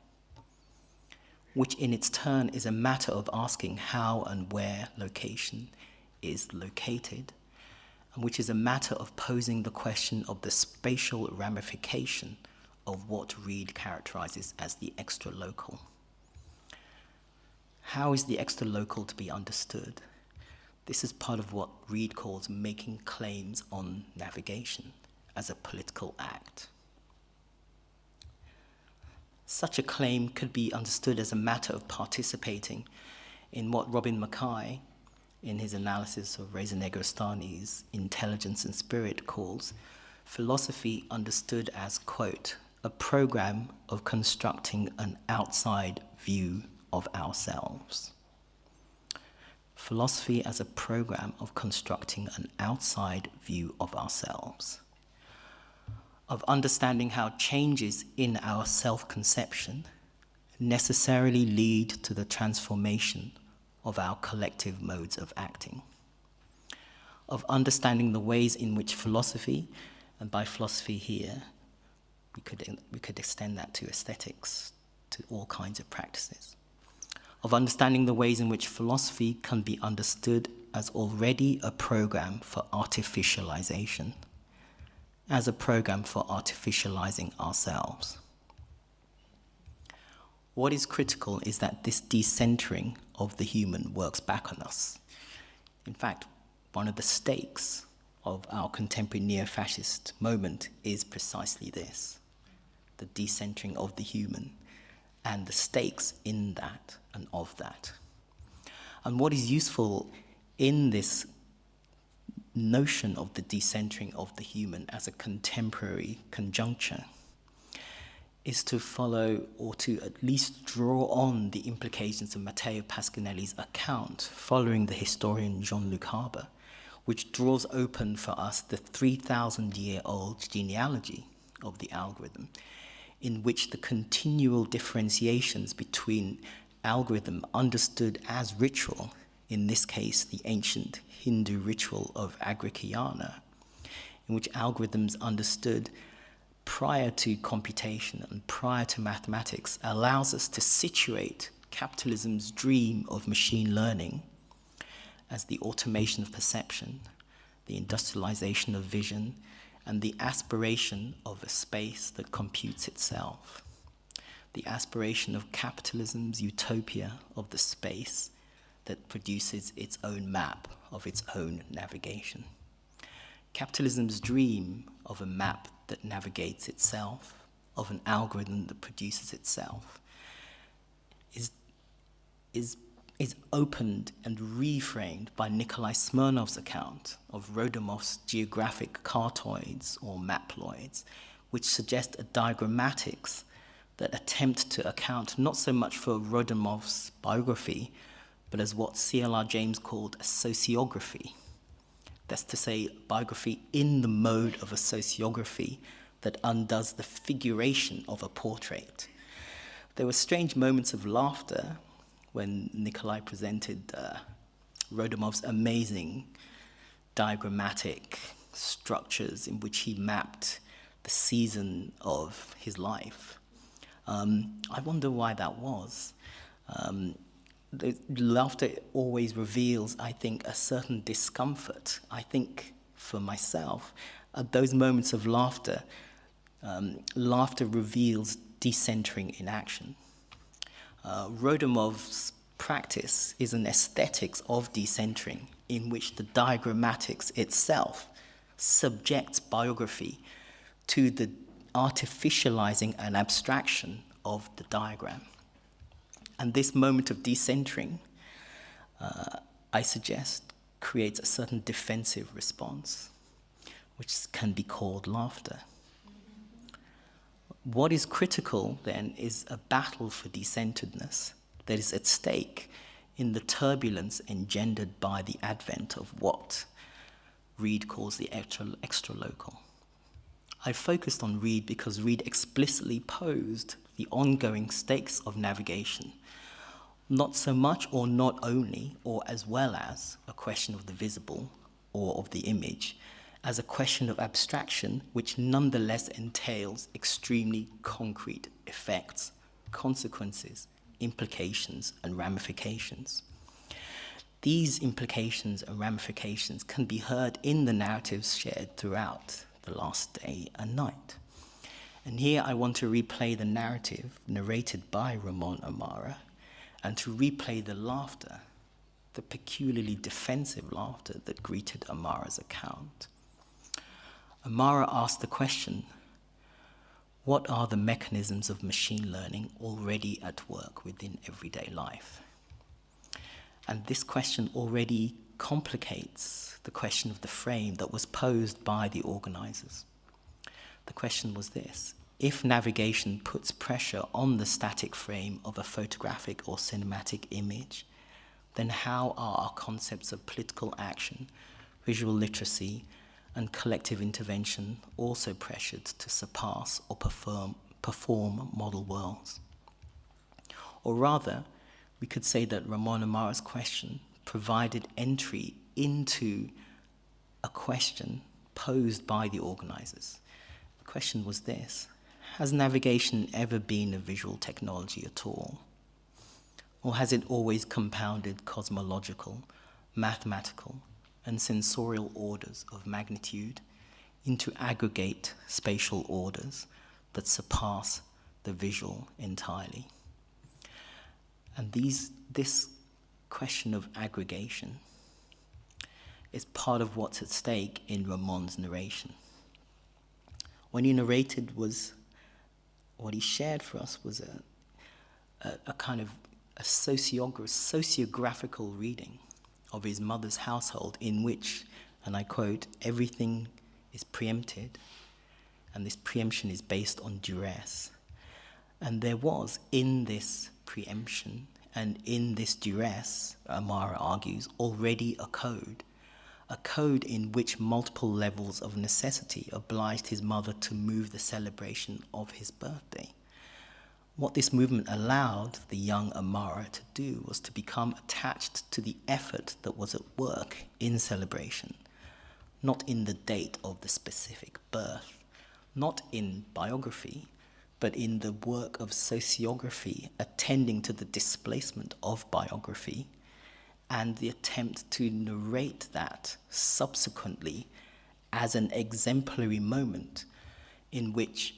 which in its turn is a matter of asking how and where location is located, and which is a matter of posing the question of the spatial ramification of what Reed characterizes as the extra-local. How is the extra-local to be understood? This is part of what Reed calls making claims on navigation as a political act. Such a claim could be understood as a matter of participating in what Robin Mackay, in his analysis of Reza Negrestani's Intelligence and Spirit, calls philosophy understood as, quote, a program of constructing an outside view of ourselves. Philosophy as a program of constructing an outside view of ourselves, of understanding how changes in our self-conception necessarily lead to the transformation of our collective modes of acting, of understanding the ways in which philosophy, and by philosophy here, we could extend that to aesthetics, to all kinds of practices, of understanding the ways in which philosophy can be understood as already a program for artificialization, as a program for artificializing ourselves. What is critical is that this decentering of the human works back on us. In fact, one of the stakes of our contemporary neo-fascist moment is precisely this, the decentering of the human, and the stakes in that and of that. And what is useful in this notion of the decentering of the human as a contemporary conjuncture is to follow, or to at least draw on, the implications of Matteo Pasquinelli's account following the historian Jean-Luc Haber, which draws open for us the 3,000-year-old genealogy of the algorithm, in which the continual differentiations between algorithm understood as ritual, in this case the ancient Hindu ritual of Agrikayana, in which algorithms understood prior to computation and prior to mathematics, allows us to situate capitalism's dream of machine learning as the automation of perception, the industrialization of vision, and the aspiration of a space that computes itself, the aspiration of capitalism's utopia of the space that produces its own map of its own navigation. Capitalism's dream of a map that navigates itself, of an algorithm that produces itself, is opened and reframed by Nikolai Smirnov's account of Rodomov's geographic cartoids or maploids, which suggest a diagrammatics that attempt to account not so much for Rodomov's biography, but as what C.L.R. James called a sociography. That's to say, biography in the mode of a sociography that undoes the figuration of a portrait. There were strange moments of laughter when Nikolai presented Rodomov's amazing diagrammatic structures in which he mapped the season of his life. I wonder why that was. The laughter always reveals, I think, a certain discomfort. I think, for myself, at those moments of laughter, laughter reveals decentering in action. Rodomov's practice is an aesthetics of decentering in which the diagrammatics itself subjects biography to the artificializing and abstraction of the diagram. And this moment of decentering, I suggest, creates a certain defensive response, which can be called laughter. What is critical, then, is a battle for decentredness that is at stake in the turbulence engendered by the advent of what Reid calls the extra-local. I focused on Reid because Reid explicitly posed the ongoing stakes of navigation, not so much or not only or as well as a question of the visible or of the image, as a question of abstraction which nonetheless entails extremely concrete effects, consequences, implications, and ramifications. These implications and ramifications can be heard in the narratives shared throughout the last day and night. And here I want to replay the narrative narrated by Ramon Amara and to replay the laughter, the peculiarly defensive laughter that greeted Amara's account. Amara asked the question, what are the mechanisms of machine learning already at work within everyday life? And this question already complicates the question of the frame that was posed by the organizers. The question was this: if navigation puts pressure on the static frame of a photographic or cinematic image, then how are our concepts of political action, visual literacy, and collective intervention also pressured to surpass or perform model worlds? Or rather, we could say that Ramon Amara's question provided entry into a question posed by the organizers. The question was this: has navigation ever been a visual technology at all? Or has it always compounded cosmological, mathematical, and sensorial orders of magnitude into aggregate spatial orders that surpass the visual entirely. And this question of aggregation is part of what's at stake in Ramon's narration. When he narrated what he shared for us was a kind of a sociographical reading of his mother's household in which, and I quote, everything is preempted, and this preemption is based on duress. And there was, in this preemption and in this duress, Amara argues, already a code in which multiple levels of necessity obliged his mother to move the celebration of his birthday. What this movement allowed the young Amara to do was to become attached to the effort that was at work in celebration, not in the date of the specific birth, not in biography, but in the work of sociography attending to the displacement of biography and the attempt to narrate that subsequently as an exemplary moment in which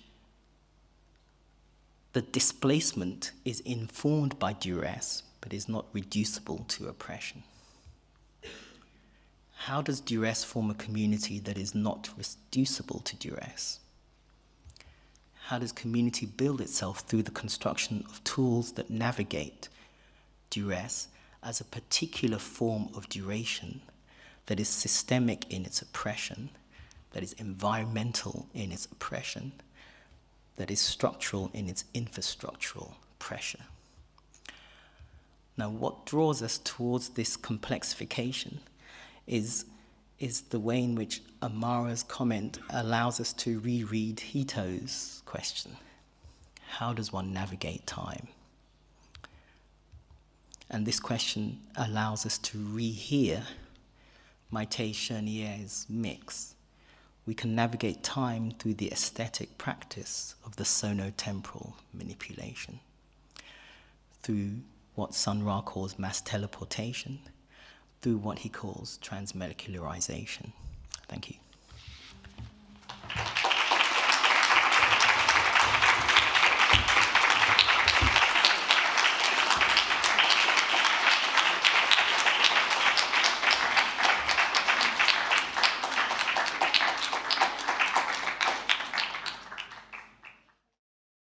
the displacement is informed by duress but is not reducible to oppression. How does duress form a community that is not reducible to duress? How does community build itself through the construction of tools that navigate duress as a particular form of duration that is systemic in its oppression, that is environmental in its oppression, that is structural in its infrastructural pressure? Now, what draws us towards this complexification is the way in which Amara's comment allows us to reread Hito's question. How does one navigate time? And this question allows us to rehear Maîté Chénière's mix. We can navigate time through the aesthetic practice of the sonotemporal manipulation, through what Sun Ra calls mass teleportation, through what he calls transmolecularization. Thank you.